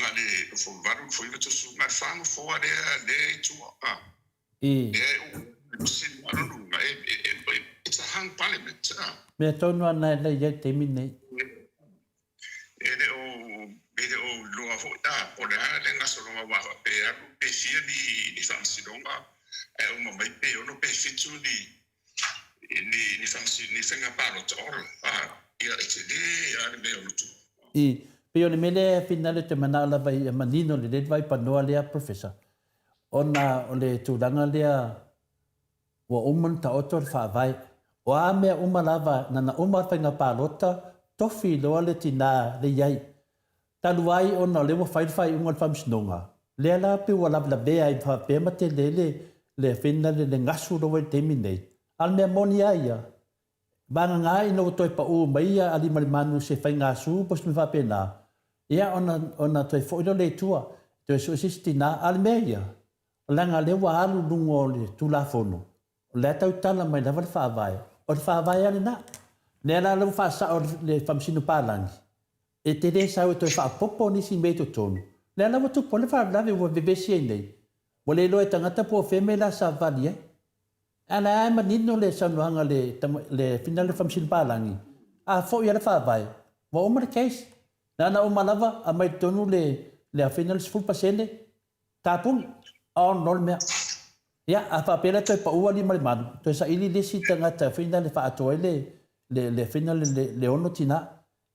ngale fo varu fo i to su ma fango fo de tu sin anu nga it's a hang parliament me tonu ana le ye te mine ele o lo fo po le nga so lo wa pe pe fia ni fansi donga e o mai pe o no pe fitu ni fansi ni fenga palo to ia te de me o tu Pio ni mele finale te manala vai manino le vai panoa lea professor. Ona o le tūranga lea wa uman ta otor fa vai. O a mea uma lava nana uma whainga pālota tofi loa le tina le iai. Talu ai ona le mo whai ungal whamsinonga. Lea la pe wa lavla bea I wha pēma te le finale le ngasu roa te minei. Al mea moni aia. Banga ngā ina o toi pa o maia ali marimanu se whai ngā su pos me wha pēnā. Ia ona toi foilo le tua, toi so sistina almeia. Langa le wa alu lungo le tula fono. Le tau tala mai lava le whaavai. O le whaavai ane na. Ne la lau whaasa o le whamsinu pālangi. E te re sau toi whaapopo nisi mei to tonu. Le lau tupo le whaalawe ua vevesi e nei. Wa le loe tangata po wheme la sa vali e. Ana ai manino le sanuanga le fina le whamsinu pālangi. A fo ia le whaavai. Wa oma le case. Nana o malava a mai tonu le afina le siful pasene. Tāpuni. O nol mea. Ia, a whapera toi pa ua li marimanu. Toi sa ili lesi tangata fina le whaatoa le fina le ono tina.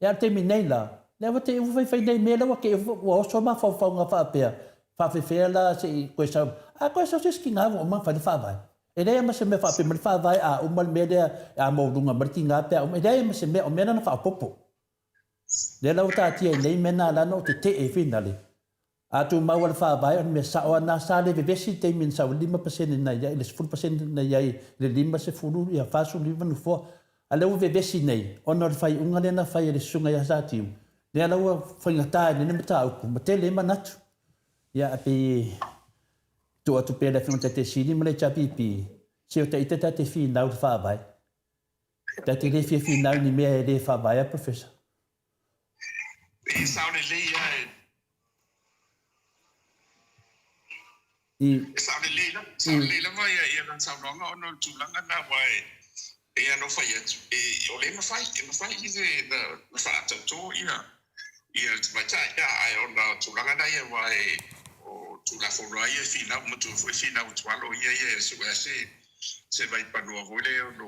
Ya te minei la. Le wa te uwhai nei mea lawa ke ua oso ma whauwhaunga whaapea. Whawhewhea la se i koe sau. A koe sau siski ngā wa o ma whai whawai. E rea ma se mea whaapea mani whawai a umal mea rea a maurunga mariti ngā pea. E rea ma se mea o mea na whaapopo. Le lau tātia i nei mena lana o te e whinale. A tu maua le whawai on mea sao ana sa le vevesi te min sau 5% na iai, le 10% na iai, le 5% ia whasu liwa nufua. A leu vevesi nei, ono le whai unga lena whai le sunga ia sa tiu. Lea laua whaingatai nene mata auku, ma te le manatu. Ia api tu atu pēla whiunga te siri ma le chapipi. Se o te ita te whinau le whawai. Te le whinau ni mea e le whawai a professor. E saune leia saune leila mai ia na saunonga ono tulanga na wai e ano fai atu e o le mawhai i se na whaata tō ia tumata ia ai ona tulanga na ia wai o tulafonua ia whina mutu whina utualo ia suga se vai panua hole ono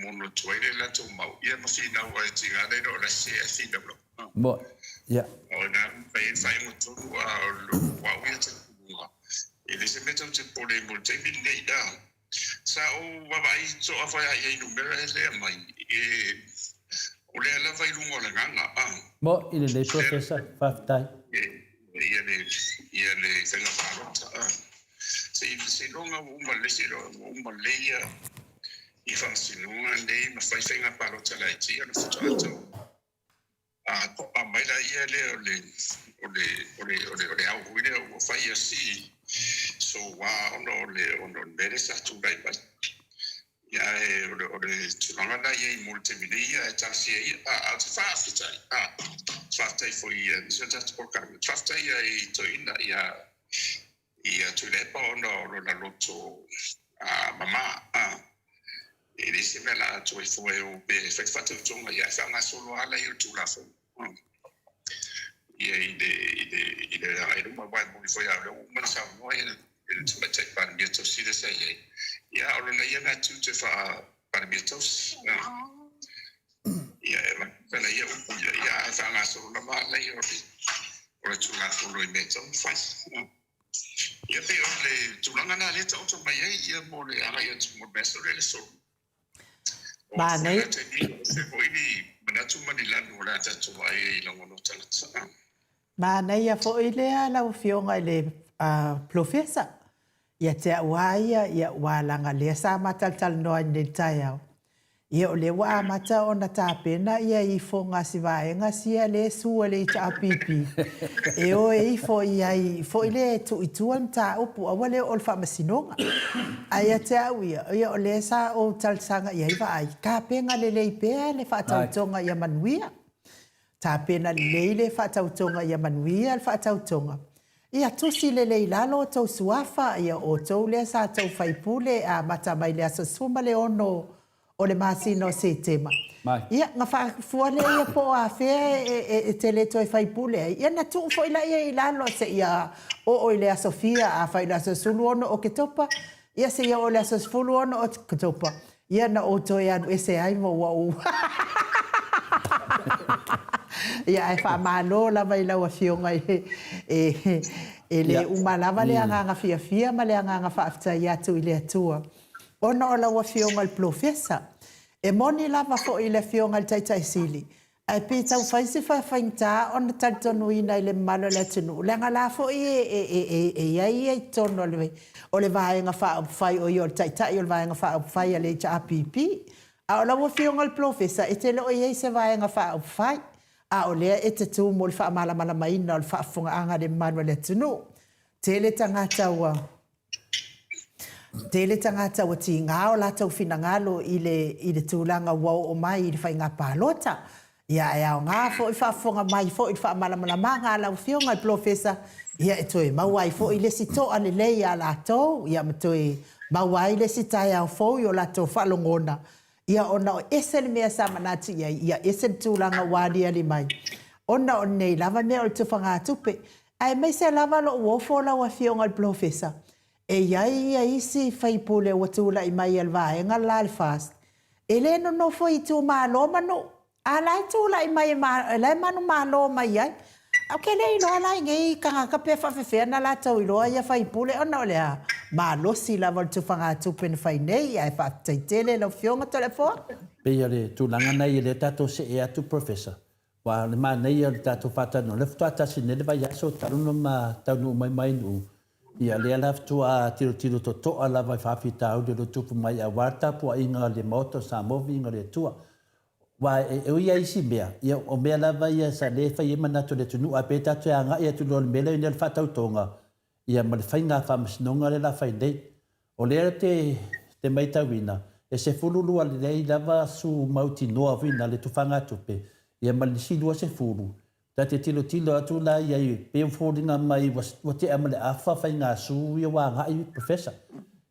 mono tuaire la tō mau ia mawhina wai tingane no la se whina blo Bo, ya. Ona fai mutu wa ia te ele se mete o te pole mo te minei da sa o wawai so a whai ai numera le mai o le ala vai lungo le nganga Bo, ile le professor whaftai. ia le whenga wharota se longa uma le ia i whansinunga nei ma whai whenga wharota lai tia na whutata a mai la ia le o le au huile o whai asi so wa ono mere sa tu dai ba ya o le tulanga na ye multimedia taxi a traftai for ye so just for kan traftai ya to ina ya tu le pa ono la loto mama ele se mela to foi o be fatu tonga ya fa nga solo ala yo tu la fo ide ai no mai mo foi a o mana sa mo ele te mete para mia to si desa ia o na ia na tu te fa para mia to ia na ia ia fa nga solo na mala yo o tu la fo lo meto fa ia pe o le tu langa na le to mai ia mo le ara ia tu mo beso le so ba nei ba nei a fo ile ala o fionga ile professor ia te waia ia walanga le sa matal no ni taiao ia o le wa mata ona tapena ia I fonga si vaenga sia le su le chapipi e o e fo ia fo ile tu ituan ta upu awale ol fa masinonga ai te ia o le sa o talsanga ia vai ka penga le pe le fa tautonga ia manuia tapena le fa tautonga ia manuia fa tautonga ia tusi le lalo to suafa ia o to le sa to fai pule a mata mai le sa suma le ono o le masino se tema. Ia nga fuale ia po a fe te le toi fai pule. Ia na tu foi la ia lalo se ia o ile a Sofia a fai la sulu ono o ke topa. Ia se ia o le sulu ono o ke topa. Ia na o toi anu ese ai mo wa u. Ia e fa malo la vai la wa fionga ele umalava le anga fia ma le anga fa afta ia tu ile atua. Ona o la wa fionga al professor. E moni lava fo I le fionga al taitai sili. Ai pita u faisi fa fainta ona taltonu ina ile malo le tunu. Lenga la fo ia tono le o le vaenga fa fai o yo taitai o le vaenga fa fai le chapipi. A o la wa fionga al professor e te lo ia se vaenga fa fai. A o lea e te tū mo le wha mala maina o le wha funga anga le manu le tunu. Tele tangata ua ti ngā o la tau whina ngalo I le tūlanga wau o mai I le whai ngā pālota. Ia e au ngā fo I wha funga mai fo I le wha mala ngā lau whionga I professor. Ia e toi mawai fo I le sito ane lei a la tau. Ia ma toi mawai le sitai au fo I o la tau whalongona. Ia ona o ese le mea sa manati ia ese tūlanga wādi ali mai. Ona o nei lava mea o le tufanga tupe. Ai mai se lava lo uofo la wa fionga al professor. E ia isi faipule wa tūla I mai al vaenga la al fast. E le no fo I tū mālo mano. Ala tu la mai la manu malo mai ai. Okay le ilo la ngai kanga ka pe fa fe na la tau ilo ia fa ipule ona le malo si la vol tu fanga tu pen fa nei ai fa tele lo fionga telefone. Pe ia le tu langa nei le tato se e atu professor. Wa le ma nei le tato fata no le fata si ne le vai aso taru no ma tau no mai no. Ia le ala tu a tiro to ala vai fa fita au le tu mai a warta po inga le moto Samoa inga le tua. Wa e ia isi mea, ia o mea lava ia sa le fai ima nato le tunu a peta tu anga ia tu lor mele ina le fatau tonga. Ia ma le fai ngā whamasinonga le la fai nei. O lea te maitawina, e se fululu ale lei lava su mauti noa wina le tufanga tupe. Ia ma le silua se fulu. Ta te tilo atu la ia i pe fōringa mai wa te ama le awha fai ngā su ia wā ngā i professor.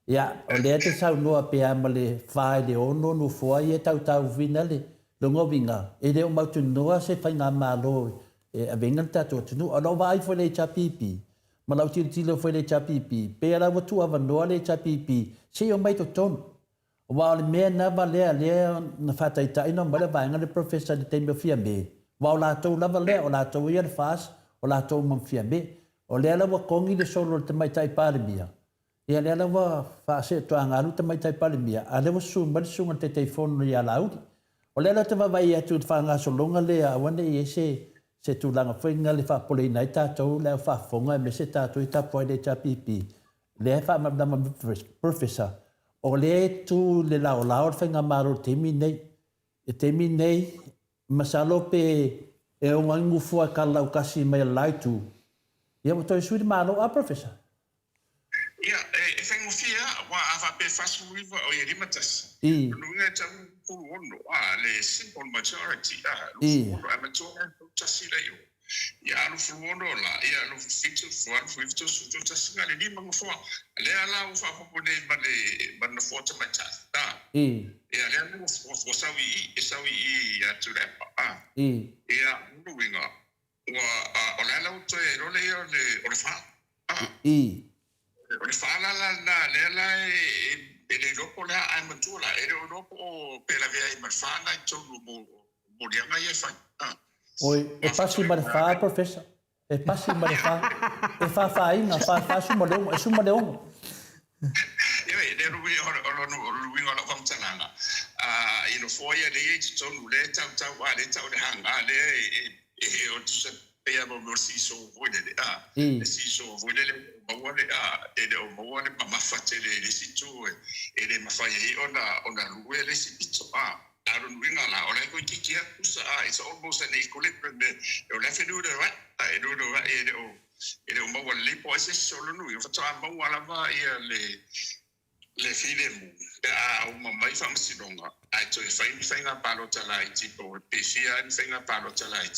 Ia o lea te sau noa pe ama le whae le ono no fua ia tau wina le. Longo vinga, e leo mautu noa se whai ngā mālo e a venga tato tunu, alo vai fo le chapipi, ma lau tilo fo le chapipi, pe ala watu awa noa le chapipi, se o mai to tonu. O wao le mea nava lea na whataitai no mara vaenga le professor le teimio fia me. Wao lātou lava lea, o lātou ia le whaas, o lātou mam fia me. O lea lawa kongi le solo le tamaitai pāremia. Ia lea lawa whaase toa ngaru tamaitai pāremia, a lewa sunga te teifono ia lauri. O lea te wawai atu te whanga solonga lea awane i se tūlanga whainga le whapole i nei tātou lea whafonga me se tātou i tapo ai le chapipi. Lea whamamdama professor. O lea tu le lao whainga maro temi nei. E temi nei, masalo pe e o ngangu fua ka lau kasi mai laitu. Ia mo toi suri maro a professor. Ia, e whaingo fia, wa awa pe whasu iwa o i rimatas. I. Nunga tamu pulu ono, le simple majority, ono amatora tasi la yo. Ia alu fulu ono la, ia alu fito suto tasi ngale ni mga fua. Le ala ufa popone mana fua tamatasi. Ia le alu fua sawi i aturepa. Ia unu winga. O le ala uto e role ia o le faa. O le faa la le ala ele lopo lea ai matua ele lopo pela vea i marfana i tonu mo lianga i fai. Oi, e pasi marfaa, professor. E pasi marfaa. E fa inga, fa sumalongo, e sumalongo. Ia, le ruwi o la whamtalanga. Ino foia le i tonu le tau le tau le hanga le e o tusa pea mo siso voidele. Le siso voidele. Mawale ele o mawale mafatele le situ ele mafai ona luwe le situ aro nuinga la ona ko tikia usa it's almost an equilibrium o la fenu de wa ele o mawale le po ese solo nu yo fata mawala va le filemu o mamai famsidonga ai to fainga palo talai tipo pefia fainga palo talai.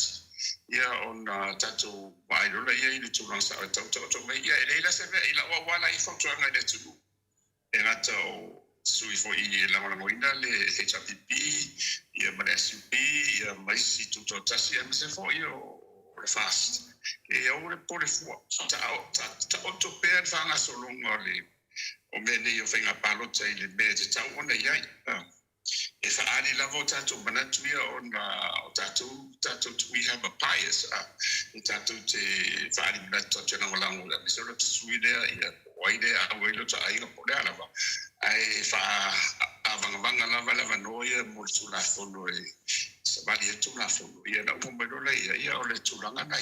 Ia on tato mai rola ia i tu lansa tau mai ia ele se ve ila wala I fonto nga de tu e ngata o sui fo I la mala moina le HPP ia MSUP ia mai si tu tasi se fo io le fast e o le por fo ta to per fanga solonga le o me ne io fenga palo tai le me te tau ona ia if I love tattoo, but not we on tattoo, we have a bias. Tattoo to value that to general language. So let's sweet there, why there are way to I put out of I avanga noya, Mursula follow somebody to laugh on. You know, Momadole, you are to Langana.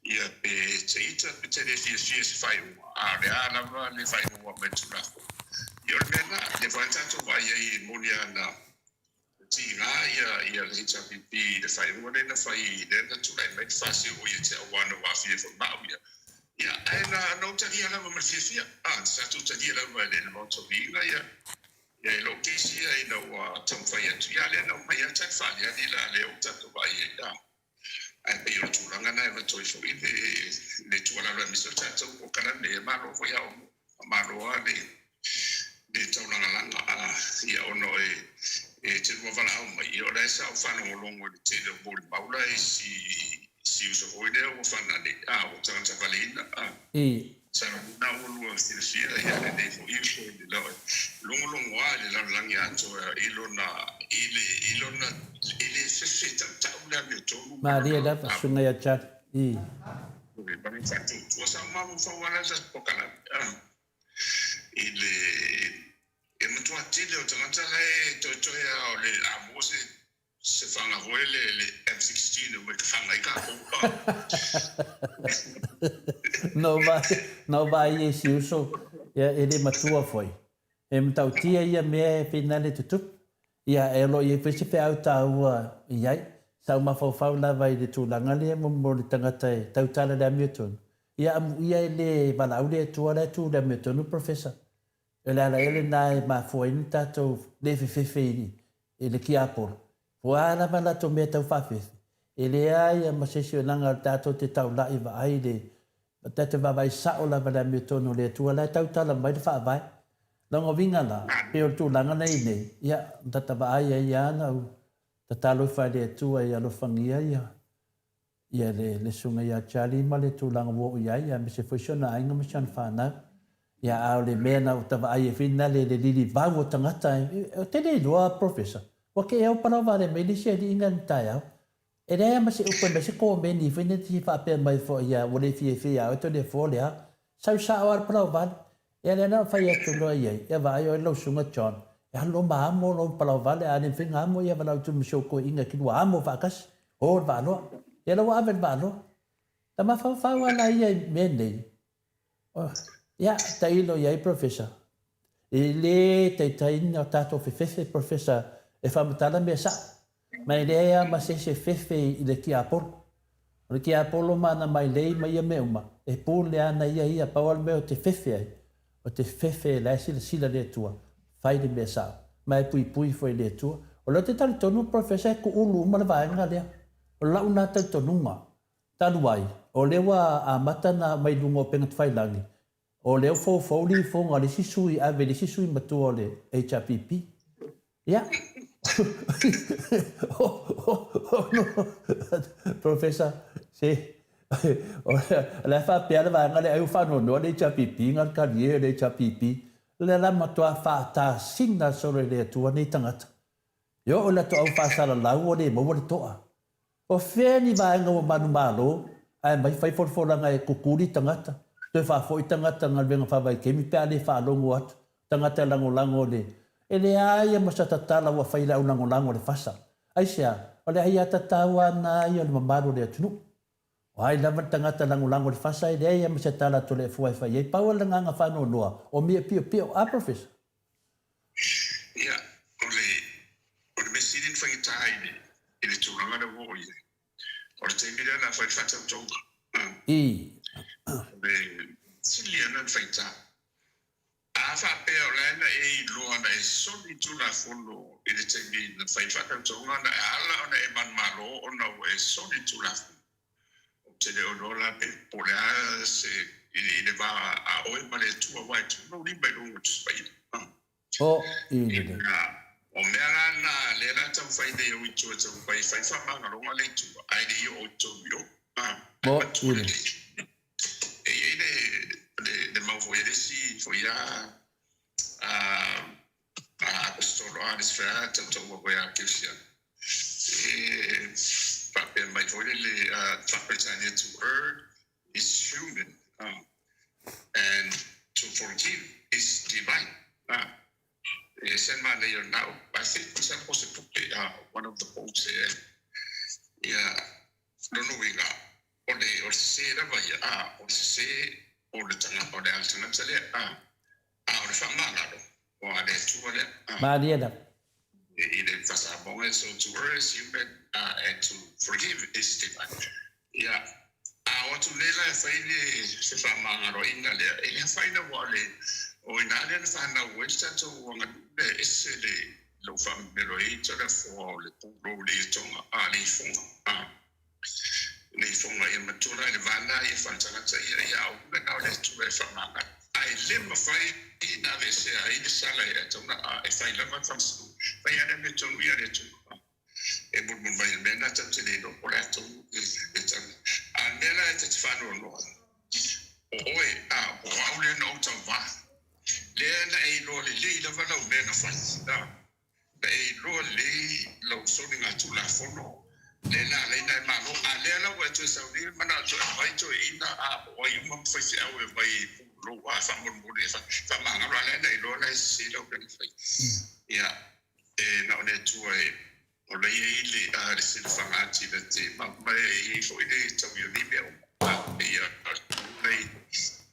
Ia pe teita pe te refies fai le ala le fai mo me tula yo mena le fai tanto vai ai monia na tina ia le HPP le fai mo le na fai le na tula me fasi o ia te wana wa fie fo mauia ia ana no te ia la mo fie sa tu te ia la mo le no to Viiga ia lo que sia I no tom fai tu ia le no mai ta fa ia le o tanto vai ia ai pe yo tulanga na e toi fo le tuala la miso tato o kana le malo fo ya o malo ale le tulanga langa ia ono e te mo vala o mai o le sa o fano o longo le te le bol baula si uso fo ile o fana le o tanta valina sa na o lo si ia le fo I fo le longo ale la langi anto ilo na ele se tau la me tonu. Maria da sunga ya chat. Bang satu. Wasa mamu fawala sa pokala. Ele mtua tile o tangata lai to ya ole amose se fanga hoele le M16 o me fanga I ka No vai esse uso ele matua foi. Tau tia ia me finale tutup. Ia elo ia pese pe au tau iai. Sau mafau la vai de tulanga le mo le tangata tau tala da miotun. Ia le balau le tua le tu da miotun professor. Ele nai ma foi ni tato le fefeini. Ele ki apor. Wala bala to me tau fafe. Ele ai ma sesio nanga tato te tau la i vai le. Tete vai sa o la bala miotun le tua la tau tala mai fa vai. Longo vinga la, peo tu langa nei nei. Ia, tata ba ai ai ana u. Tata lo fai le tua ia lo fangia ia. Ia le sunga ia chali ma le tu langa wo ia ia. Me se foi shona ainga me shan whana. Ia au le mena u tava ai e fina le lili vau o tangata. Te le loa professor. Wake e au parawa le me li se li inga ntai au. E rea ma se upe me se ko me ni fina ti whape mai fo ia. Wale fie au to le fo le ha. Sau sa au ar parawa. E le na fai atu loa iei, e vai o e lau sunga John. E halo maamo lo palavale, a ne whinga amo ia walau tu mishoko inga kinua amo wakas. O wano, e lau aven wano. Ta mawhawhawa na iei menei. Ia, ta ilo iei professor. E le te taina o tato fefefe professor, e whamatala mea sa. Mai lea ma se fefe I le ki apolo. Le ki apolo mana mai lei mai ia meuma. E pū lea na ia pawal meo te fefe ai. O te fefe la sila le tua. Fai de mea sao. Mai pui foi le tua. O lo te tali tonu professor ku ulu uma le vaenga lea. O lau nā tali tonunga. Talu ai. O lewa a mata na mai lungo pengat fai langi. O leo fau li fonga le sisui ave le sisui matua le HRPP. Ya. No. Professor, se la fa pia va ngale ai fa no le chapipi ngal karie le chapipi le la matua fa ta singa sobre le tua ni tangata yo la to fa sala la o le mo le toa o fe ni va ngo manu malo ai mai fai for la ngai kukuri tangata te fa foi tangata ngal venga fa vai ke mi pe ale fa longo at tangata lango le ele ai ma sa tala wa fai la lango le fasa ai sia ole ai ata tawa na yo le mamalo le tunu Wai lava tangata lango le fasa I rea ma se tala to le fuai fai. Ei pau la nganga whano noa. O mea pio. A professor? Ia, o le mesidin whai taha I le tūranga le wo I. O le teimira na whai whatau tonga. Le sili ana whai taha. A whapea o lana loa na soni tūna whono I le teimira na whai whatau tonga na ala ona man malo ona o soni tūna whono. Se le onola pe polea se ile va a oi male tua vai tu no ni bai no tu pai o mera na le la tam fai de o tu tu pai fai fa ma no ngale tu ai de o tu yo de ma foi de si foi a solo a desfera tanto mo ya kisia But my toilet Britannia to err is human, and to forgive is divine. Send my layer now. I think it's supposed to be one of the quotes here. Yeah, don't know Viiga. Or say that or say or the tanga or the alternative. Or the family or the two. Maria. It was a moment so to err is human and to forgive is divine. Yeah. I want to learn finally se famanga ro inale. Ele faina wale o inale na fana westa to wanga is le lo famelo ito da for le puro le tonga ali fonga. Le fonga e matura le vana e fantana tsa ya o na le tu e famanga. I live my fight na vese ai de sala e tona e fai la fansu. Vai ana me tonu ya le tu. E bulbul vai bena tsa le no porato e tsa. Anela e te fano no. Oi o aule no tava. Le na e lo le la vana o bena fai. E lo le fono le na ma no ale la wa tu sa ni mana tu ai tu ina a o i mo fa si au vai lo wa fa mo mo le fa ma na le na lo la si lo kan fa ya na ne tu ai o le ile a si fa ma ti le ti ma i fo i tu io ni be ya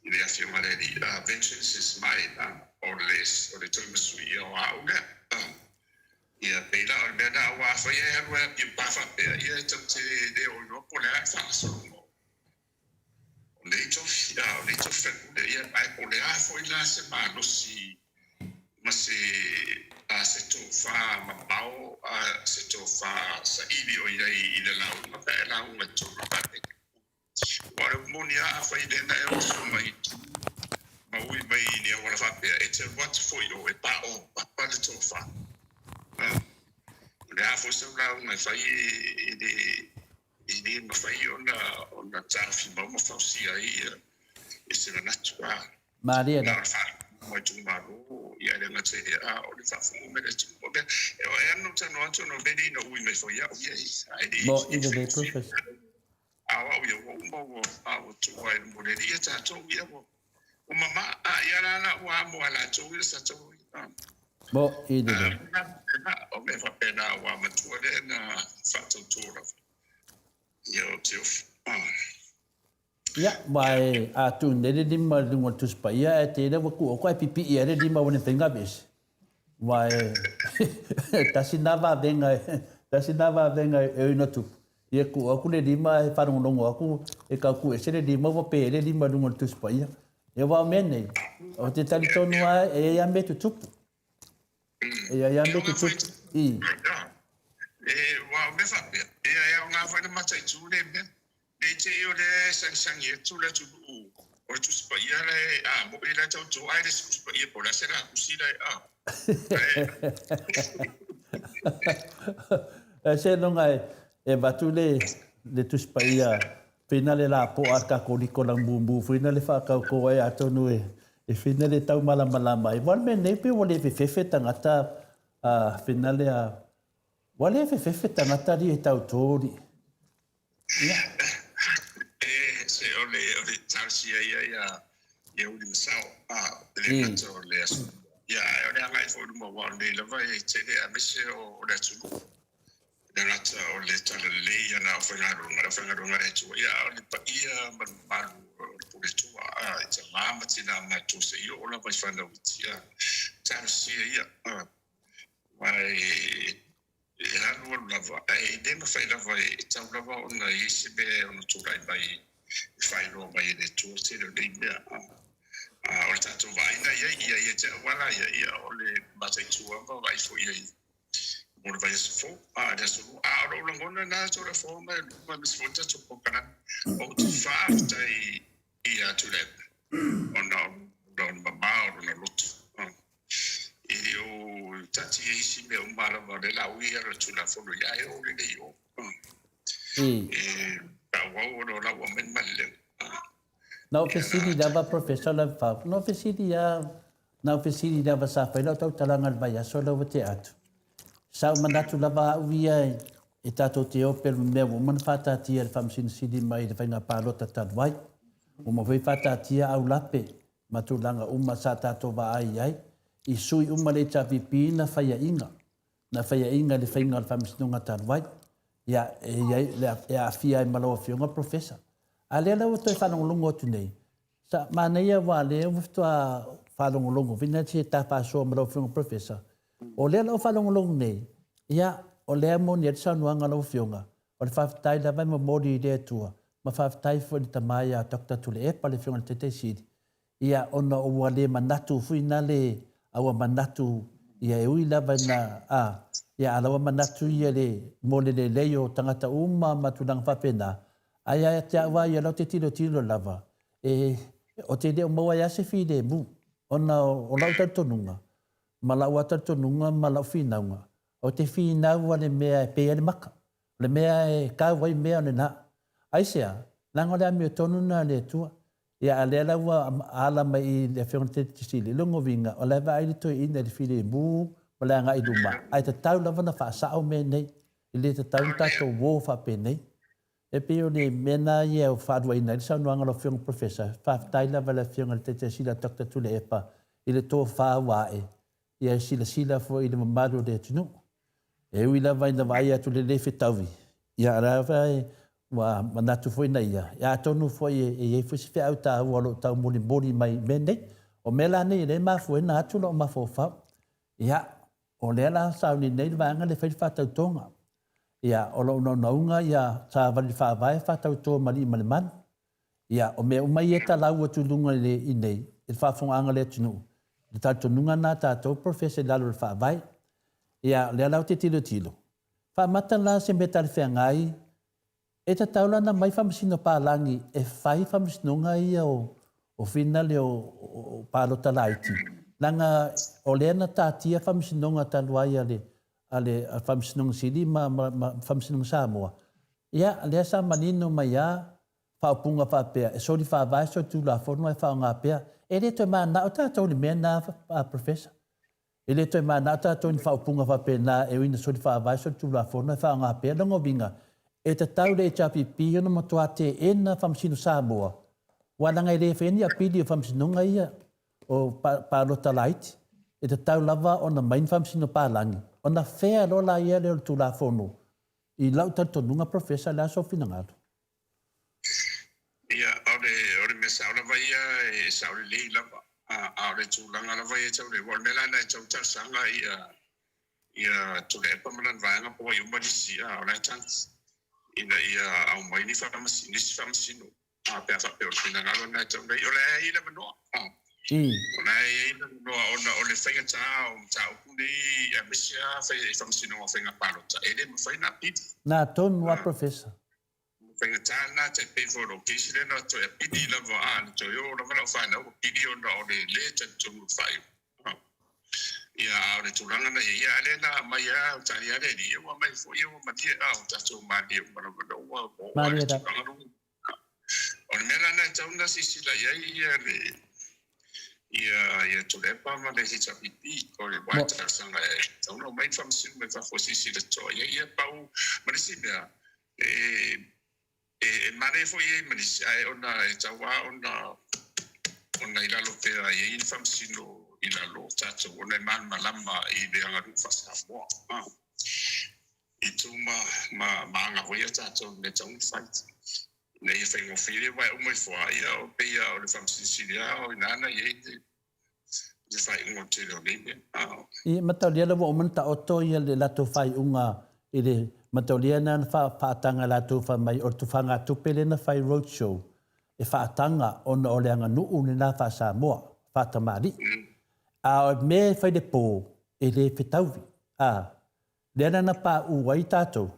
ile a fi ma le di vengeance is mine or less or the term is o auga ia peila o le na wa fa ia wa pi pa fa pe ia tante de o no po le fa so o le to fia o le to fe de ia ai po le a fo ila se ma no si ma se a se to fa ma pao a se to fa sa ibi o ia I le la ma pe la un to pa pe wa mo ni a fa ide na e so mai ma ui mai ni a wala fa pe e te what for you e pa o pa le to fa le a fo se la una fai ini ma fai ona tafi ma fa si ai e se na tua Maria na fa mo tu ma ro ia le ngate a o le fa fo me le tu mo be e no ta no vedi no ui me fo ia o ia ai mo in the professor awa ia mo a o tu ai mo le ia ta to ia mo o mama a ia na wa mo ala tu ia sa tu mo in the o me fa pena wa ma tu le na fa tu ia o tu ya mai a tu ne de ma lungo tu spa ya te le ku ko pipi ia de ma wona penga bes vai tasinava venga e no tu ia ku aku le di ma fa no longo aku e ka ku e se le di ma vo pe le di ma lungo tu spa ia e va mene o te tali tonu e ya me tu tu e ya me tu tu I wa me fa pe e nga fa ma tai tu le me de te yo le sang ye tu le tu o tu spa ia le mo e la tu ai de spa ia por la sera ku si le se no ngai e batule le tu spa ia pena le la po arka ko ni ko lang bumbu fina le fa ka ko ai atonu e fina le tau mala mai wal me ne pe wole fe tangata fina le wale fe tangata di tau tori ya se ole tarsia ia uli masao le to le ya ole ngai fo mo wa le vai te le amise o le tu le rata o le tala le ia na whangarunga re tua ia o le pa ia maru o le tua it's a mama tina ma tu se ia ola vai whanau tia tarsia ia vai e anu o lava e de ma whai lava e tau lava o na isi be o na turai mai whai roa mai e le tua te le mea o le tato vaina ia te wala ia o le matai tua ma vai fo ia mo vai se fo da so ro lo ngona na so ra fo ma mis fo ta to kana o tu fa tai ia tu le no don ma o no lot e o tati e si me o mala ma le la ui ra tu la fo ya o le yo ta wa o no la wa men mal na ofisini dava professor la fa no ofisini ya na ofisini dava sa fa no tau talangal vai so lo te atu sa manatu lava uia e tato te ope me mo man fata tia fam sin sidi mai de fainga palota tanwai o mo foi fata tia au lape matulanga sa tato va ai I sui le tapipi na faia inga le fainga fam sinunga tanwai ya le afia e malo fionga professor ale la o te fanong longo tunei sa manaya wa le ufto fanong longo vina te tapa so malo fionga professor o le la falong long nei ia o le mo ni sa nuanga lo fionga o le faafetai lava mo modi de tua ma faafetai fo ni tamai a Dr. Tule e pale fionga te sidi ia ona o wale manatu fuina le awa manatu ia e ui lava na ia alawa manatu ia le mo le leo tangata matulanga fapena ai te awa ia lo te tilo lava o te de o maua ia se fi de mu ona o lau tantonunga mala ua tatonunga mala finaunga o te finaua le mea e pea le maka le mea e kawai mea le na aisea langa le ami o tonuna le tua ia ale la ua ala mai le fionte tisili longo vinga o le va ai to ina le fili mu o le anga i duma ai te tau lava na fa sao me nei Ile te tau tato wō whapene. E peo ne mena ia o whādua ina. Isa nuanga lo whionga professor. Whaftaila wala whionga le te sila Dr. Tule Epa. Ile tō whāwae. Ia sila fo ile mamaru le tunu. E uila vai na vai atu le whetauwi. Ia rawai wa manatu fo ina ia. Ia tonu fo e fusi whi au tā ualo tau mori mai menei. O mela nei le mafu ina atu lo mafo whau. Ia o le ala sauni nei vanga le whai whatau tonga. Ia o lo naunga ia sa vali whaavai whatau tō mali maliman. Ia o mea umai e ta lau atu lunga le inei. E whaafonga anga le tunu. Le tātou nunga nā tātou professor lalo le whaavai. Ia le alau te tilo. Whaamata la se me tari whengai. E ta taula na mai whamasino pālangi e whai whamasinonga ia o whina le o pālota laiti. Nanga o lena tātia whamasinonga taluai ale whamasinonga sili ma whamasinonga Samoa. Ia lea sa manino mai a whaupunga whapea. E sori whaavai so tūla whonua e whaonga pea. E le toi maa nao tātou ni mea nā professor. E le toi maa nao tātou ni whaupunga whapea nā e wina sori whaavai so tūla whonua e whaonga pea. Lango vinga. E te tau le chapi pio na matua te ena whamasino Samoa. Wananga i le wheni a pili o whamasinonga ia o pālota laiti. E te tau lava o na main whamasino pālangi. O na whea lola ia leo tūla whono. I lau tatonunga professor la so finangalo. Ia, ore me saura vai e saura lei lava. Aore tūlanga lava e tau le warmela na tau tau sanga ia tūle e pamanan vanga po i umarisi a ora chance. Ina ia au mai ni whamasino. Pea whapeo finangalo na tau nei. Ole e ina manoa. Ona e ina manoa ole whainga tau kune a misia whamasino a whainga parota. E le mwhaina piti. Nā tonu a professor. Whainga tāna te peforo kisi rena to e piti lava a to yo lava la whaina o piti ona ole le tonu whai. Ia ore tūranga na ia alena mai a tari areri. Ia wa mai fo ia wa matia au tato mani o mana ua o ore tūranga rungu. Ore mera na tauna sisila ia le ia tulepa ma le hita pipi ore waita sanga e tauna mai whamsinu me whafosisi le toa. Ia pau marisi mea mare fo ia marisi ai ona e tawa ona ilalo pera ia in whamsinu ilalo tato ona man malama i le angaru Samoa. I tuma ma anga hoia tato le taun fight. Nei e whaingo whiri wai o mai whua ia o peia o le whamsisiria o inana i te whaingo te reo nime. I mataulia lawa o manta o to ia le lato whai unga i le mataulia na whaatanga lato wha mai o tu whanga tupele na whai roadshow e whaatanga o na ole anga nuu ni nā wha Samoa, whaatamari. A me whai le pō e le whetauwi. Lena na pā uai tātou.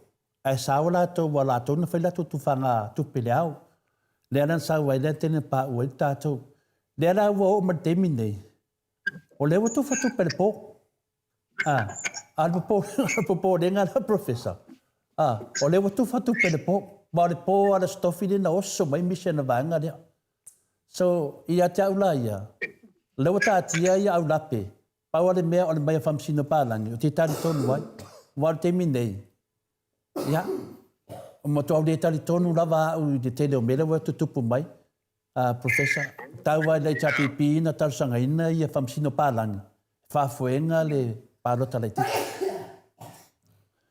Ai sao lato wa lato na whai lato tu whanga tupele au. Lena sao wai lea tene pā uai tātou. Lena ua o matemi nei. O lewa tu whatupele pō. Alpo renga la professor. O lewa tu whatupele pō. Ma le pō ala stofi na oso mai mise na vanga rea. So, ia te au la ia. Lewa tātia ia au lape. Pau ale mea o le mai whamsino pālangi. O te tari tonu wai. Wa temi nei. Ia, o mato au le tali tonu lava au i te tele o mele wa tutupu mai, professor. Tau wai lei tapipi ina tausanga ina ia whamsino pālangi. Whafuenga le pālota lei tiki.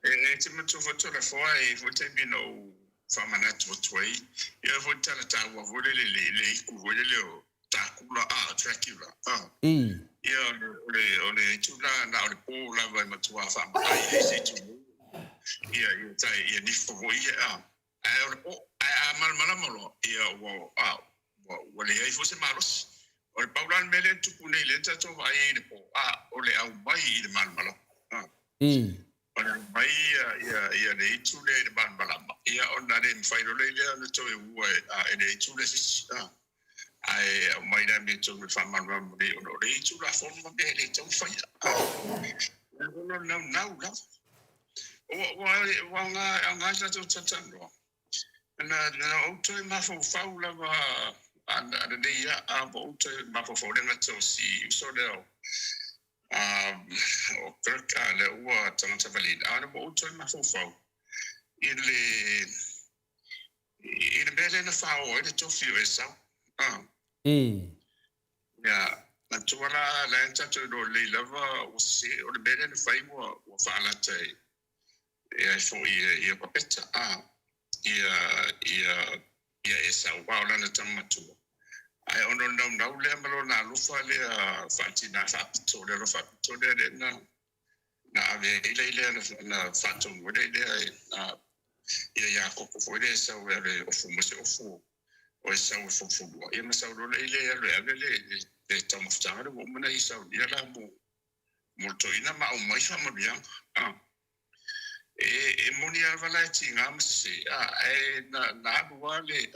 E te matu foto le fua e fote bino whamanatu o tuai. Ia fote tala tāua vole le iku vole leo tākula Dracula. Ia ole tūna na ole pō lava i matua whamanai e se tūna. Ia nifo ho ia a malmala ia o le ai fose malos o le paulan mele tupu nei le tato vai le po o le au mai i le malmala o le mai ia le itu le malmala ia ona le mfairo le le to e ua e le itu le sis ai o mai na me to me fa malmala le o le itu la forma me le to fa no Wanga sa to tatano. Na auto mafo faula va ana dia auto mafo faula to si so leo. O perka le ua tanga valid. Ana auto mafo faula. i le mele na whao e le tofi o e sau. Na tuala la tatu no le lava o se o le mele na whai mo o whaalata e ai fo i a papeta. Ia e sau wao lana tamatua. Ai ono nau lea malo na lufa lea whaatina whaapito lea lo whaapito lea na ave ile na whaatong wale lea ia koko fwere sau ere ofu mase ofu o e sau fufulua. Ia masau rola ile ave le tamafutanga mo mana i sau ia la mo toina ma o mai whamaria. E moni alvala e tinga mase na abua le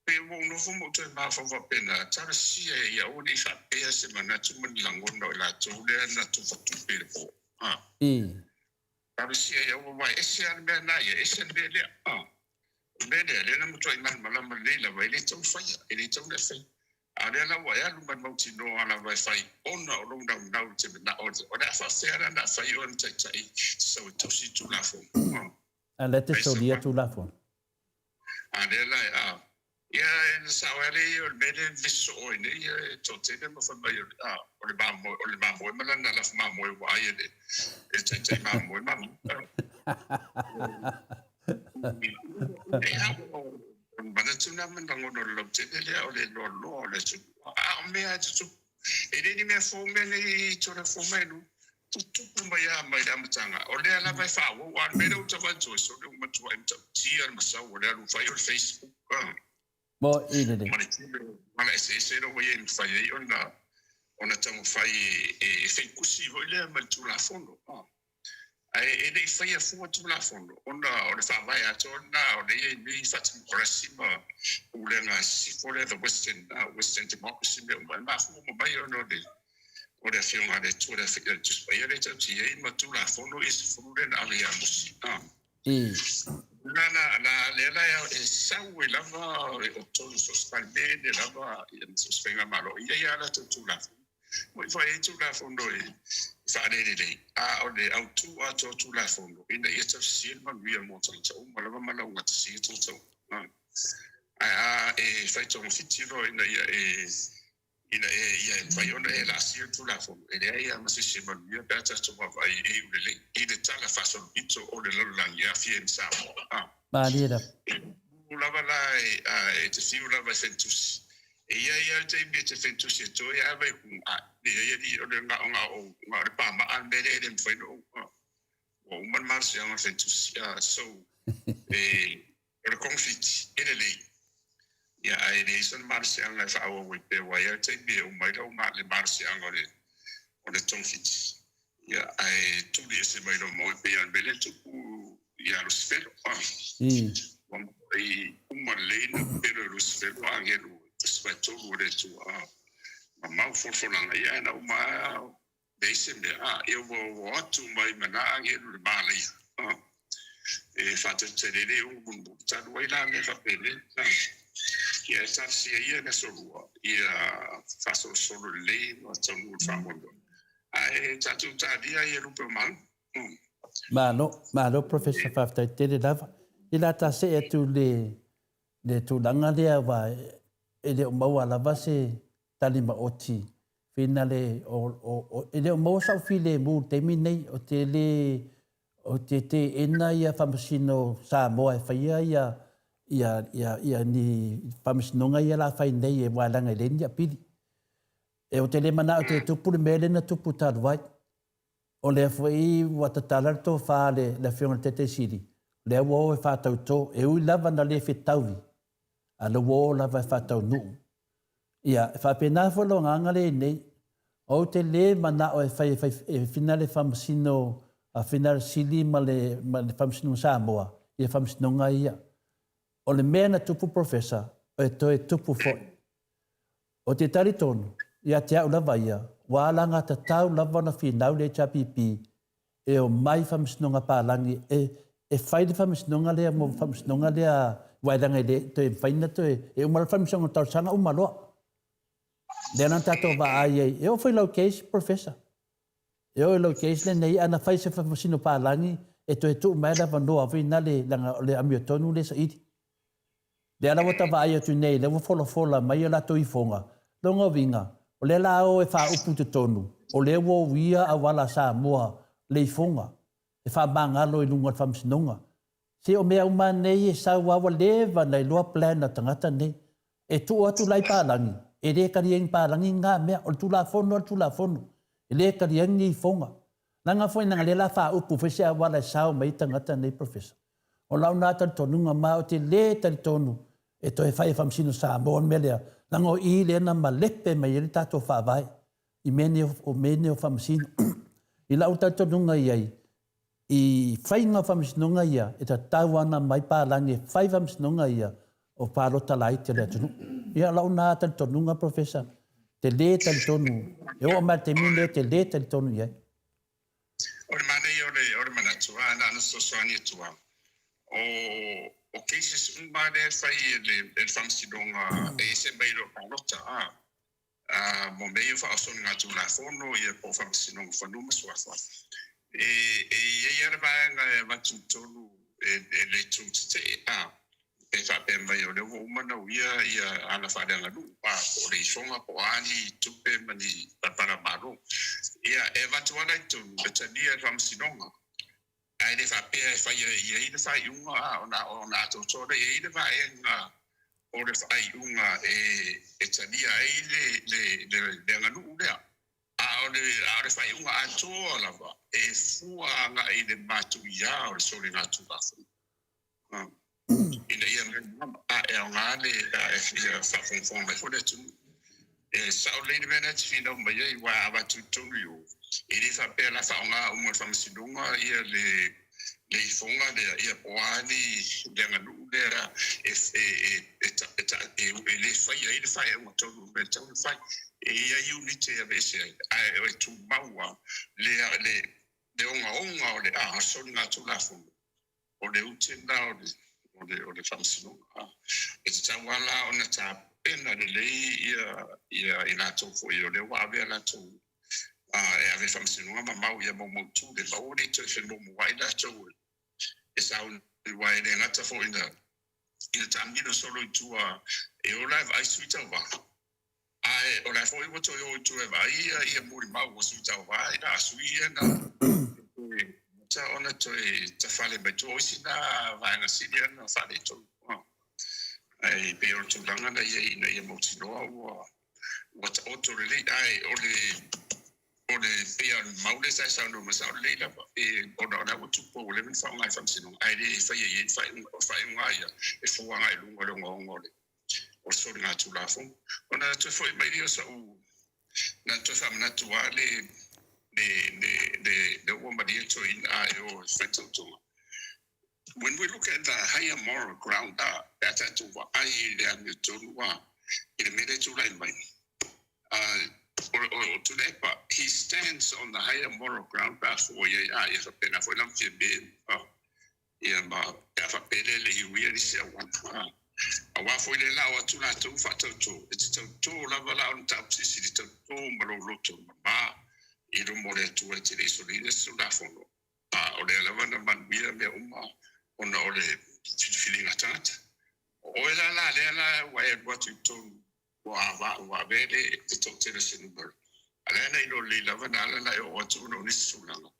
pe mo no fo mo to ma fo pena tara si ia o ni fa pe se mana tu man langono la tu le na tu fa tu pe po tara si ia o mai ese an me na ia ese be le le na mo to man mala le la vai le tu fa ia le tu le fa ale la wa ya lu man mo ti no ala vai fa ona o long down now te na o da fa fera na fa on tai so to si tu la fo ala te so dia tu la fo ale la ia sa wale o mele viso o ne ia to te mo fa mai o le ba mo mala na la fa mo wa ia de e te ba mo ma bana tuna man ngono lo te le o le lo le tu me a tu e ni me fo me le to le fo me no tu mai da mtanga o le ala vai fa wa me do to va to so le mo tu ai ti ar ma sa o le lu fa yo Facebook Mo ide de. Mala se no voy en falle ona tamo fai e fai kusi ho le mal tu la fondo. Ai e fai fu tu la fondo. Ona fa vai a tona o le ni fatu corasima o le na si for the western democracy me ma fu mo bai ono de. O le fiona de tu le fi tu spai le tu ye ma tu la fondo is fu le na le amusi. Na lela e sau e lava o tolu so spalmene lava e so spenga malo ia la tu la mo fa tu la fondo e fa le o le autu a tu la fondo ina e tu sil ma via mo tu ma lava ma la si tu e fa tu mo fitiro ina ia fa ona e la si tu la fondo e ia ma si ma via data tu va e le tala fa so ito o le lo ia fien Samoa Malira. Lava la te fiu lava fentus. E ia te me te fentus e to ia vai ia di o nga pa ma an bere dem foi no. O man mars ia fentus so e confit ele le. Ia ai son mars ia nga fa o te wa ia te me o mai do ma le mars ia ngore o le confit. Ia ai tu di se mai do mo pe an bele tu ia lo sfero uma lena pero lo sfero angelo sfero ore tu ma forfolanga ia na uma desse me eu vou tu mai mana angelo bale e fate tenere un buta do ila me fa pele ia sa sia ia na solo ia faso solo le no tonu famondo ai tatu dia ia rupe mal Malo professor Fafta te lava. Ila ta se e tu le tu langa lea wa e le maua lava se tali maoti. Fina le e le maua sau file mu te minei o te ena ia whamasino Samoa e whaia ia ni whamasinonga ia la whai nei e wailanga i leni a pili. E o te le mana o te tupu le mele na tupu taruai. O le foi watatala to fa le fiona tete siri le wo fa to e u lava na le fitauvi a le wo lava fa tau nu ia fa pena fo lo nganga le nei o te le mana o fa e finale famsino a final sili male famsino Samoa ia famsino ngai o le mena tupu professor e to e tupu fo o te taritono ia te au lava ia wala nga ta tau lava na finau le chapipi e o mai famsnonga palangi e faile famsnonga le mo famsnonga le waidanga le to e faina to e umal famsnonga tau sanga umalo le nan tato va ai e o foi location professor e o location le nei ana faise famsino palangi e to e tu mai la vanoa vina le amio tonu le sa iti. Le ala wata va ia tu nei, le fola mai la to i fonga. Longa vinga, o le la o e wha upu te tonu, o le wo wia a wala Samoa le i fonga, e wha mangalo i lunga whamsinonga. Se o mea uma nei e sa wawa lewa nei loa plana tangata nei, e tu atu lai pālangi, e le karieng pālangi ngā mea, o tu la fono, e le karieng i fonga. Nanga foi nanga le la wha upu whese a wala sao mai tangata nei professor. O lau nā tari tonunga mā o te le tari tonu, e to e whai whamsino Samoa melea, nanga o i le na malepe mai e le tato whaavai, i mene o whamsino. I lau tari tonunga iai, i whainga whamsinonga ia, e ta tauana mai pālangi, whai whamsinonga ia, o pārota lai te lea tonu. Ia lau nā tari tonunga, professor, te le tari tonu, e o mai te mine te le tari tonu iai. Ore manei ore manatua, ana sosoani tua. O cases umane fai le whamsinonga e se meiro pārota mo meio whaasoni ngā tūna whono i e po whamsinonga whanuma suafa. E iara vaenga e watu tonu e le tūtite e whape mai o le umana uia i a ana wharenga nu o le isonga po ani tupe mani papara maro. Ia e watu ana i tonu e tania whamsinonga. Ai le whape e whai i e whai unga o nā tōtore e vaenga o le whai unga e tania e le nganu lea. O le whai unga atoa lava e fua nga i le matu ia o le sori ngā tūrafu. Ina ia e o ngā le e whia whawhongwhong mai hore tunu. E sao leine mena ti whina mai e wa awa tūtonu i o. E le whapea la whaonga umar whamsinunga ia le ifonga ia poani le nganu lea e le whai e le whai unga tonu me tau le whai. E ia unite a vese ai e tu maua le onga o le soni ngā tūlafu o le utena o le whamsinonga. E te tawala o na tā pena le lei ia i lātou fo i o le wāwea lātou e ave whamsinonga ma mau ia mau tū le maori te whenmomu wai lātou e sau i wai le ngata fo ina tāmina solo i tua e o lai vai sui tau wā. Ai o la foi wato yo tu e vai ia muri mau o suta vai na suia na ta ona to e ta fale be to sina vai na sidia na fale to ai pe o tu langa na ia mo tino o what auto relate ai o le pe mau le sai sa no ma sa le la e o na o tu po le min fa ngai fa sino ai le fa ia fa ngai e fo ngai lungo ngole o sori ngā tūlafu. O nā tu foi mai rio sa u nā tu whamana tua le ua maria to in a o whaitautunga. When we look at the higher moral ground, that tu wa ai le anu tonua i le mele tu lai mai. O tu lepa, he stands on the higher moral ground for ye a i whapena foi lam fia me ia ma e whapele le iuia ni sea wana. A wafo le la o tuna tu fatautu e te tau lava la on tau sisi te tau maloloto ma i rumo le tu e te le solide su la fono. O le lava na manuia me uma ona o le filinga tata. O e la wa e watu tau wa vele te tau tere sinubara. Alena ino le lava na ala e o watu no nisi sulanga.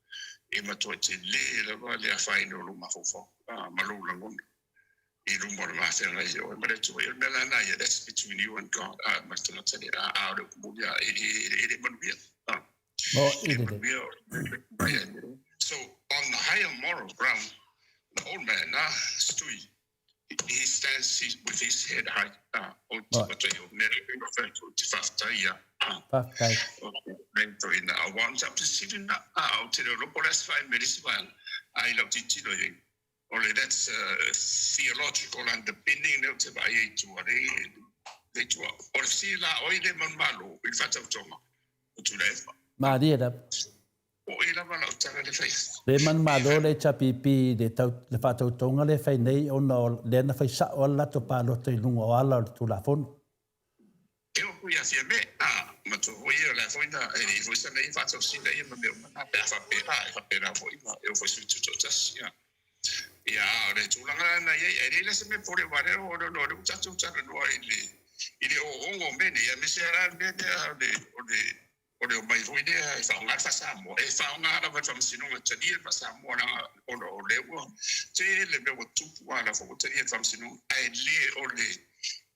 E matua te le lava le a whaino luma fofo. Malula ngoni. That's between you and God. So on the higher moral ground, the old man, he stands with his head high. Only that's theological underpinning of the vai to or see la oile man malo in fact of Toma to live. Maria da. O ila mana o tanga le face. Le man malo le chapipi le fatau tonga le fai nei ono le na fai sa o la to palo te lungo ala tu la fon. E o kuia sia me tu foi la foi na e foi sa nei fa so sin dai ma me na pe fa pera foi ma eu foi su tu tas ya ya re tu la na ye e le se me pore vare o no cha tu cha no ile o me ni me se ra me de o mai foi de fa nga fa Samoa e fa nga la va fa sino nga tani fa Samoa na o le wo te le me o tu ala fo tani fa sino ai le o le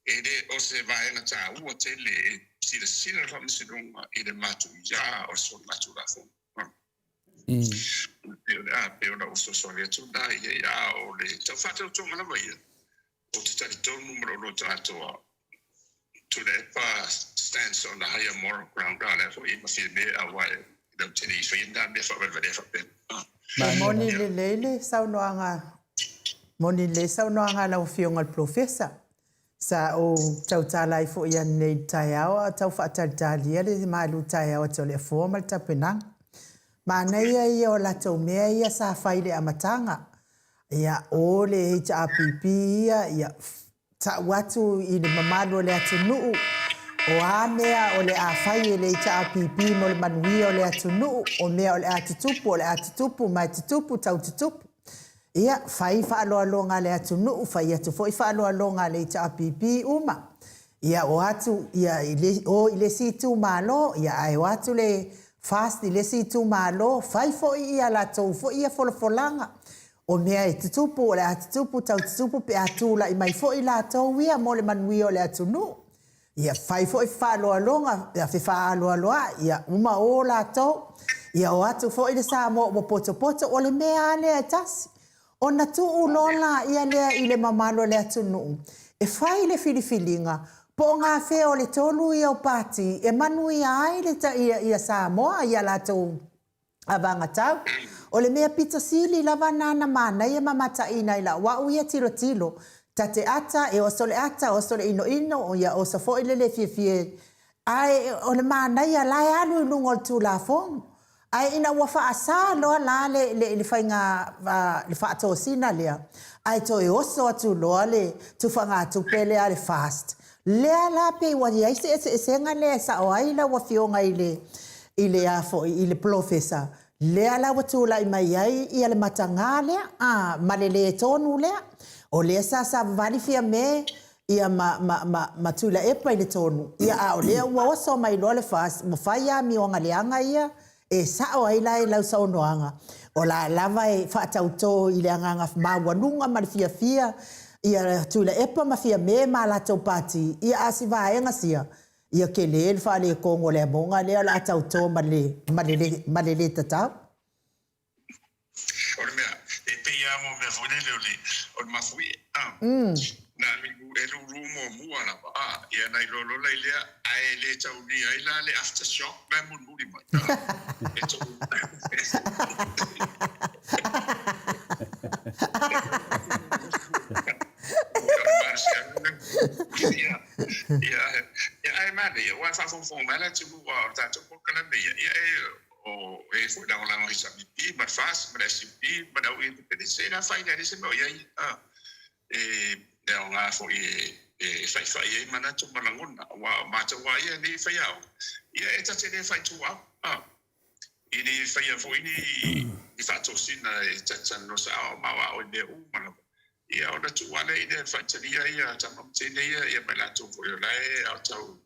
ede o se vai na cha u te le si le fa sino e de matu ya o so matu la fo pero na o so le tu da ya o le te fa te tu na vai o te tari tau numero lo tātua to the stands on the higher moral ground for him if me away the tini so yinda me fa va fa pe moni le saunoanga la ofionga al professor sa o tau talai fo ia nei taiao tau fa tali le malu taiao to le formal tapenang ma nei ia o la tau mea ia sa faile amatanga ia o le HRPP ia ta watu i le mamalo le atunu o a mea o le a fai le HRPP mo le manui o le atunu o mea o le atutupu mai tutupu tau tutupu ia fai fa alo le atunu fai atu foi fa alo le HRPP uma ia o atu ia ile situ malo ia ai watu le fast ile situ malo fai foi ia la tau foi ia folfolanga o mea e tutupu o le atutupu tau tutupu pe atula i mai foi la tau ia mo le manui o le atunu ia fai foi fa aloa ia fe fa aloa ia uma o la tau ia o atu foi le Samoa mo poto o le mea le tasi o na tu ulola ia le i le mamalo le atunu e fai le filifilinga po ngā fe o le tolu ia o pati e manui ai le ta ia Samoa ia la tau avanga tau o le mea pita sili lava nana mana ia mamata ina ila wa uia tilo tate ata e osole ata osole ino o ia osa fo ile le fie ai o le mana ia lai alu lungo tu la fong ai ina wa fa asa lo la le fainga le fa to sina le ai to e oso atu lo le tu fanga tu pele ale fast le ala pe wa ia se ngale sa o ai la wa fionga ile afo ile professor le ala watu la mai ai ia le matanga le malele tonu le o le sa vali fia me ia matula epa ile tonu ia o le wa so mai lo le fast mo faia mi o ngaleanga ia e sa o ai la sa onoanga o la lava e fa tauto ile anga ma wanunga mal fia ia tula epa ma fia me ma la tau pati ia asiva enga sia ia ke le fa le kongo le monga le la tauto malele tata o mea e pe ia mo me fune le o ma fui na mi e lu mo mu ala ia na lo la ile ai le tau ni ai la le after shock me mu ni mai ia ai mana ia wa fa fo mala tu wa ta to ko kana me ia o e fo da la no hisabi but fast but SCP but au independent sei na fai na se mo ia e nga fo fai e mana tu malangona wa ma ta wa ia ni fai au ia e ta te fai tu ini fai fo ini i fa to sina e ta no sa ma wa o de u mana ia ona tu wale ide fataria ia tamam tene ia bela tu fo ia lai au tau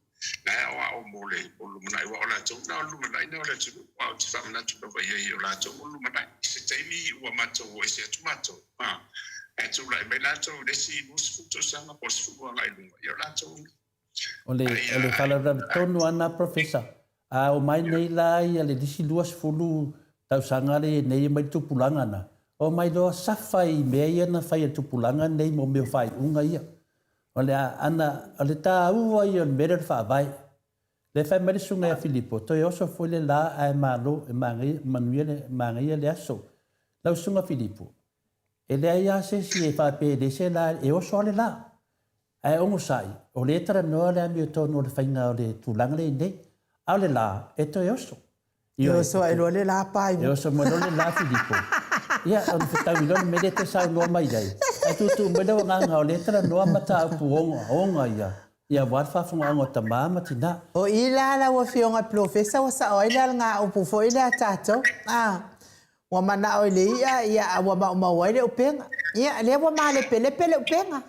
lai au mole o lu mana wa ola tu na lu mana ina ola tu wa tu fa mana tu va ia ola tu lu mana se temi wa mato o se tu mato e tu lai bela tu de si bus futo sanga pos fu lai lu ia ola tu ole fala da tonu ana professor o mai nei lai ale disi luas fulu tau sanga le nei mai tu pulanga na o mai lo safai meia na fai tu pulanga nei mo me fai unga ia ole ana ole ta u ia mere fa vai le fai mere sunga Filippo to yo so foi le la ai malo e manuele mangia le aso la sunga Filippo ele ia se si fa pe de se la e o so le la ai o sai o le tra no le mi to no le fai nga le tulanga le nei ale la e to yo so e lo le la pai yo so mo le la Filippo ia on fita milon medete sa no mai dai tu me do nga nga letra no mata tu onga ia Ia wad whafunga o ta mama tina. O ila la wa fionga profesa wa sa oila nga upu fo ila tato. Wa mana o le ia wa ma wa le upenga. Ia le wa ma le pele upenga.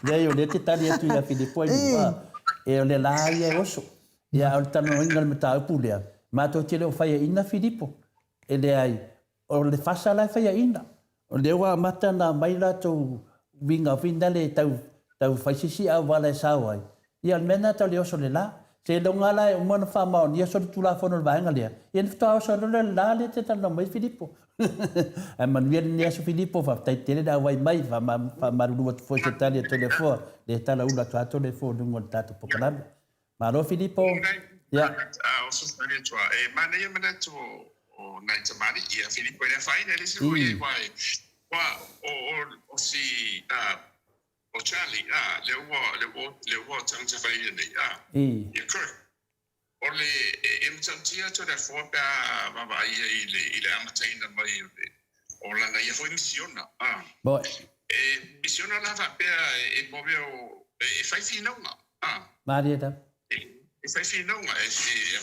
Ia yo le te tali atu ia Filipo ia. E o le la ia oso. Ia o tano ingal mata upu lea. Ma to tele o faya ina Filipo. E le ai. O le fasa la faya ina. O le wa mata na maila to winga le tau faisisi a wala sawai. Ia mena tau le oso le la. Se longa la o mana fa ma ia so tula fono le vaenga lea. Ia ni tau so le la le te tano mai Filipo. A manuel ni aso Filipo fa tai tele da wai mai fa ma lu fo se tali telefo le tala ula to telefo lungo tato pokalame. Ma lo Filipo. Ya. O so tani to e mana ia mana to o nai tamani ia Filipo ia faina le se oi vai. Wa o si o Charlie, le wo tang te fai nei, ia kore. O le emtantia to le fōpea mawai i le amataina mai o lana ia fo misiona. Boi. Misiona la pea e move o e fai finaunga. Maria da. E fai finaunga e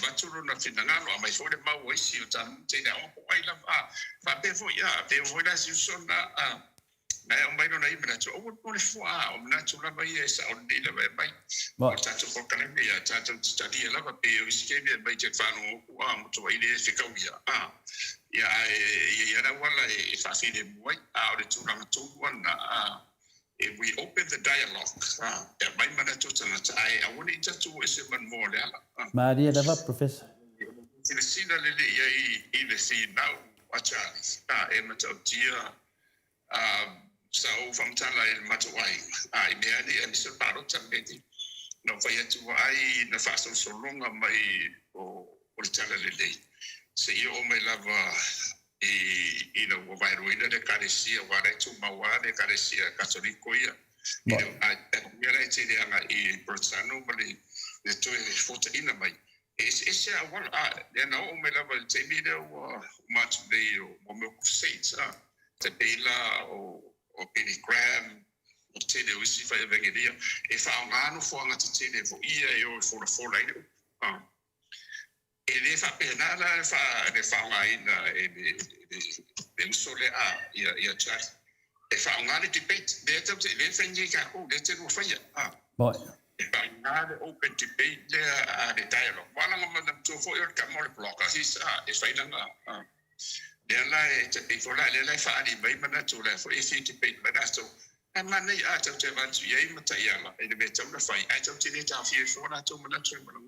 waturu na finangalo a mai fo le mau isi o tanu te le aopo ai la fa pe fo ia, pe o la si usona na o mai no na ibra to o pole fo o na to la mai esa o ni la mai o tato ko kana ni ya tato study la ba pe o skebe mai je fano o mo to ile se ka wia ya na wala e fa fi de moi o de to na to wana if we open the dialogue ya mai mana to tana I want it to is man more la Maria da professor se sina le i le si now a chance e mata tia so from tala il matawai ai beani e so paro tambeti no vai atu ai na faso so longa mai o tala le se io o mai lava e no vai ruina de carecia wa retu mawa de carecia católico ia era te de anga e persano mali de to foto ina mai esse a wala de no o mai lava te mi o much de o meu crusades te bela o Billy Graham o tele o si fai vengeria e fa un anno fo nga te tele fo ia e o fo la fo la e le fa pena la fa nga ina e de sole ia chat e fa un anno debate de te le fengi ka o de te no fa ia Boy. e fa un anno open debate de dialogue wala nga ma to fo ia ka mo le block e fa ina nga le te pe fola le fa ali mai mana to le fo e te pe mana so e mana ia te te van tu ye mata ia la e de te una fai ai te te ta fi fo na to mana to mana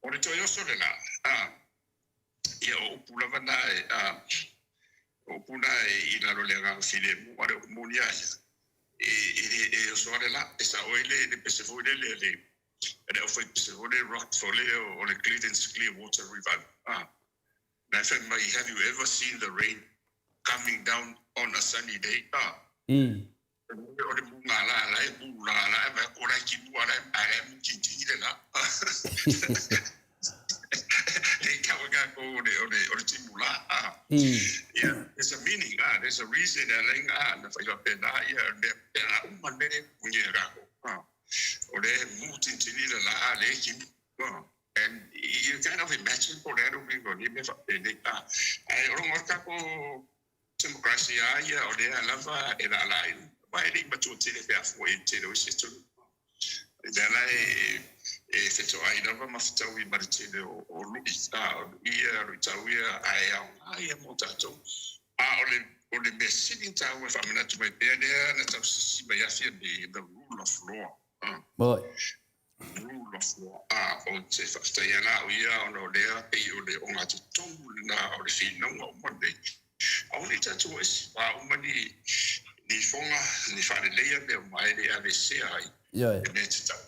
o le to yo so le la ia o pula vana o puna i la lo le ga file mo re mo nia e so le la esa o le pe se fo le e o fo se fo le rock fo le o le clear water revival have you ever seen the rain coming down on a sunny day? There's a meaning, there's a reason. And you kind of imagine for that we go I don't know democracy or they love in a line by the but to tell if we tell us to then if it's I never must tell we but or look I am Motato only be sitting down with I'm not to my bed there and see my the rule of law. Boy. Rule of law o te whaftaia o ia o no lea pei o le o ngā te tongu na o le whinonga o Monday. Au ni tatu esi wā umani ni whonga ni whare leia me o mai le ave se ai. E me te tau.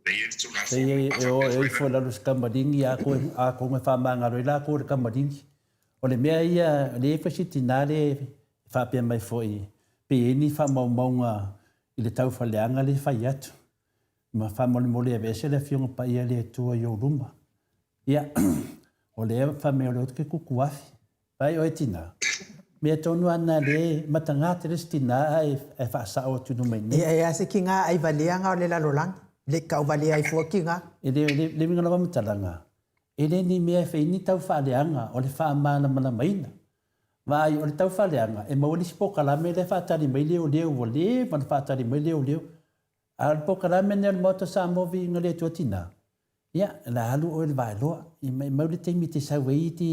Leia tu la whonga. E fo la lus kamaringi a ko me whamanga roi la ko le kamaringi. O le mea ia le whasiti nā le whapea mai fo i. Pe e ni whamaumaunga i le tau whaleanga le whai atu. Ma whamole e vese le fionga pa ia le tua i o ruma. Ia, o le whamea o le otu ke kukuafi. Pai o e tina. Me tonu ana le matanga te stina e fa sa o tu no mai. E ase kinga ai valeanga o le lalolang. Le ka o valea ai fua kinga. Le vinga lava matalanga. Ele ni mea fe ni tau fa leanga o le fa mana mana maina. Vai o le tau fa leanga e mauli si poka la me le fa tali mai leo o le man fa tali mai leo. Al poka la me ne moto sa movi ngale tuatina. Ya, la alu o le vai loa. I mauli te mi te sa wei ti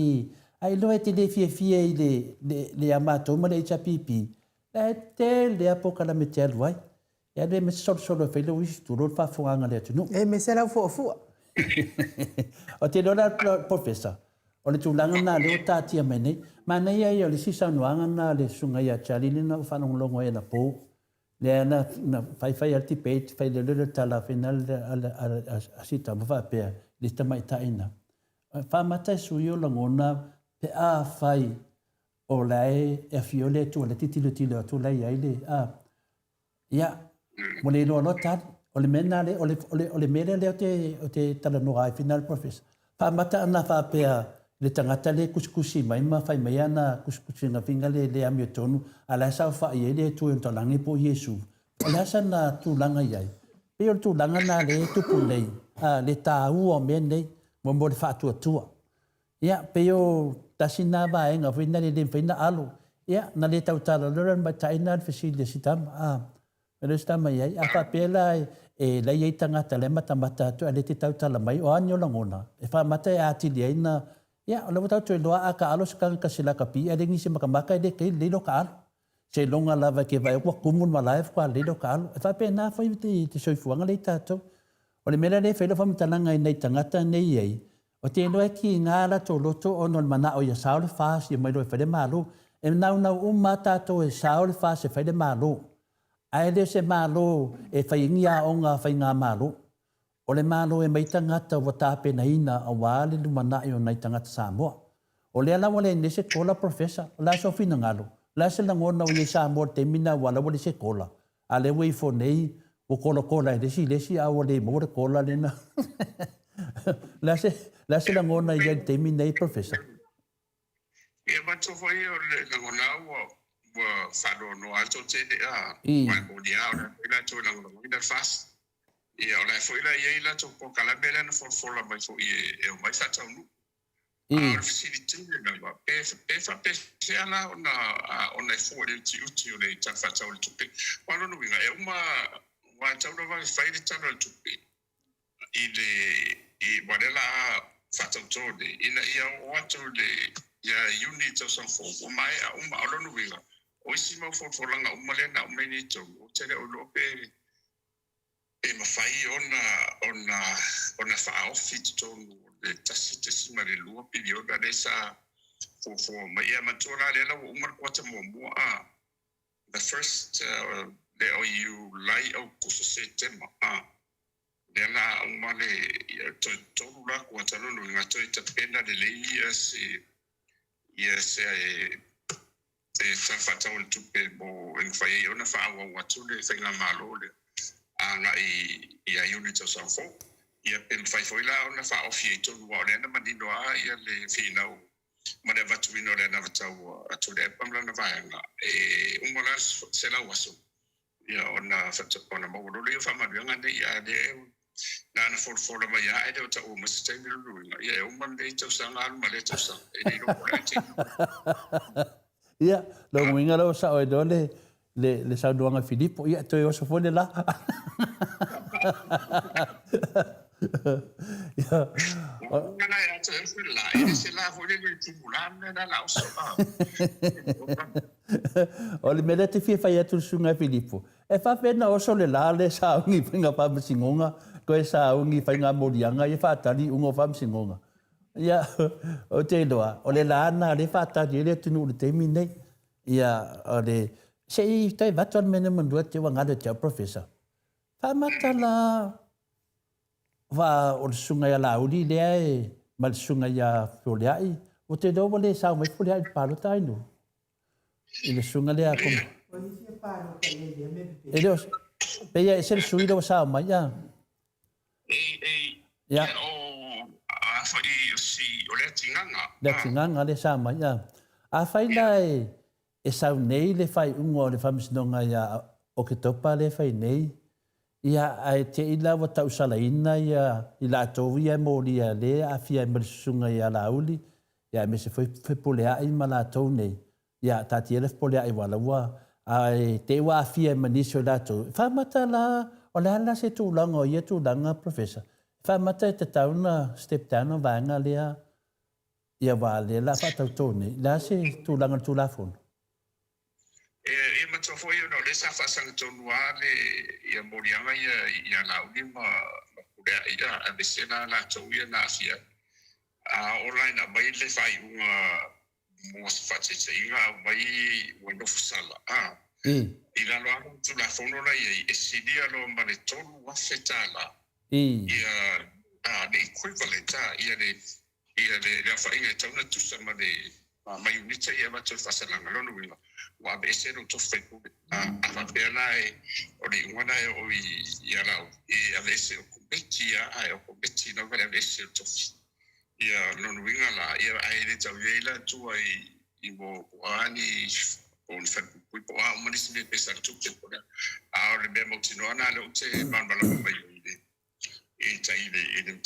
ai loa te le fie le amato ma le chapipi. E te le apoka la me te aluai. Ya le me solo fe lo wisi tu lo fa fuanga le tunu. E me se lau fua. O te lora professor. O le tūlanga nā leo tātia mai nei. Ma nei ai o le sisa nuanga nā le sunga ia chalini na whanonglongo e na pō. Le ana whai al tipeit, whai le lura tala whina a sita mawhapea, le tamai taina. Whamata sui o langona pe a whai o lai e fiole tu le titilo atu lai ai le a. Ia, mo le loa tari. O le mena le, o le mele le o te tala noa ai final professor. Whamata ana whapea le tangata le kuskusi mai ma whai mai ana kuskusi na whinga le amio tonu. A la sa whai e le tu e talangi po Yesu. O la sa na tūlanga iai. Pe o tūlanga na le tupu nei. Le tā ua me nei. Mo mo le whātua tua. Ia, pe o tasina vaenga whina le whina alo. Ia, na le tautala lora mai taina al whesili sitama. Pero está mai ai. A whapela e lai ei tangata le matamata atu a le te tautala mai o anio langona. E whamata e atili ai na ia, o lewa tau tue loa a ka alo skanga ka sila ka pi, a rengi se makamaka e le kei leilo ka alo. Se longa lava ke vai ua kumun malaif kwa leilo ka alo. E whape nā whai te soifuanga le tātou. O le mera le whaila whamitalanga i nei tangata nei ei. O te noe ki ngā la tō loto o non mana o ia saole whaasi e mai loe whaile mālo. E nau umma tātou e saole whaasi e whaile mālo. Ai leo se mālo e whaingia o ngā whainga mālo. O le mālo e mai tangata wa tāpe na ina a wāle lumana i o nei tangata Samoa. O le alawa le nese kola professor, la so fina ngalo. La se langona o ye Samoa te mina wala wale se kola. A le wei fo nei, o kola e lesi a wale mo re kola le na. La se langona i te mina i professor. E mato foi o le langona wa whano no ato te de a. Mai mo ni a, ila to langona ina fast. Ia o lai foi la ia ila to po kala bela na fola mai fo e o mai sa tau nu. A facility na ba pe se ana ona fo le ti o le ta fa tau le tupe. Wano no winga e uma wa tau no vai fai le tau le tupe. I wadela fa tau tode ina ia o atu le ia unit o san fo o mai a uma o no winga. O isi mau fo langa uma le na uma ni to o tere o lope e mawhai ona whaofi tonu le tasi ma le lua pili o gane sa fo ma ia matura le la umar kwata mua the first le o you lai au kusa se tema le la umar le tonu la kwata no nga toi tapena le le ia se e sanfata o le tupe mo en whai ona whaawa watu le whainga malo le anga ia unit o sanfo ia pem fai foi la ona fa ofi to wa le na mandino a ia le fina o ma le vatu vino le na vatu atu le pam la na vaanga umola se la waso ia ona fatu ona mo lo le fa ma nga de ia de na for ma ia e de ta o ma se ni lu ia o man de to sanga ma le to sang e ni lo la ti ia lo winga lo sa o dole le sa doanga Filippo ia to yo so fo la ya ona ia to la e se la fo le tu bulana na la so o le mele te fia fai atu sunga Filippo e fa pena o so le la le sa ungi pinga pa msingonga ko e sa ungi fai nga morianga e fa tali ungo fa msingonga ya o te loa o le la na le fa tali le tunu le te mine ya o le sei tai vatuan mene mandua te wanga le te professor fa matala va o sunga ya la uli le mal sunga ya foliai o te do le sa mai foliai palo taino ile sunga le a como Dios peia es el suido sa mai ya ya o a foi si o le tinganga le sa mai ya a fai lai e sau nei le whai ungo le whamisinonga ia o ke topa le whai nei. Ia ai te ilawa tau salaina ia i la tau ia mōria le a fia merisunga ia la uli. Ia me se whepolea i ma la tau nei. Ia tati ele whepolea i walaua. Ai te wa fia manisio la tau. Whamata la o le ala se tūlanga o ia tūlanga professor. Whamata e te tauna step down o vanga lea ia wā le la whatau tōne. La se tūlanga tūlafonu. E matofo ia no le sa fasanga tonu ale ia morianga ia la uni ma kurea ia a besena la tau ia na fia. Online a mai le fai unga mos fate se inga mai wano fusala. Ila lo anu tu la fono la ia e sidia lo ma le tonu wa fetala. Ia the equivalent ia le fai ia tauna tusa ma le mai unita ia watu fasalanga lono winga. Wa bese no to feku a pena o le ngwana o ia la e avese o kompetia o kompeti no vale avese to ia no winga la ia ai le tau ia tu ai i mo ani on feku po a mo nisi me pesa tu ke po a le be mo tino ana le te man bala mo mai e tai le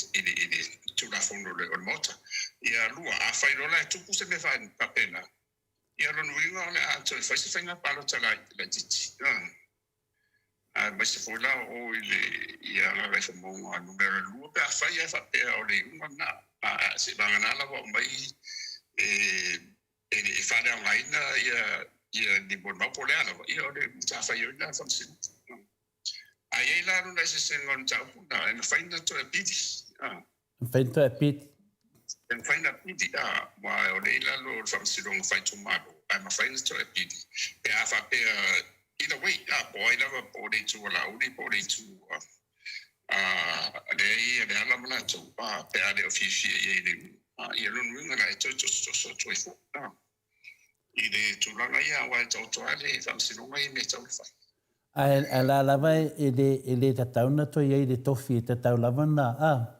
tu la fondo le on mota ia lua a fai rola tu ku se me fa papena. Ia ron winga le ato fai se fenga palo tala la titi. Mai se foi la o ile ia la refa mo a numero lua pe fai e fa pe o le unga na se banga na la mai e fa le online ia di bon ma pole ala ia o le ta fai o na fam sin. Ai la no se sengon ta puna e fai na to e piti. Fai to e piti. En faina pidi wa o le la lo famsilong fai tomado I'm a faina to a pidi pe a fa pe either way boy never body to la uli body to de ala mala to pe a de ofisi ye de ye lo nunga na to to fo i de to la ya wa to ale famsilong ai me to fa a la vai ele tauna to ye de tofi tatau lavana a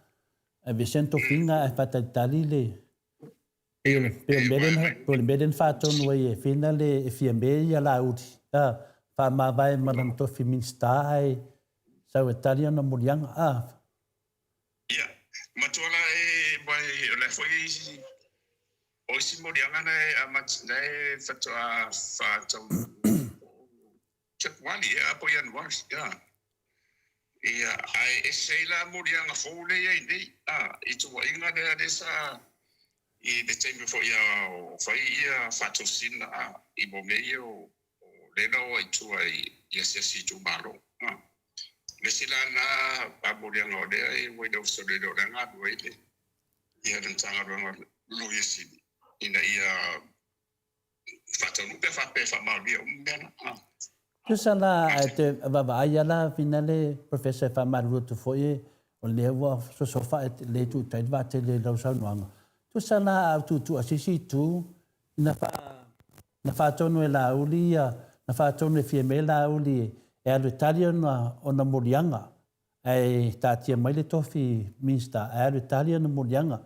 Vicento Finga e fatatali le pe beden faton we fina le fiambe ya la uti fa ma vai malam to feminista ai sa italiano muriang ya matola e vai le foi o si muriang na a matna e fato wali apoyan was ya ia ai sei la murianga fole ia nei i tu inga de sa i de tempo fo ia o fai ia fatosina i bo meio o le no i tu ai ia si tu malo le sila na pa murianga o de ai we do so de do nga do ile ia den tanga do lo yesi ina ia fatonu pe fa mal dia mena Tusala te baba ayala finale professor fa maru tu foi o le wa so fa le tu tai va te le lo sa no tusala tu asisi tu na fa tonu la ulia na fa tonu fiemela uli e al italiano ona murianga ai tatia mai le tofi minsta al italiano murianga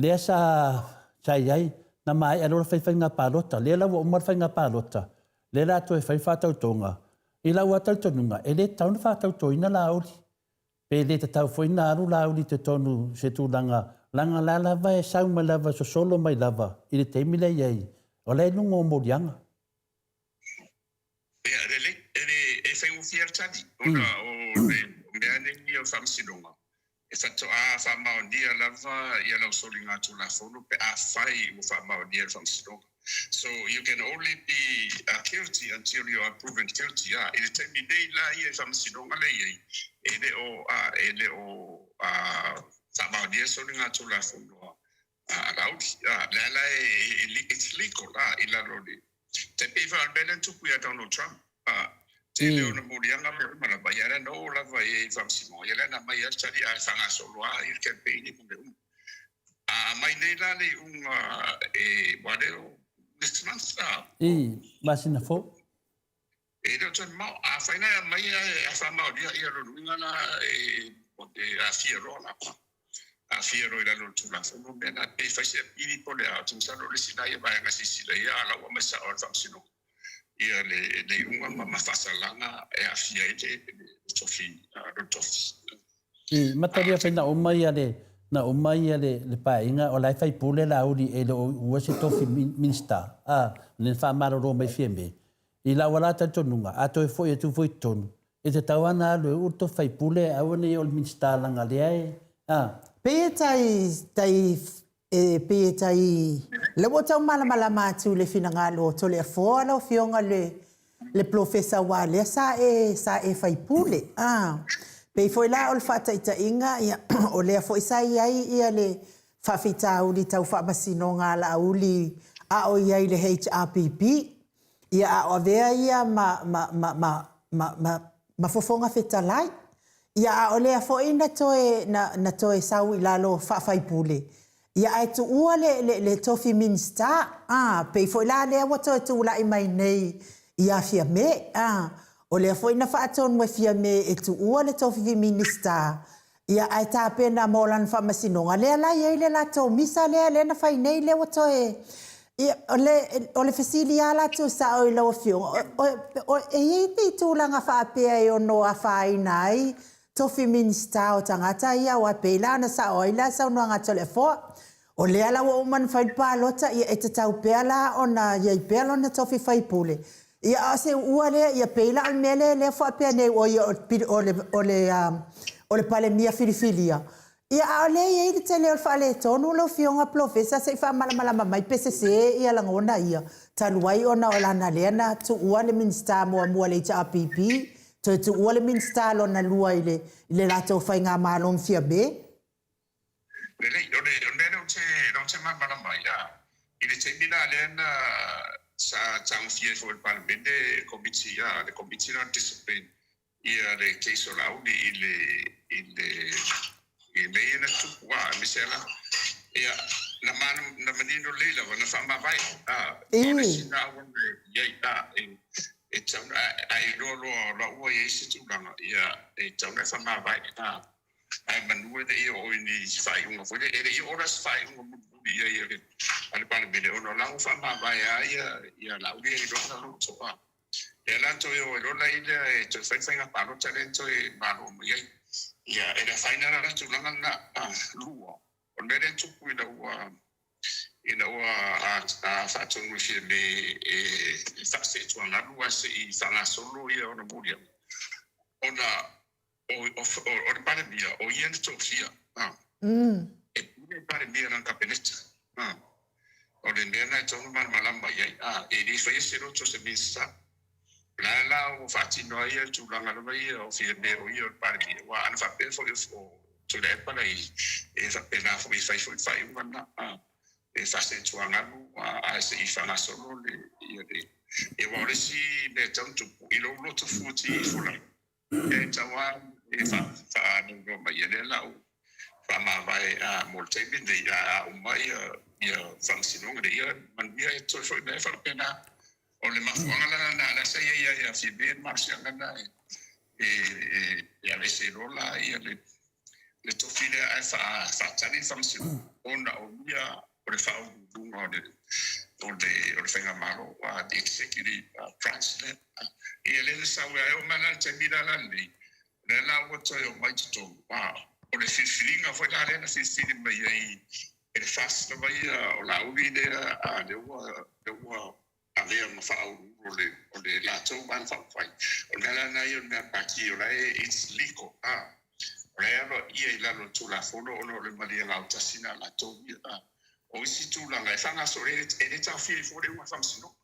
le sa sai na mai alo fa nga palota le la o mar fa nga palota le la to e fai fatau tonga i la wata tonunga e le tauna fatau toina la uli pe le te tau foi na aru la uli te tonu se tu langa la lava e sau mai lava so solo mai lava i le teimi le iei o le nungo o morianga e fai un fiertadi ona o le meane ni o famsilonga e fato fa maondia lava ia la solinga tu la fono pe a fai o fa maondia famsilonga. So you can only be guilty until you are proven guilty. In the time day la ye famsilonga le ye ele o sama dia solinga tu la fono allowed la it's legal ila rodi te pe va belen tu ku ya Donald Trump te le ona murianga me la bayara no la va ye famsilonga ya na mai chali a sanga solo il campaign ni mai nei la le wadeo this month masina fo e do ton mau a faina mai a fa mau dia ia ro ngana o de a fia ro la fia roi la lo tula fono mena pe fasia ili pole a tumsa lo sina ia ba ngasi sila ia la wa masa on famsino ia le unga ma fasalanga e a fia ite tofi do tofi mataria pe na umai le painga o lai fai pule la uri e lo uasi tofi minister le fa maro ro mai fiembe I la wala ta tonunga ato e foi tu foi tonu e te tawana lo urto fai pule a one o minister langa le ai Petai le botau mala matu le finanga lo to le Afualo fionga le professor wale sa e fai pule pe foi la o fata ita inga ia o le foi sai ai ia le fafita uli tau fa basino nga la uli a o ia le HRPP ia o vea ia ma fofonga fetalai ia o le foi na toe sau ilalo fa fai pule ia ai tu ua le tofi minister pe foi la le wa tu la I mai nei ia fia me o le foi na fa ton mo fia me e tu ua le tofi minister ia ai ta pena molan fa masinonga le la ia le la to misa le na fai nei le wa toe ia o le fasilia la tu sa o lo fio o e tu la nga fa pe o no a fai nai tofi minister o tangata ia wa pela na sa oila sa no nga tole fo o le ala o man fai pa lota ia e tau pela ona ia pela na tofi fai pule ia ase ua le ia pela al mele le fo pe ne o le pale mia filifilia ia ole ia te le fa le tonu lo fionga professor se fa mala mai PCC ia la ngona ia taluai ona ola na le na tu ua le minister mo le HRPP tu ua le minister lo na lua ile la to fa nga malon fia be le non c'è mai ya ile te mina le na sa tang fia for parliament committee ya le committee on discipline ia le case ola ile na tu wa misela ia na manino leila na fa ma vai ole sina wa ya e tau ai lo o ye se tu langa ia e tau na fa ma vai ai manua de io ni fai un fo de io ora fai un ia ale pa bele ono la fa ma vai ia la uri e lo na so pa e la to io lo la ile e to fai nga pa lo talento e ma lo ia e la fai na la tu langa na luo on me den tu ina a fa tu no fi me e fa se tu na lua se I fa na solo ia ona buria ona o pare mia o ien sofia e pare mia na capenetta o le nena tono malamba ia e li fa ese roto se missa la o fatti no ia tu la ngalo ia o fi me o ia pare mia wa an fa pe fo tu le pare e fa pena fo fai una e fa se tu ngalo a se I fa na solo le ia e wa le si me tanto ilo lo tu futi fo la e tawa e fa no mai ele la fa ma vai a molte binde ya mai ya funzionong de ya man ya to so ne fa pena o le ma fona la sai ya fi ben marcha na ya le se rola ya le to file a fa tani function ona o ya o le fa o le fenga malo a the executive president e le sa o mana te mira la ni la o to o mai to o le filinga foi la na filinga mai e le fast no mai o la uri de a de o a le ma fa o le la to ban fa fai o la na yo na pa ki o la it's legal Rero ia I lalo tu la fono ono le malia la utasina la to o si tu la ngai fanga so e ta fi fo de wa fam sino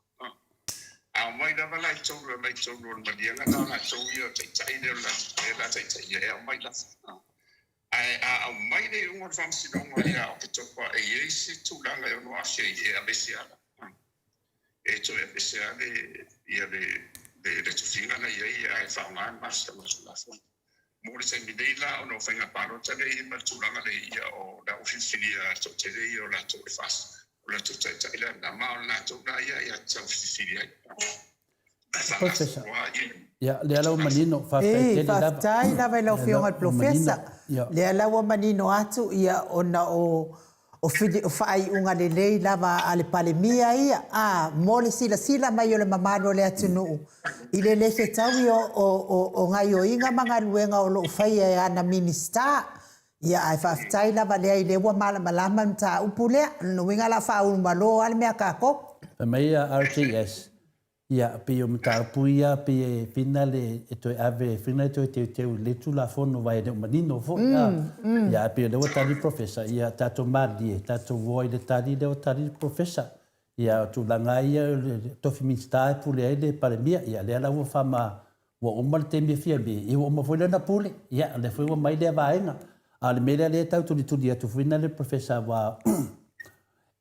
a mai da la to no malia la na to ia tai de la tai ia mai la a mai de un fam sino ia o to pa e si tu la ngai no a she e a besia e to e besia ia de tu finga na ia e fa ma la fono Mori se mi dei la ono fenga paro tale ma tulanga le ia o da oficialia to tele o la to fast o la to tele na ma o la to na ia to oficialia ya le ala manino fa tele la vai lo fionga professor Le alawa manino atu ia ona o whai unga le lei lava ale palemia ia. Mole sila mai o le mamano le atunu. I le le tau o ngai o inga mga luenga o lo whai e ana minista. Ia ai whaftai lava lea i le ua malama mta upulea. Nuinga la wha malo ale mea kako. Meia RTS. Ia pe o mta puia pe finale e toi ave finale toi te le tu la fono vai de manino fo. Ia pe le otari professor ia tato madi tato voi de tari de otari professor. Ia tu langa ia to feminista pule de palemia ia le la fama wo omal te me fia be e o mo foi na pule ia le foi o mai de vaenga. Ale mele le tau tu dia tu finale professor wa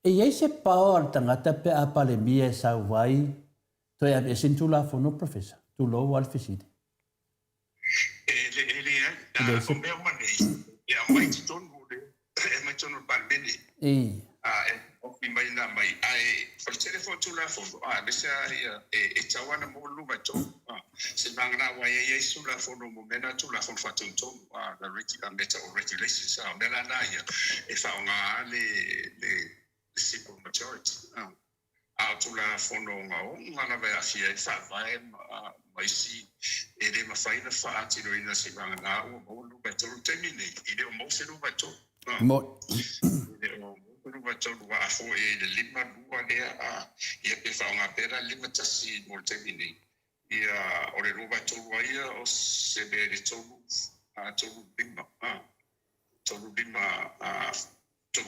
e ia se paor tangata pe a palemia sa vai. Toi a esin la fono professor. Tu lo wal fiside. Ele o meu manei. E a mãe de todo mundo. É mais todo balbene. O que mais na mãe. Ai, por telefone tu la fono. Deixa e chawana mo lu ba to. Se bangna wa ye su la fono mo mena tu la fono fatun to. The regulations are mela na ia. E fa nga le simple majority. Tu la fono nga vai a fia fa vai mai si e le mafai na fa ati no ina se vanga na o lu ba to termine e le mo se lu ba to mo le mo lu ba to wa fo e le lima lu le a e pe fa nga pera lima tasi mo termine e o le lu ba to wa ia o se be le to to lima to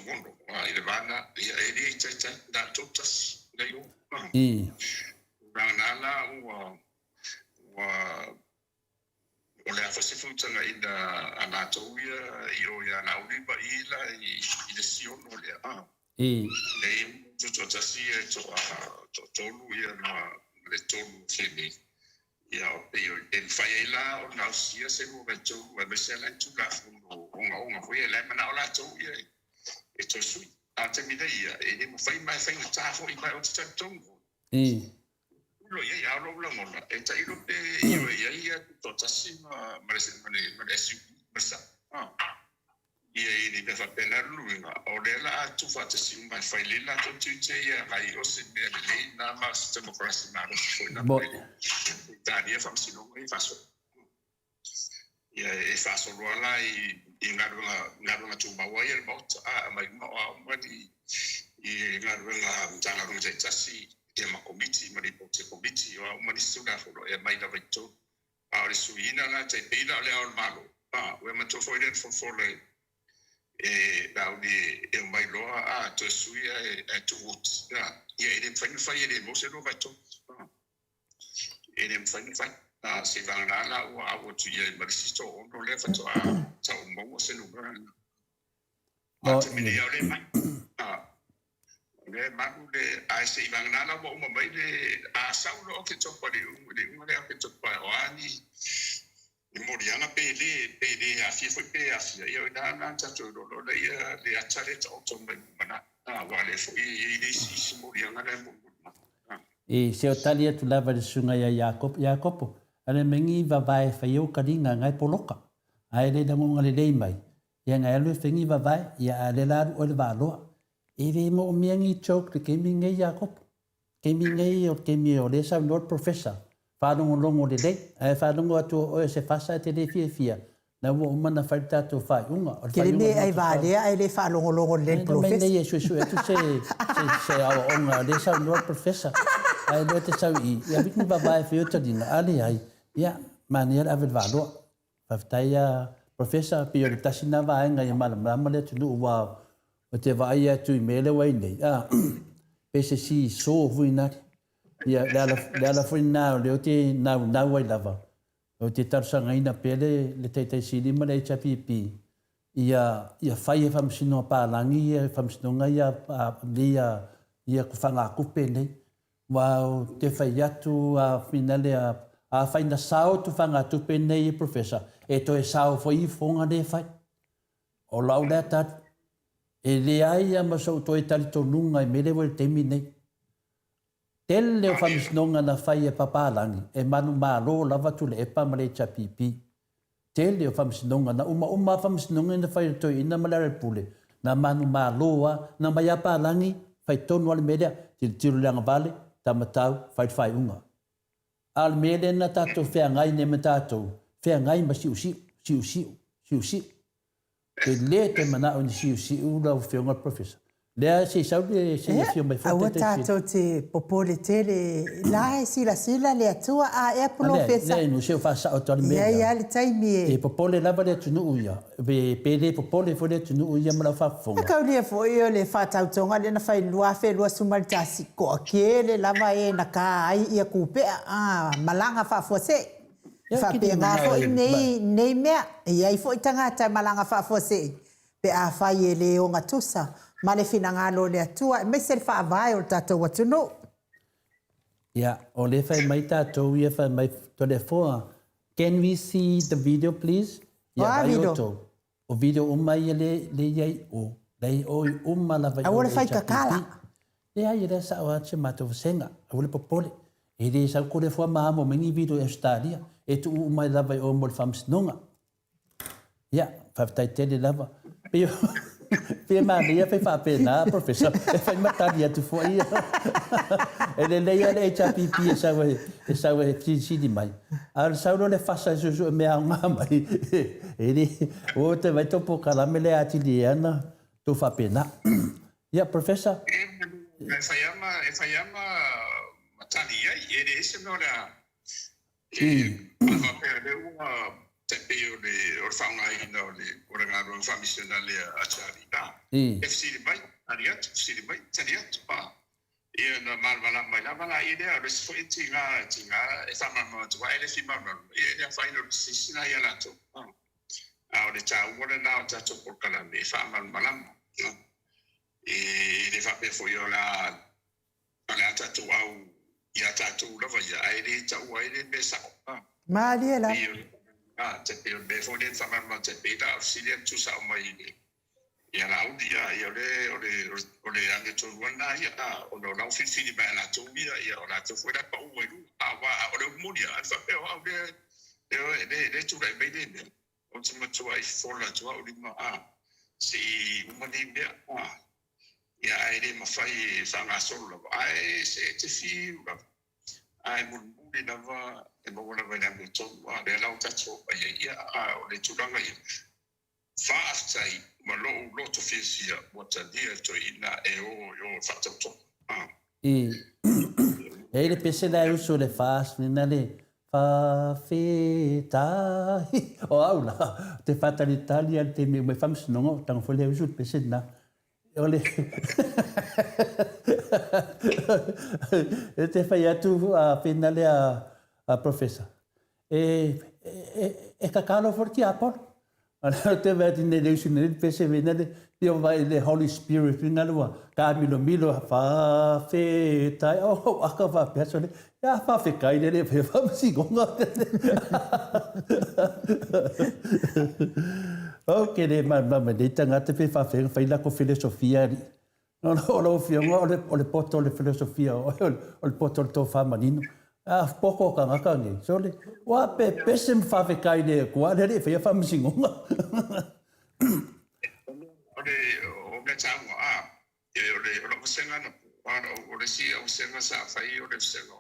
mundo e le vana e le tsa da to tasi Ranala wa o le afasi futanga ina anatolia io ya na uliba ila I le sion o le le tuto tasi to tolu ia na le tolu femi ia o pe el faila o na sia se mo veto o me se la tu la o foi ele mana o la to ia e to sui te mi ia e mo fai mai fai ta fo I mai o te tongo lo ia lo lo mo e ta ilo pe ia to tasima mare si bersa ia ni be fa pena luinga o le la tu fa te si mai fai le la to tu te ia ai o se me le na ma democracy na fo na ta dia fa si no mai fa so ia e fa so lo la I nga tu ba wa ia Maota mai ma di I nga tanga ko te tasi e ma komiti ma di pote komiti o ma di suga fo e mai da veto le suina na te pila le al malo we ma to fo ile fo le e da e mai lo to suia e to wot ia ele fa ele mo se lo veto ele fa se vanga la o a tu ia marxisto on le fato ta un mo se lo gran te mi ia le mai le maule a se vanga la mo mai le a saulo che to pa le un che to pa o ani moriana pele a fi foi pe a fi ia na ta to lo le a chale to mai mana vale foi I si moriana le mo e se o talia tu lava le sunga ia Jacopo ale mengi va vai fa eu karinga ngai poloka ai le dango le dei mai ia ngai lu fengi va vai ia le la o le valo e ve mo miangi chok ke mi ngai Jacopo ke mi ngai o ke mi o le sa lord professor fa longo le dei ai fa longo atu o se fasa te le fia na wo mana fa tato fa unga ke le ai vale ai le fa longo le professor nei su tu se au onga le sa lord professor ai do te sau ia bit va vai fa eu tadina ali ai ia maneira ave valo faftaia professor pio tasina va nga ia mala le tu wa o te vai tu mele wai nei PCC so vuina ia la fuina le te na wai lava o te tarsanga ina pele le te sili male chapipi ia fai fam sino pa langi fam sino nga ia ku fanga ku pele wa te fai atu a finale a fai na sao tu fanga tu penei professor e to e sao foi fonga de fai o lauleta e le ai a maso to e tali to nunga e mele wel temine tele o famisnonga na fai e papalangi e manu malo lava tu le epa male chapipi tele o whamisinonga, na uma whamisinonga ina whai toi ina malare pule, na manu mā loa, na mai apa langi, whai tonu ale merea, tiru leanga vale, tamatau, whai unga. Ale merea na tātou whea ngai ne me tātou, whea ngai ma siu. Te le te mana o ni siu la o whionga professor. Lea se sau le se fio mai aua fote te tātou te popole tele la sila le atua a e profesa le no se fa sa o tole media ia le taimi e popole lava le tunu uia be pele popole fo le tunu uia mala fa fonga ka lia fo io le fa tautonga le na fai lua fe lua sumal tasi ko akele lava e na ka ai ia kupe a malanga fa fose fa pe nga fo nei mea ia fo itanga ta malanga fa fose pe a fai ele o ngatusa ma le finangalo le atua me se fa vai o tatou atunu ya o le fai mai tatou ia fai mai telefona. Can we see the video please? Ya video o video o mai le ia o dai o mala vai o le fai kakala le ai le sa o che mato senga o le popole e le sa ko le fo ma mo mengi video e stadia e tu o mai lava o mo fams nonga ya fa tai tele lava Pia mana ia fai whapena, professor. E fai mataria tu fo ia. E le leia le HPP e sau e sidi mai. A sauro le fasa susu e mea ngā mai. E ni, o te vai topo kalame le atili ana tu whapena. Ia, professor. E fai ama matani ai, e le ese no la... Whapena le ua... te peo le o whaungai na o le ora ngā roa whamisiona le atari nā. E fsiri mai, tani atu, fsiri mai, tani atu pā. Ia na malmala mai la mala i lea, resi fo e tinga, e whamama tua, e le whimama, e le whaino le sisina i alato. A o le tā uara nā o tato porkala me whamalmalama. E le whape fo i o la tato au, i a tato lava ia, a e le tau a e le me sao. Maria la. Te peo me fo le whamama te peta au silian tu sa o mai ni. Ia la udi ia o le ange toruana ia o no lau whiwhiri mai la tōmia ia o la te fuera pa ua iru. O le umunia al whapeo au le turai mai le mea. O te matua i fola tua o lima si umani mea. Ia ai le mawhai whanga solo lava. Ai se te whiu lava. Ai mulmuli lava. E mawana vai na mito wa le lau tato ia o le turanga ia whaaftai ma lo to fisia wata dia to ina e o whatauto e le pese la uso le fast nina le whawheta o aula te whatalitalia te me whamsinonga tanga fo le uso le pese na o le e te whai atu a pena le a professor. E kakalo forti apor. Ana te vedi nele usi nele pese venele io vai le Holy Spirit na lua. Ka milo fa fe tai o aka fa pesole. Ya fa fe kai nele fe fa si gonga. Okay, le ma de tanga te fe fa fe fa la ko filosofia. No fionga o le poto le filosofia o le poto to fa manino. Poko ka ngaka ni. So le, wa pese mwhawe kai ne kua, le whea whamisingonga. O me tāma o le wasenga na o le si au senga sa whai o le wasenga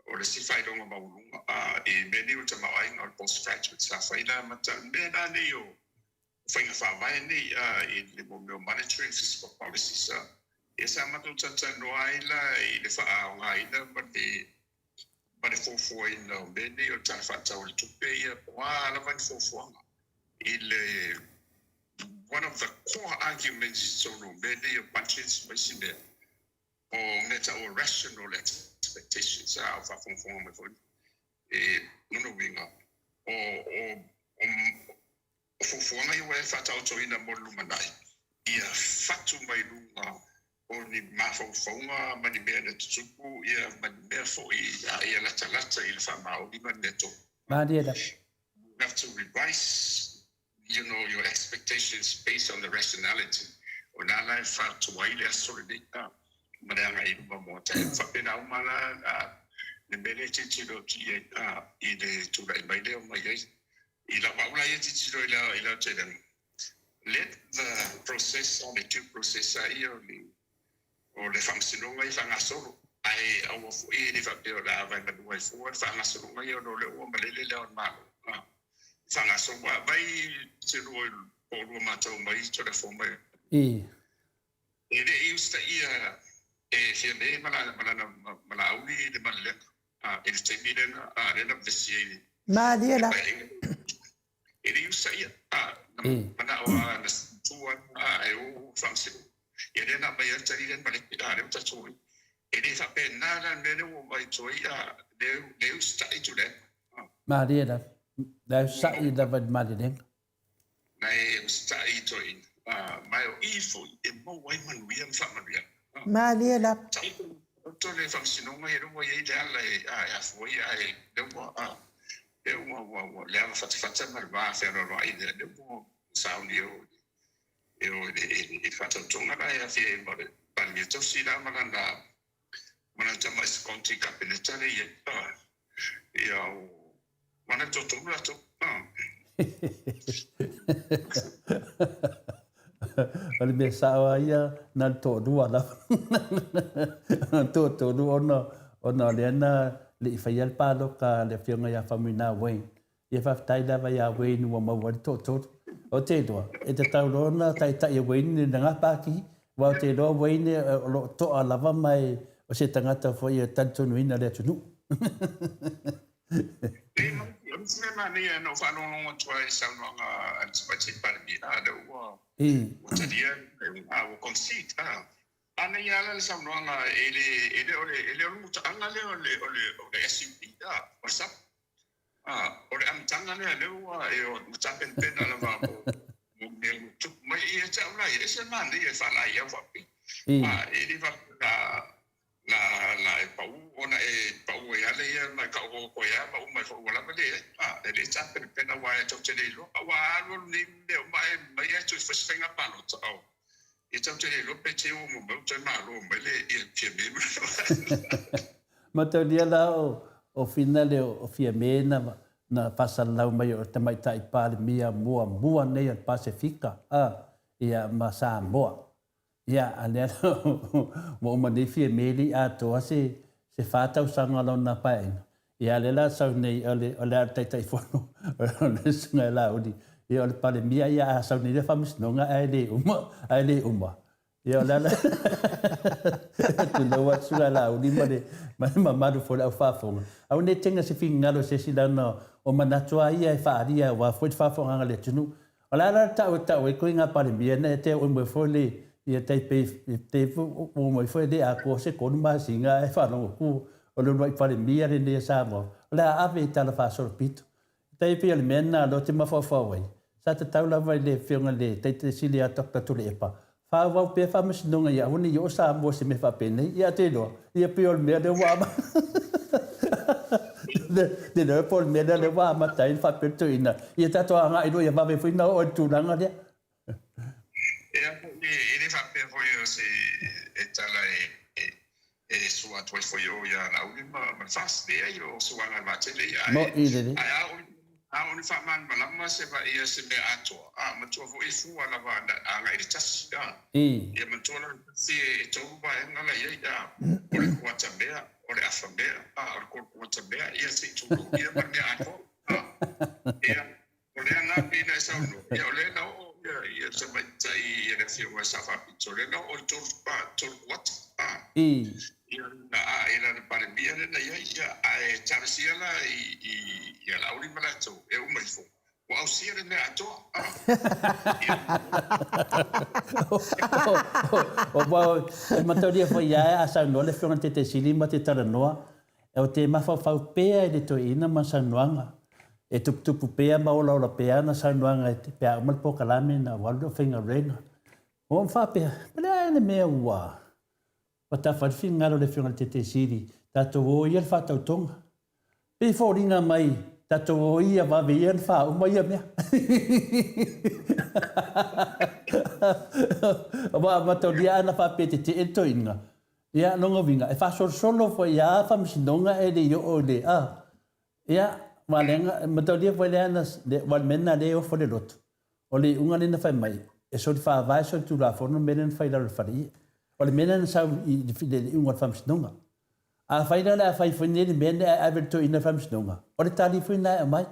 o le si whai ronga maulunga. E meni o te mawainga o le postgraduate sa whai na mata, mena nei o whainga whawai nei i le mo monitoring fiscal policy sa. E sa matu tata noa ila i le wha ngā ina ma le fōfua ina o mene o tana whatau le tupe ia la vai fōfuanga. I le one of the core arguments so no mene o budgets mai sine o meta o rational expectations a o whafonfonga mai fōni. Nono winga o fōfuanga i wai whatau to ina mo lumanai. Ia whatu mai lunga o ni mawhauwhaunga mani mea na tutupu ia mani mea fōi ia lata i le whamao ni mani neto. Maria. You have to revise, your expectations based on the rationality. O nā lai whātua i le asore ni mane anga i ruma mōta. Whapena umala ne mele te tiro ki i le turai mai leo mai ai. ila maula ia titiro ila tedang. Let the process on the two process o le whamsinonga I whangasoro. Ai au fu e le whapeo la vai manua I fua whangasonga I ono le ua malele leo malo. Whangasonga vai te roi pōrua mātau mai to le fōmai. E le iusta ia e fia me mana auli le maleleka. E le teimi lena rena vesi Ma lia la. E le iusta ia mana o na tuan e o whamsinonga. E le na mai atari lena malekita reo tatoi. E le whape nara nere o mai toi le usta I tu le. Maria da. Da sa I da vad maleleka. Nei usta I toi. Mai o ifo e mo wai manuia whamanuia. Ma lia la. To le whamsinonga e rungo I le ala e afoi e le ua le ua le ala whatawhata marwa whero rai le ua sauni e whatautonga rai a whia e mare. Pani e tosi la mana tama is konti kapinetare e au mana totomu ato. Ole me sawa ia na to dua la. To dua ona le na le faial palo ka le fionga ia famina we. Ia fa taida vai a we no mo wa to. O te do. E te tau rona tai we ni nga paki. Wa te do we ni lo to ala va mai o se tangata foi e tanto no ina le tunu. Sema ni no whanonga tuai saunga antipati parmi ada ua. Utadia o conceit ana ia le saunga ele o mutanga le o SUP what's up? O amtanga le ua e o mutapen pena la va mo mai ia tauna ia se mani e fala ia wapi. Ele va la e pau ona e pau e ale ia na ka o ko ia ma uma fo wala ba de ele tsa pena wa e tse le lo wa lo ni de mai e tse fo senga pa no tsa o e tse le lo pe tse o mo mo tse ma lo me le e pie me ma te dia la o finale o fia me na pasa lau mai o te mai tai pale mia mua nei al Pacifica ia ma Samoa. Ia ale mo manifi meli ato se fata usanga lona pai. Ia le la sa nei ole tai fono. Ole sunga la odi. Ia ole pale mia ia sa nei le famis nonga ai le uma. Ia la tu no wa sunga la odi ma madu fo la fa fo. Au ne tenga se finga lo se sila no o manatua ia fa ria wa fo fa fo nga le tunu. Ola la ta e ko inga pale mia ne te o mo fo le ia te o mai foi de a ko se ko ma singa e fa no ku o lo vai fare mia ne Samoa la ave ta la fa sorpito te pe al mena lo te ma fa wai sa te tau la vai le fionga le te silia tok tu le pa fa wa pe fa mas no ia uni yo Samoa se me fa pene ia te do ia pe al mena de wa ma de no por mena le wa ma tai fa pe tu ina ia ta to anga i do ia va ve foi na o tu langa dia ele fa pe foi se etala e sua toi foi o ya la ultima ma fast de yo sua na matele ya mo ide a un fa man ma se va ia se me Atua ma tu vo ifu ala va anga i tas ia ma tu la se to ba nga la ia o le kwata bea o le afa bea o le kwata bea ia se tu ia ma me Atua ia o le nga pina sa no ia o le na ia se mai tai ia le fio wa sa fa pitore no o to what ia na le pare bia na ia ai charsia la ia la uli malato e o mai fo o au sia le Atua o ba ma te dia foi ia sa no le fio te sili ma te tara noa e o te mafa fa pe le to ina ma sa noanga e tupu pea maola ola pea na saunuanga e te pea umal po kalame na waldo whinga reina. O mwha pea, pala ene mea ua. Wata wharifi ngaro le whiunga te siri, tato o ia le whatau tonga. Pei whoringa mai, tato o ia wawe ia le wha uma ia mea. Wa matau lia ana whape te ento inga. Ia nonga winga, e wha solo fo ia whamisinonga e le yo o le a. Ia, Malenga, matolia foi leana, wal mena le o fole loto. O le unga le na fai mai. E so fa vai so tu la forno mena fai la fari. O le mena na sa I fide unga fam snonga. A fai la fai foi ne mena averto ina fam snonga. O le tali foi na mai.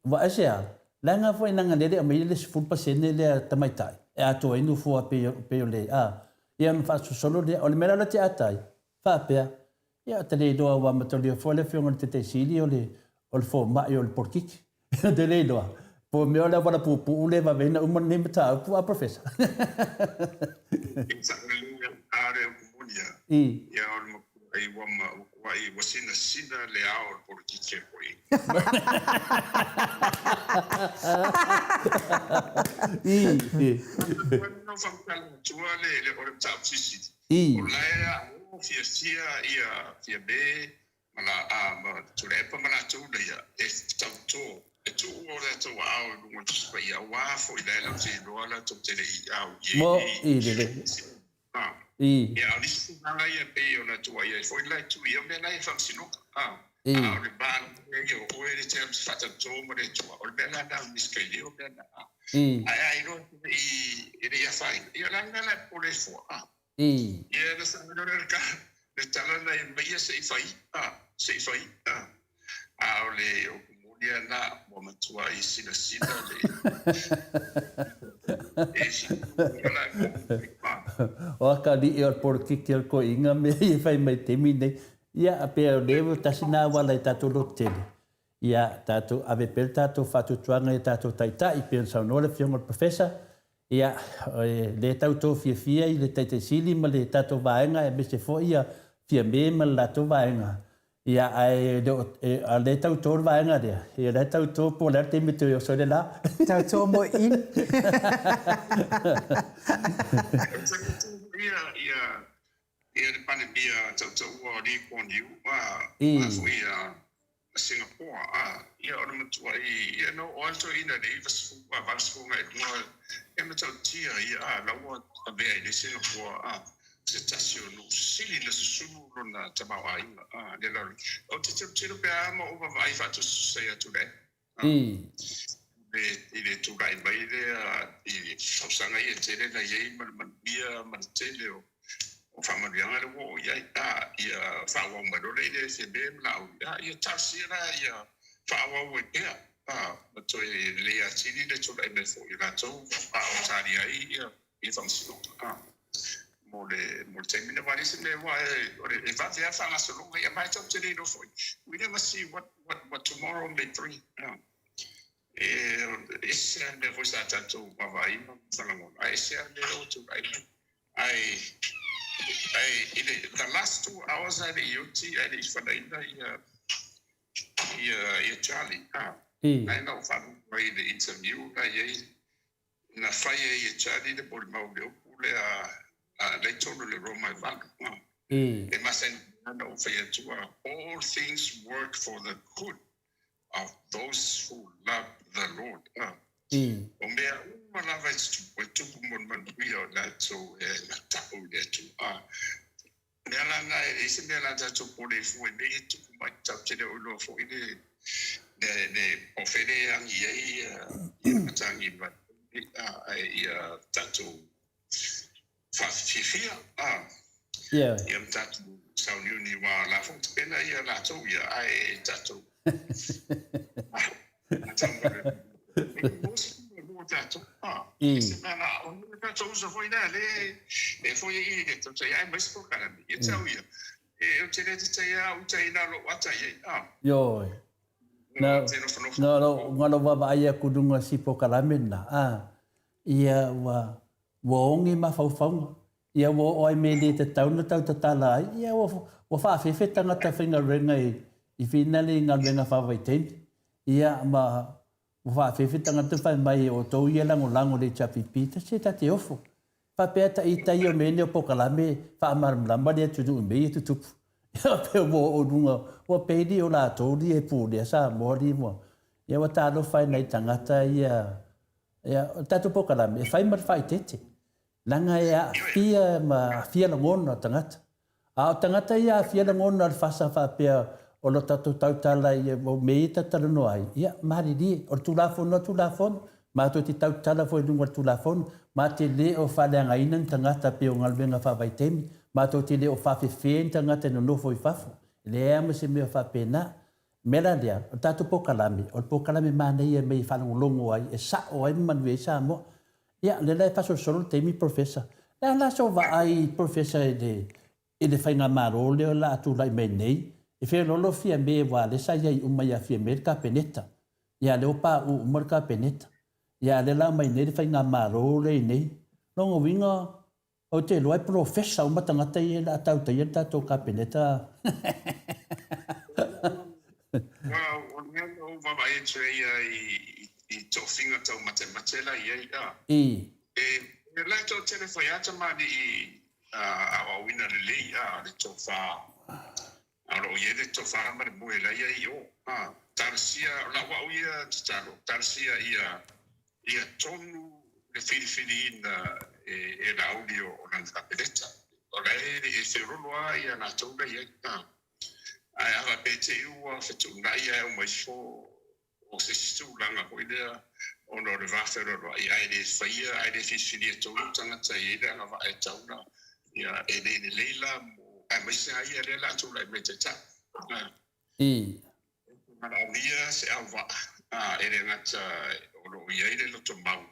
Wa asia. Langa foi na ngale le mai le full pasene le tamaitai. E ato inu fu a pe le a. Ia ma fa solo le o le mena la te atai. Fa pe. Ia te le doa wa matolia fole fionga te sili o le fo mai o le porkiki. De le doa. Po me ola wala pu le va vena uma ne mata pu a professor. Exactly. Are comunia. Ya o ai wai wasina sina le ao porkiki poi. No fa kala tua le o le tau sisi. O la o fia ia be mala ma tulepa mala tu ia e tau to e tu o le tu au no tu ia wa fo ile la ti no la tu te au Mo le. Ya ni su na ia pe o la tu ia fo ile tu ia me na fa sino le ban e o e le terms fata to mo le tu o le na ni skeli o le na ai no i ia fa ia la na po le fo ia le sa no le ka le tala na ia me se fai se fai le o comunia na mo matua I sina le o ka li e por kiki ko inga me I fai mai te mine ia a pe o levo tasina wala tatu lotele ia tatu ave per tatu fatu tuanga tatu taitai pensa no le fiongo professor ia le tauto fia I le taite sili ma le tatu vaenga e me se fo ia fia me ma la to vaenga ia ai a le tauto vaenga dia ia le tauto po le te me te so de la Tauto mo in. Ia le pandemia tauto o li kon yu foi Singapore ia o le matua ia no alto ina le vas ngai no e me tau tia ia la o ave le Singapore se tasio no sili le sulu na Samoa le la o te tiro pe ama o vai fa tu sei tu le ile tu gai mai le I sanga ia tele na ia man tele o famalianga le wo ia fa wa ma do le se be la ia tasira ia fa wa wo ia to le ia sili le tu gai me fo ia to o tari ia function mo termine vai se le wa e va via fa la solo ia mai to tele no foi we never see what tomorrow may bring esse ande voi sa tanto vai ma salamo esse ande o tu the last 2 hours I is for Charlie I know fa the interview na fai Charlie de por mau de pule le tolo le Roma van e masen no fai tu all things work for the good of those who love the Lord o mea una vez tu mon vio la so na tapo de tu nela na ese nela ta tu por e fu e tu mai tap te o lo fu de ofere ang ia tangi ba tatu fa fifia ia tatu sa ni wa la fu pena ia la to ia tatu tatu semana on tatu so foi nele e foi e to sei ai mais por cara e tau ia e o tere te ia o tai na lo ata ia yo no ngalo wa ia kudunga sipo kalamena ia wa ongi ma fau ia wo oi me le te tau na tau tala ia wo fa fe tanga ta finga renga I finale ngalwenga fa vai ten ia ma wa fe tanga te fa mai o to ia lango le chapipi ta se ta te ofo pa peta I tai o mene o pokalame fa mar lamba le tu me tu tu ia pe wo o dunga o pe di o la to di e pu de sa mo di mo ia wa ta lo fa nei tangata ia ta tu pokalame fa mar fa tete langa ia fia la ngona tangata a tangata ia fia la ngona fa sa fa pe o lo tatu tautala ia o mei tatala no ai. Ia, mariri, o tulafono, ma to ti tautala foi lunga tulafono, ma te le o whaleanga ina tangata pe o ngalwenga whawaitemi, ma to te le o whawhewhen tangata no nofo I whafo. Le ama se mea whapena, mera lea, o tatu pokalame mana ia mei whanongolongo ai, e sa o ai manue Samoa. Ia, le lai whaso solo temi professor. La la so va ai professor e le whainga maro leo la atu lai mai nei, e whea lolo fia me wa le sa iai umai a fia me ka peneta. Ia leo pa u umar ka peneta. Ia le la mai nei le whainga maro le nei. Nongo winga o te loai professor umatangata I la atau ta ia tato ka peneta. Well, on hand over by I tofinga tau matematela ia. E la to telefone ata mani a wina le le tofa. Alo ye le tofa ma mo la ia yo. Tarsia la wa ia talo. Tarsia ia tonu le fili na e la audio on capeleta. Ora e se rola ia na toga ia. Ai ava pete ua fetuna ia o mai fo o se stulanga ko idea ono le vafero ro ai le faia ai le fisili to tanga tai ile na va e tauna ia e le leila mo ai mai se ai le la tu lai mete ta mana ia se ava ele ngata ono ia ile lo to mau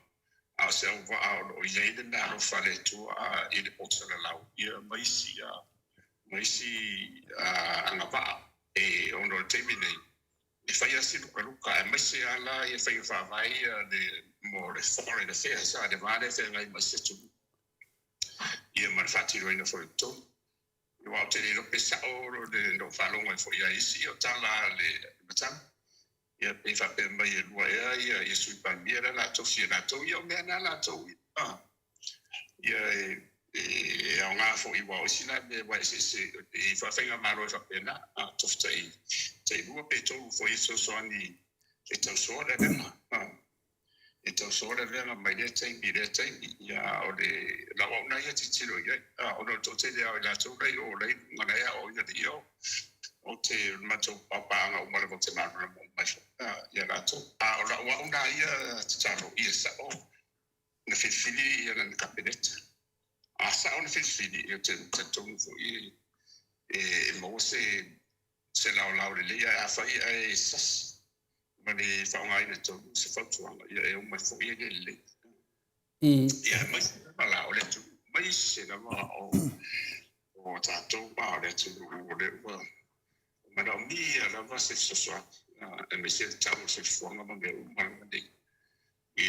a se ava ono ia ile na ro fale tu ile otsala lau ia mai si anga va e ono terminate e fai assim luka e mai se ala e fai vai de more foreign affairs de vale se ngai mai se tu e mar fati ro ina foi to eu au te ro pesa oro de no falonga foi ai si o tala le matam e pe fa pe mai e lua e sui palmiera la to si na to io me na la to e a ngā fo I wau sina me wai se I whawhenga maro e whapena a toftai tei lua pe tolu fo I so ani e tau soa venga e tau soa venga mai le taimi ia o le lawa una ia titiro ia o no to te le au la tau rei o rei ngana ia o ia di o te mato papa nga umara mo te maro mo mai ia la tau o lawa una ia titaro ia sa o na fili ia na kapineta asa ona fili e te tonu fo e mo se la le ia fa e sas mani fa ngai ne to se fa tuanga ia o mai fo ia le ia mai la o le tu mai se la ma o tato pa le tu o le ma da mi la va se so e me se tau se fonga ma me ma i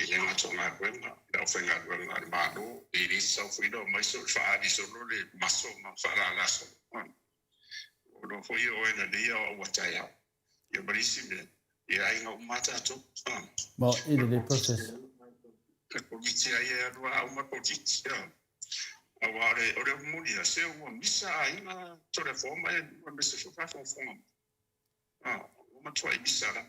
le ngata ngā ruenga, le awhenga ruenga le mālo, I le sau whino mai so whaari solo le maso ma whaara laso. O no fo o ena lia o watai au. Ia marisi me, I ainga o mata ato. Mo, I le process. Ka komiti ai e anua au ma komiti. A ware, o le muni a se ua misa a inga tore foma e ua misa whuka fonga. O ma tua I misa la.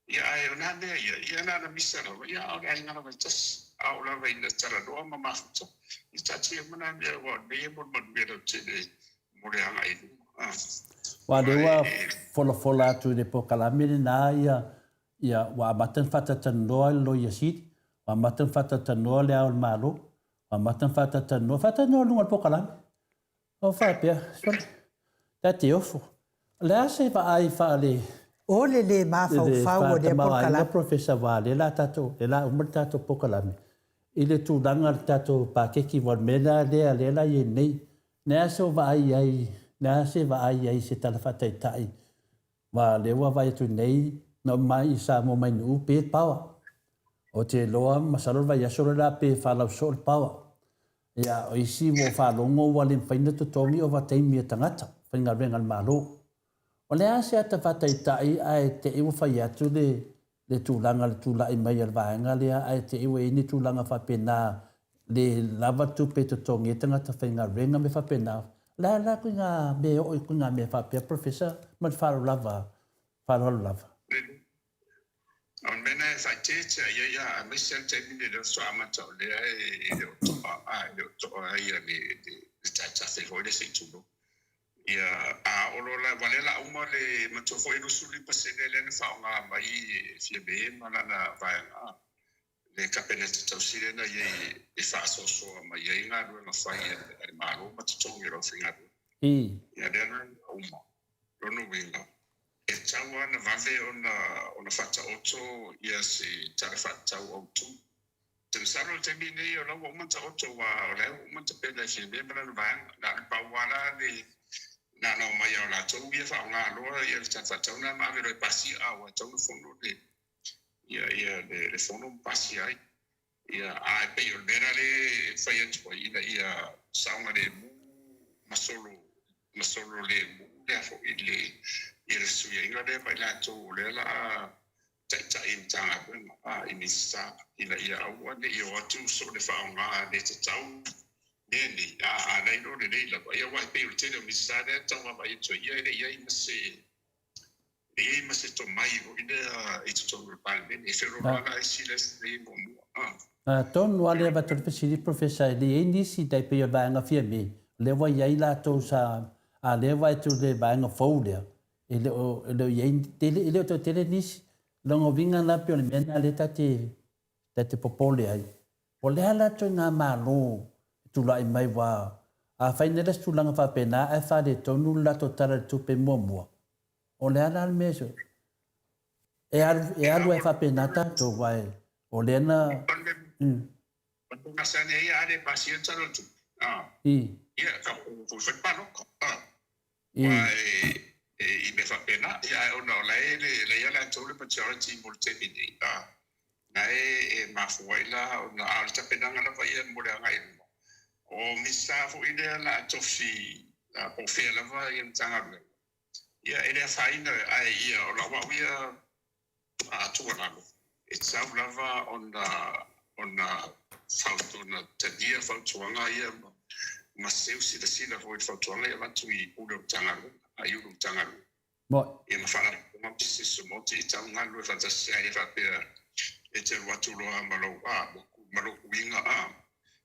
Ia e ona mea ia na misa no ia o ai ngana vai tas au la vai na tara do ma mafuta I tati mana mea wa me mo me do te mo le anga I wa le wa fola tu de pokalame na ia wa matan fata tano lo ia sit wa matan fata tano le au malo wa matan fata tano lunga pokalame o fa pia tati ofo le se va ai fa le O le mafau de pokalame. Professor Vale la tato, la umar tato pokalame. Ile tu danga tato pakeki war mena le la ye nei. Na so va ai se talafata tai. Va le wa vai tu nei no mai sa mo mai nu pe pawa. O te loa masalo vai asoro la pe fala sol pawa. Ya o isi mo fa longo wa le faina to tomi o va taimi tangata. Fainga venga malo. O le ase ata whataitai ai te iwa whai atu le tūlanga le tūlai mai ar vaenga lea ai te iwa ini tūlanga whapena le lava tupe to tongi tangata whainga renga me whapena. La kui ngā me oi kui ngā me whapea professor man wharo lava. On mena e whai tētia ia a mai sen te mine le so amata o lea e le o toa ai le o toa ai a le taitawhi hoi le se tūlo. ia a olo la wale la uma le matofo ino suli pasene le na whaonga mai fia me malana vaenga le kapene te tausire na ye e whaasosoa mai e ngā rua na whai e maro matatongi ro whinga rua. Ia rena uma, rono winga. E taua na vave ona whata oto ia se tara whatau au tu. Te saro te mine o lau umanta oto wa o leo umanta pena fia me malana vaenga na pauala le na no mai o la tau ia whaonga loa ia ta whatau na mawe roi pasi a wa tau na fono le le fono pasi ai ia a pe o dera le fai atu ia saunga le mu masolo le mu le afo le suia inga le mai la tau le la ta in tanga a inisa ia aua le ia watu so le whaonga le te tau Neni, nei no nei la ia wa pe o tele mi sa de tanga mai to ia mas to mai o ida it's to pal ben e fero la si les nei mo ton wale ba to pesi professor le indi si dai pe ba nga fia me le wa ia la to sa a le wa to le ba nga folder ele ia tele ele to tele nis longo vinga la pe le mena le tate popole ai o le ala to nga malo tulai mai wa a fainela tulanga fa pena a fa de tonu la totara tupe momo o le ala meso e alu fa pena tanto vai o le na na sane ia ale pacienza no tu ia ka fu fe pano i me fa pena ia ona la le ia la tole majority multi na ma fuela ona alta pena ngana va ia mo le ngai o misa fo ide la tofi po fe la va in tanga ia ele faina ai ia o la wa ia Atua lago it's out lava on fautona tadia fautuanga ia ma seusi da sila foi fautuanga ia vatu I ulo tangaru ai ulo tangaru mo ia ma fala ma pisi sumo te tanga lu fantasia ia fa pe e te watu lo malo winga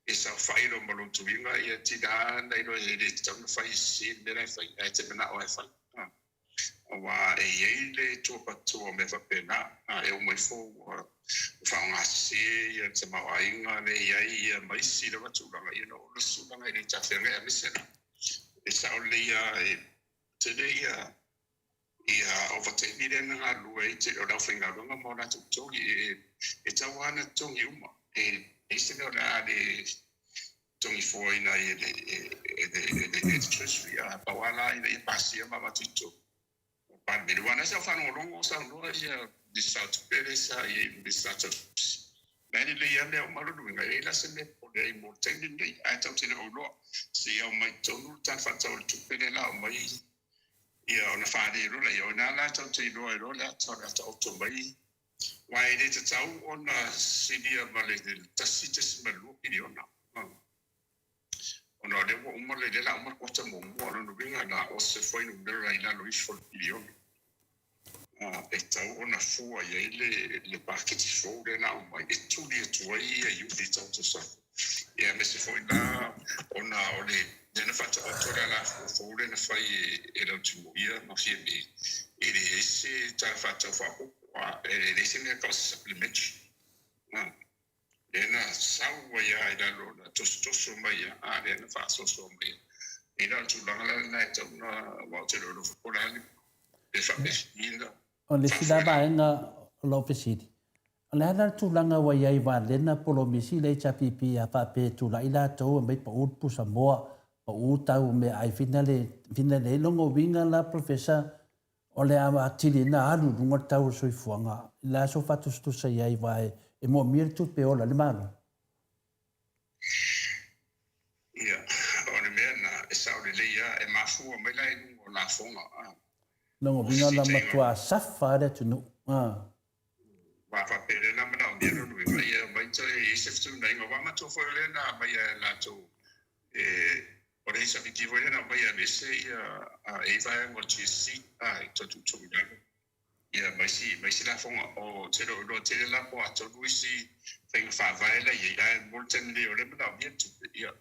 e sa failo malo tuinga ia tida na ilo e tanga fai sin bera fai e te na o fai wa e le to pato me fa pena e o mai fo fa nga se ia te Samoa inga le ia mai si le watu langa ia no le su langa i ta fere a misena e sa o le ia te le ia over te mire na lu e te o la finga longa mo na tu e ta wana tongi uma e se no la de tongi fo ina e treasury a pawala ina I pasia ma matuto But me wana sa fa no longo sa no ia di South Peresa I di South Many le ia le o malu nga e la se me po le mo tendi nei a tau tele o lo se o mai tonu ta fa tau tu pele la o mai ia ona fa de ro la ia ona la tau te ro e ro la tau to mai wai de te tau ona sidia male de tasites malu ki ona ona le o mo le la o ko te mo no vinga na o se foi no le ina lo is for ki ona e tau ona fua ia le paketi fo le na mai e tuli tu ai e u di tau sa ia me se foi na ona o le na fata o tora la fo le na fai e lo tu ia no si e se ta fata fa o e se ne ko supplement na sawa ia ida lo na to mai a le na fa so mai e na tu la na tau na wa te lo fo la e fa ina on le sila ba nga lo pesidi on la tu langa wa ia va le na polo misi le chapipi a pa pe tu la ila to me pa ut pu Samoa pa uta me ai finale longo winga la professor o le ama tili na alu lunga tau soi fuanga la so fatu stu sa ia va e mo mir tu pe ola le mano ia on me na e sa le ia e mafu me la no la fonga longo winga la matua safa de tu no wa fa pere na mana o no no ia mai to e se fu na inga wa ma to fo le na mai la to o le sa vitivo na mai a mese ia e va mo ci si to tu na ia mai si la fonga o te lo te la po a to luisi fenga fa vai la ia molten le o le mana bien tu ia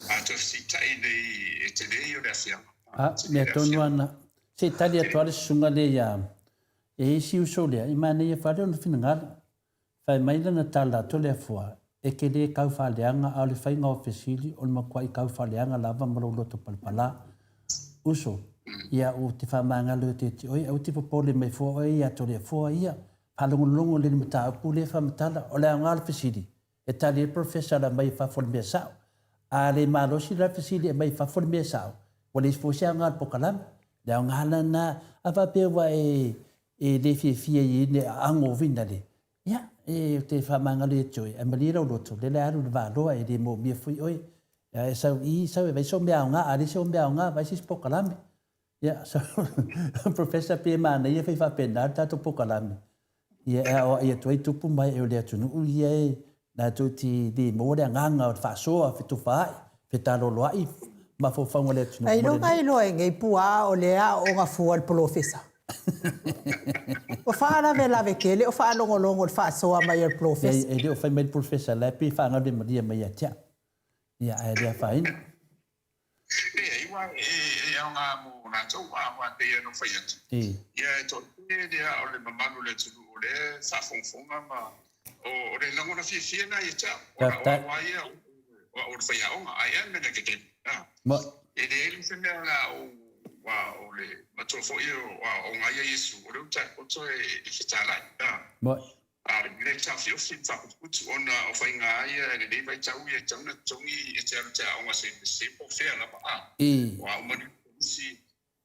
a to si tai nei e te le o le afia me tonuana. Se tali atuare sunga le ya. E si uso le, imane ia whare ona whina whai maila na tala to le afua. E ke le kau whaleanga au le whainga o fesili o le makua I kau whaleanga lava mara uloto palpala. Uso, ia o te whamanga leo te oi, au te popole mai fua oi, ia to le fua ia. Palongolongo le mata aku le whamatala o le angala fesili. E tali e professor la mai whafole mea sao. A le malosi la fesili e mai whafole mea sao. O le isfosia angala pokalama. Le angala na awapewa e le fia I ne ango vina le. Ia, e te whamanga le toi. E malira o loto, le aru le valoa e le mo mia fui oi. E sau e vai so mea nga, a le so mea nga, vai si pokalame. Ia, so, professor pe mana, ia fai whapena, tato pokalame. Ia, ia toi tupu mai e o le atunu, ia e, na toi ti di mo le nganga o whasoa, fitu whaai, fitalo loai, ma fo whango le atunu. Ai no ngai loe ngai pua o le a o nga fua le professor. O whaana me lawe kele, o whaanongolongo le whaasoa mai le professor. E leo whai mai professor lepi, whaanga le maria mai atia. Ia, e lea whaina. Iwa e au ngā mō nā tau wā te ia no whai atu. Ia e tō te rea o le mamanu le tunu o le whawhongwhonga ma o le langona fia nā i tia. O la wā ia o le whai aonga, ai an mena ke ke. E le elu whenea la o le matofo i o ngā ia Yesu, o le utai o toi e whitalai. Le tafi o fin whakuputu ona o whai ngā ia le nei vai tau ia tauna tongi e te aru te aonga se po whea la pa. Wa o manu si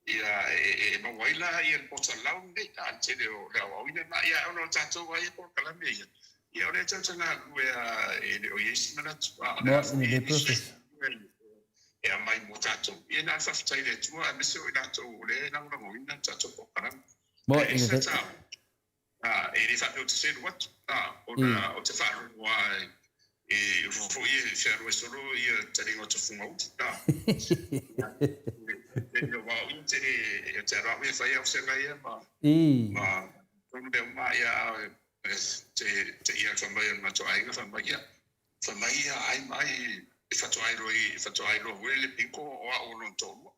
ia e mawaila ia le pota lau nei a te leo au ina na ia ono tatou wa ia por kalame ia. Ia o le tautanga lue e le o Yesu mana tua. Le professor. E a mai mo tatou. Ia na whaftai le tua a mese o i tatou le nangura mo ina tatou por kalame. E sa tau. E le whapeo te senu watu, o te wharu wai e rufo i e whiaru e soro i a taringa o te whunga uti. E wau i te rau e whai au senga ia ma tonu leo ma ia te ia whamai an mato ainga whamai ia ai mai e whatoairo ue le piko o a ono tonu.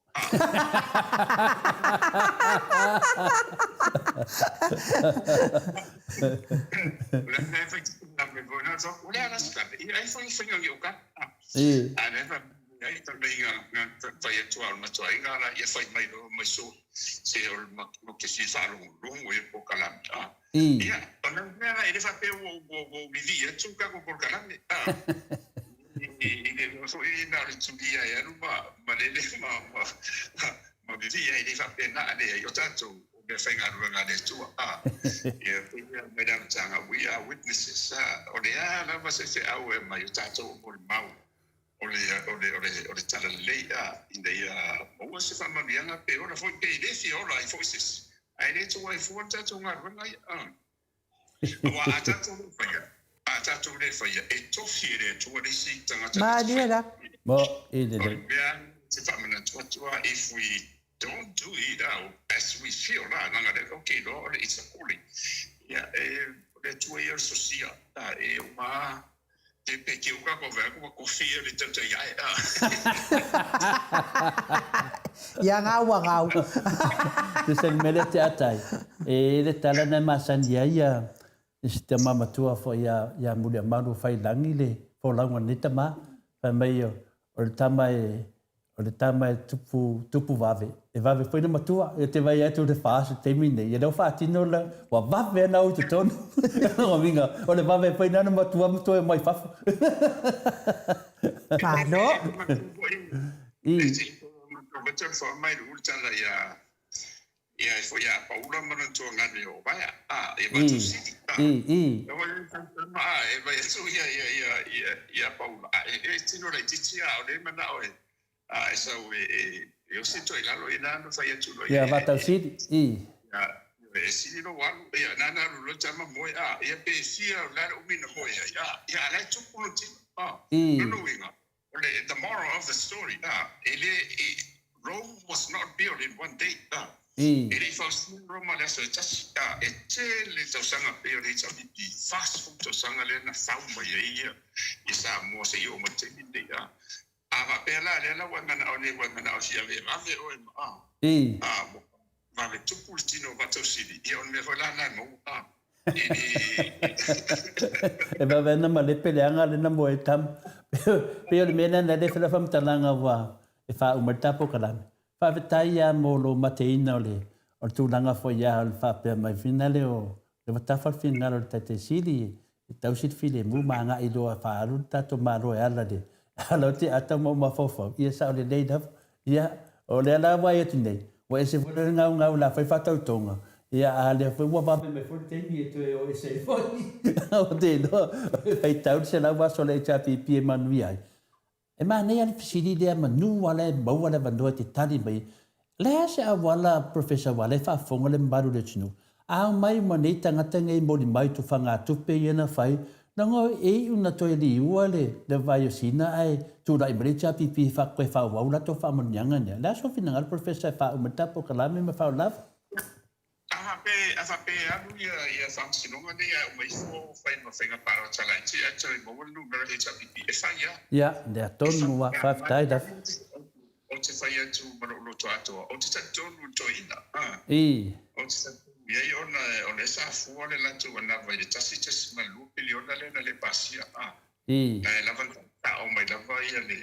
Ma vivia e fa pena le io tanto me fenga ruanga le tua e me da tanga we are witnesses o le ala va se au e mai tanto o mau o le tala le in the o se fa ma bianga pe ora foi pe le si ora I forces ai le tua I for tanto nga ruanga wa tanto tanto le fa e to fiere tua le si tanga ma diela mo e le if we don't do it as we feel, okay, Lord, it's a calling. Yeah, the 2 years social, ma te peke uka ko veko ko fia le tata ya ngau ngau te sen mele te atai e le tala na masandia ia este mama tua fo ia mulia maru fai langi le fo langa nita ma fa mai o le tama tupu vave. E vave foi na matua, e te vai atu le fase, te mine. E leo whaatino la, wa vave ana o te tonu. O minga, o le vave foi na matua e mai fafu. Pano? Betul for mai ultala ia foi a Paula mananto ngane o vai e batu city. E vai so ia Paula. E tino le titia o le mana o so eu sinto ele lá e não vai tudo aí. Ya batu city. E si no walu ia nana lo chama moi ia pesia la o mina moi ia la tupu no ti. No winga. The moral of the story Rome was not built in one day. Ele faz Roma lessa just le tosanga built it of the fast food tosanga le na sauma ia sa mo se yo mo te pela le wangana o le wangana o sia ve mave o mave tupu tino vato sili e on me vola na mo e va vena ma le peleanga le na mo e tam pe le mena na le fela fam talanga wa e fa o matapo kalame fa vetai ya mo lo mateina le o tu langa fo ya al fa pe mai finale o le matafa finale o tate sili e tau sit file mu manga i do fa alu tato malo e ala de ala te ata mo ma fofa ia sa le dei daf ia o le ala wa ia tinei wa ese fo le ngau la fa fa tau tonga ia ale fo wa ba me fo te ni to e o ese fo o te no fai tau se la wa so le chapi pi manu ai e ma nei al fisili de manu wala ba wala ba no te tali mai le se a wala professor wala fa fonga le mbaru le tinu a mai mo nei tangata ngai mo di mai tu fanga tu pe ia fai na ngo e una to li wale de vai sina ai tu dai brecha pipi fa ko fa wa la to fa mo nyanga ne la so fina al professor fa o mata po kala me fa la a pe alu ia function ngo ne ia mai fo fa no fenga para challenge a choi mo lu me le cha pipi e fa ya de ton mo wa fa dai da o te fa ia tu mo lo to ato o te ta ton to ina o te ia ona esa fuole la tu na vai de tasi tasi malu piliona le na le pasia na la van ta o mai la vai le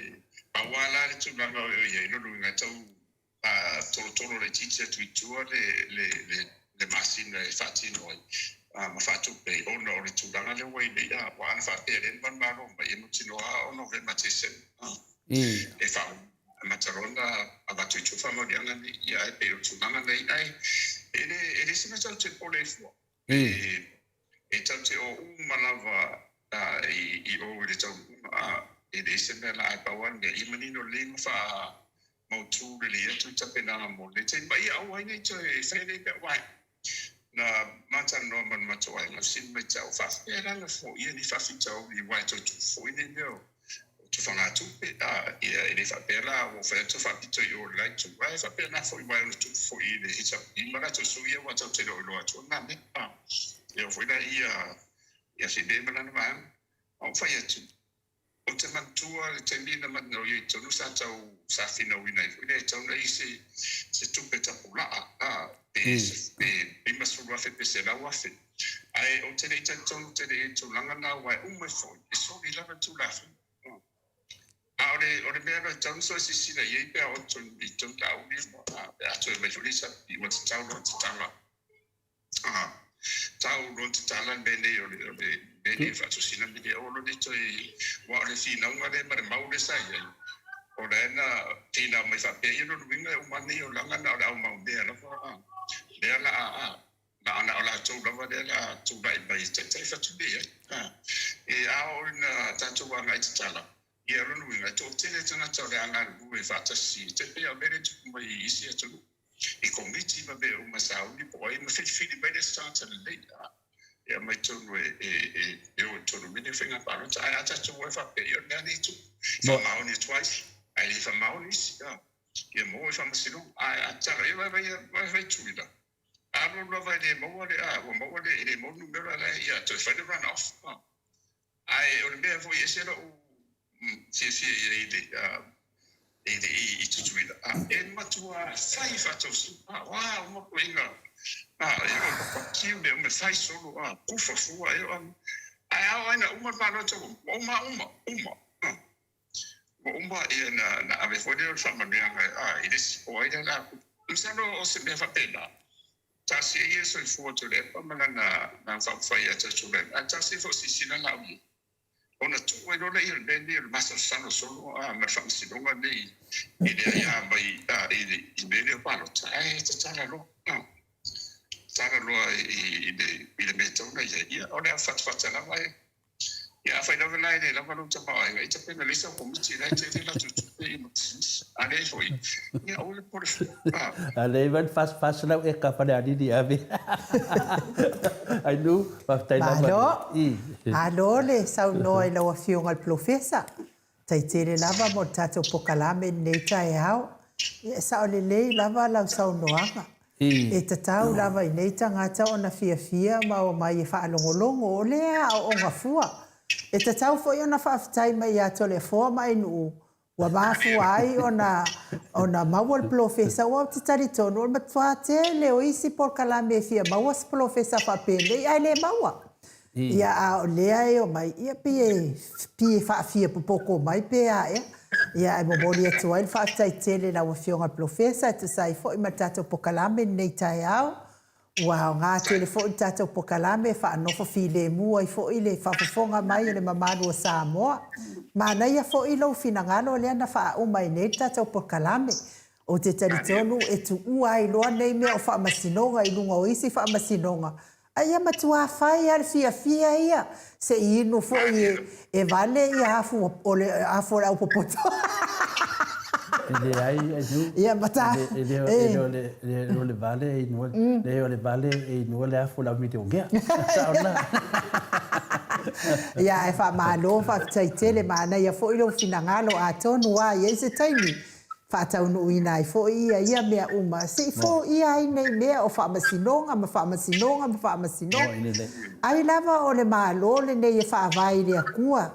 awala le tu na ia no lu nga tau tolo le titse tu tu le masina e fati no ma fatu pe ona o le tu na le wai le ya wa na fa pe le man ma no mai no tino a ono ve matisen e fa matarona abatu tu fa mo dia na ia e pe tu na nei ai ele se me tau te pole fua. E tau te o umalava i o le tau ele se me la e pawan me i manino le mwha mautu le atu tapenanga mo le te mai au ai nei tau e whaere pe wai. Na mata no man mata wai na sin me tau whawhi ranga fo ia ni whawhi tau i wai tau tu fo i nei leo. Tu whanga tupe ia ele whapera o whea tu whapito i o lai tu wai whapera na fo i wai tu fo i le hita i mara tu suia wa tau te roi loa tu na me ia fo i na ia si de mana na mai o whai atu o te mantua le te mina man no i tonu sa tau sa fina wina i fo i ne tau na i se tupe tapu laa e masuru afe pe se lau afe ai o te rei tau te rei tu langa na wai umai fo i so i lava tu lafi ore mea tau so si sila ye pe o ton i ton tau ni a to me julisa i wat tau no tala tau no tala bene o bene fa to sina me o lo dito i wa le fina un ale mare mau le sai o le na tina me fa pe no winga o mani o langa na o mau de la fa de la na ana ola tau la de la tu dai bai te fa tu de e a o na tatu wa ngai tala ia ronu inga to tele tana tau le anga lu e fata si te pe a bere tu mai isi atu i komiti ma be o masau ni po ai ma fili be de start le ia mai tonu e o tonu mini finga pa no tai ata tu e fa pe yo na ni tu fa mau ni twice ai fa mau ni ia mo fa masino ai ata e vai tu ida a no vai de mo de mo numero la ia to fa de run off ai o le be foi ese ele i tutuila e matua fai fatosi wa mo inga eu ki me fai solo kufa fua eu ai na uma para to uma e na ave foi de forma de eles oi da usando o se me fa pena ta se isso il foto le pa na fa fai a tutuila ta se fosse sina la ona tu e no le il bendi il massa sano solo ma fa si non va lì e le ya mai il bene pa no tala lo i metto una idea ona fa la vai ya fa no la idea la non ta mai e ta pena lisa come ci dai te la tu ale foi ya ole por ale van fast la e ka pada di ave ai nu pa tai na alo le sau noi lo fiunga al professor tai tere lava mo tato pokalame nei tai hao sa le lava la sau noanga e tatau lava i nei tangata ona fia ma o mai fa alongolongo o le o nga fua e tatau foi ona fa tai mai ya tole fo mai nu Ua mafu ai ona maua le profesa ua te tari tonu o matua tele o isi por kalame fia maua se profesa whapele ai le maua. Ia a o lea e o mai ia pie whaafia popoko mai pe a ea. Ia e momori atu ai le whaatai tele na wafionga profesa te sai fo i matato po kalame nei tai au. Ua o ngā tele fo i tato po kalame whaanofo fi le mua i fo i le whafafonga mai o le mamanu o Samoa. Mana ia fo i lau finangalo lea na wha umai nei tato po kalame. O te taritonu e tu ua i loa nei mea o wha masinonga i lunga o isi wha masinonga. Ia matua whai ar fia ia. Se inu fo i e vale i afu o le afu la upopoto. Ele ai aju. Ia mata. Ele le vale e no le vale e no le afu la mite ongea. Sauna. Ia e fa malo fa taitele mana ia fo i lo finangalo a tonu wa ia se taimi. Fa taunu ina i fo ia mea uma. Se fo ia ai nei mea o fa masinonga. Ai lava o le malo le nei e fa vai le akua.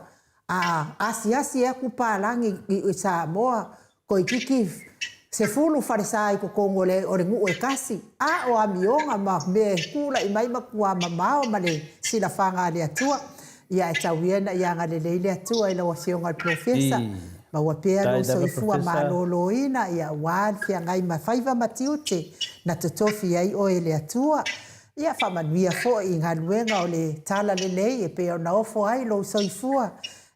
Asi e ku palangi i Samoa. Ko i kiki se fulu farisai ko kongo le o ngu e kasi. O amionga ma me kula i mai makua mamao ma le sila fanga le atua. Ia e tawiena ia ngale le atua i la wasionga al profesa. Ma ua pea lo soifua maloloina ia wad fia ngai ma faiva matiute na totofi ai o ele atua. Ia whamanuia fo i ngā luenga o le tala le lei e pea na ofo ai lo soifua.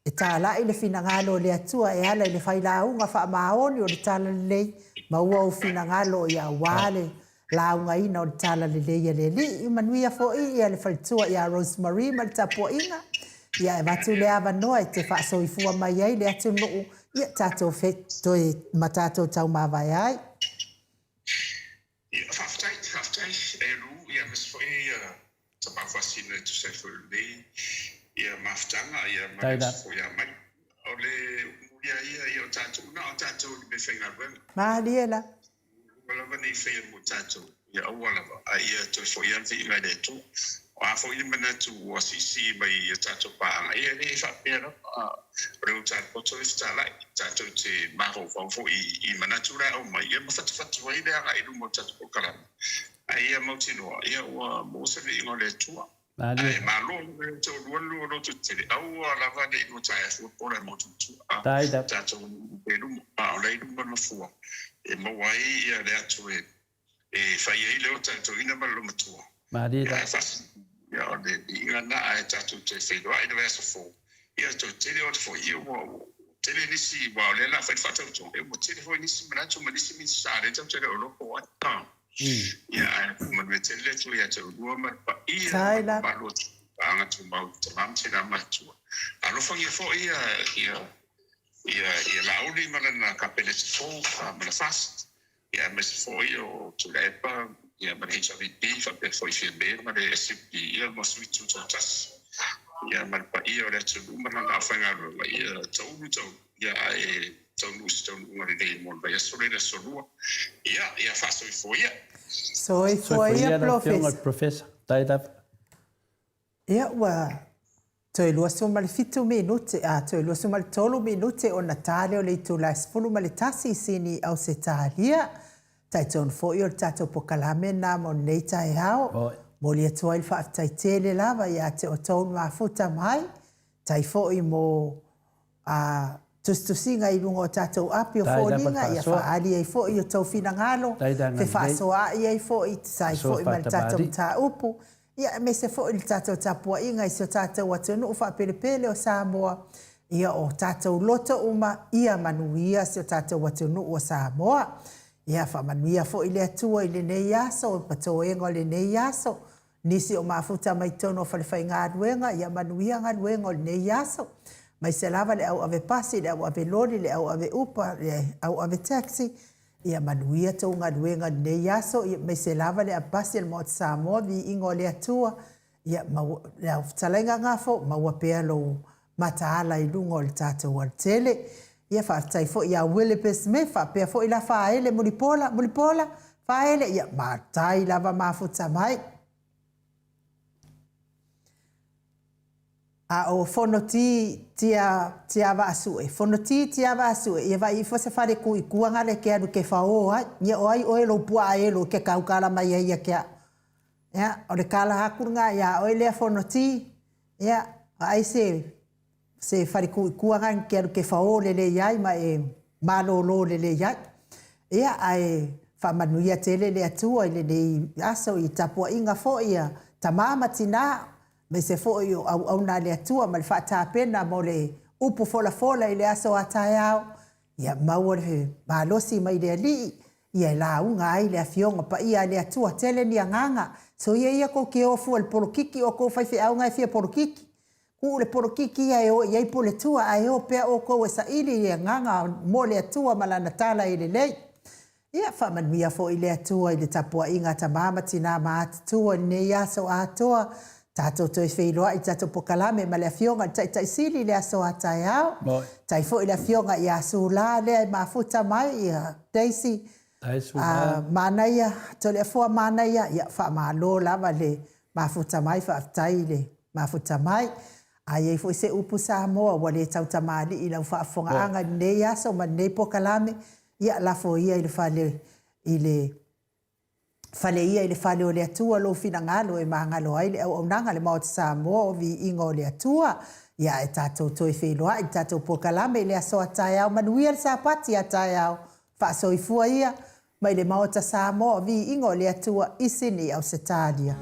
E tala i le finangalo le atua e ala i le whailaunga whamaoni o le tala le lei. Ma ua o finangalo ia wale launga ina o le tala le lei e le li. I manuia fo i ia le whalitua ia Rosemary ma le tapua inga. Ia e watu le awa noa e te wha soifua mai ai le atu nuu. Ia tātou toi matatou tau mawai ai. Ia whaftai, e ru, ia mesfoi ta mawhasina tu sai fo lei. Ia maftanga, ia mesfoi a mai. O le muria ia o tātou, na o tātou li me whenga wenga. Mahaliela. Walawa nei whea mo tātou, ia awalawa. A ia toi fo ian fi inga le tu. O a fo ian mana tu o sisi mai ia tātou paanga. Ia ne whapera, reo tātou poto e whatalai. Tātou te maho whawfo i manatura au mai. Ia mawhatawhatu ai lea ngai rumo tātou o karama. A ia mautinoa, ia ua mōsane ingo le tua. E malo reo tau lualu roto tere. Au a lava ne ingo tai a fuapora motu tua. Tātou e rumo, o lei rumo na fua. E mawai ia le atu e whai ei leo tātou ina malo matua. Marida. Ia o le inga na e tātou te whenua i le wesa fo. Ia tau tere o te fo ia ua tele nisi wa le la fai fatau to e mo tele foi nisi manacho ma nisi min sare tau tele o loko wa ta ia ma me tele tu ia tau lua ma pa ia ma lo anga tu mau te mam te na matu alo fa ia fo ia la uli ma na kapele fo ma na fast ia me fo ia o tu lepa ia ma HIV fa pe foi FB ma le SCP ia mo switu to tas ia marpa ia le tu mana na fanga ia tau ia e tau ngare dei mo vai sole le solua ia fa soifoia professor taida ia wa toi lua so mal fitu minute toi lua so mal tolu minute o Natale o le tu la sfulu mal tasi sini au se talia tai ton fo io tato pokalame na mo nei tai hao Moli atua il whaatai tele lava ia te o tau mafuta mai. Tai fo i mo tustusinga i lungo o tātou api o fōlinga. Ia whaali ai fo i o tau finangalo. Fe whaasoa i ai fo i sai fo i mali tātou tā upu. Ia me se fo i tātou tāpua inga i se o tātou atunu uwha pelepele o Samoa. Ia o tātou loto uma ia manuia se o tātou atunu o Samoa. Ia whamanuia fo i le atua i le nei aso, o patoenga le nei aso. Nisi o mafuta mai tono o whalewhai ngā ruenga, ia manuia ngā ruenga o le nei aso. Mai se lava le au ave pasi, le au ave lori, le au ave upa, le au ave taxi. Ia manuia tau ngā ruenga le nei aso, mai se lava le apasi le Maota Samoa, Viiga le atua. Ia le au talainga ngā fo, maua pea lo mataala i lungo le tātou al tele. Ia whaatai fo ia Wilipes me whapea fo ila whaele mulipola, whaele ia mātai lava mafuta mai. A o fonoti tia va asue. Fonoti tia va asue. Ia vai fo se fare ku ikuanga le ke anu ke fao ai. Ia o ai o elo pua e lo ke kaukala mai ia ke. Ia o le kala hakurunga ia o le fonoti. Ia ai se fare ku ikuanga ke anu ke fao le iai ma e malolo le iai. Ia ai fa manuia tele le atua le aso I tapua inga fo ia tamama tina. Me se fo yo au na le atua ma le fata pena mo le upu fola ile aso ataiao ia mau le malosi mai le ali ia la unga ai le afionga pa ia le atua tele ni nganga so ia ko ke ofu el porokiki o ko fai fe au ngai fe porokiki ku le porokiki ia ia po le tua ai o pe o ko sa ili le nganga mo le atua malana tala ile le ia fa man mia fo ile atua ile tapua inga tamama tina ma tua ne ia so atoa Tato toi wheiroa I tato pokalame ma le fionga tai sili le aso atai au. Tai fo I le fionga I asu la le mafuta mai ia Daisy. Manaia, to le fua manaia ia wha malo lava le mafuta mai wha tai le mafuta mai. Ai e fo se upu Samoa wa le tau tamali I lau wha afonga anga nei aso ma nei pokalame ia la fo ia I le whale I le Fale ia I le fale o le atua lo fina ngalo e mahangalo ai le au nanga le Maota Samoa o Viiga o le atua. Ia e tatou toi wheloa I tatou pokalame le aso atai au manuia le sapati atai au. Wha soifua ia mai le Maota Samoa o Viiga o le atua isini au setalia.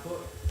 ko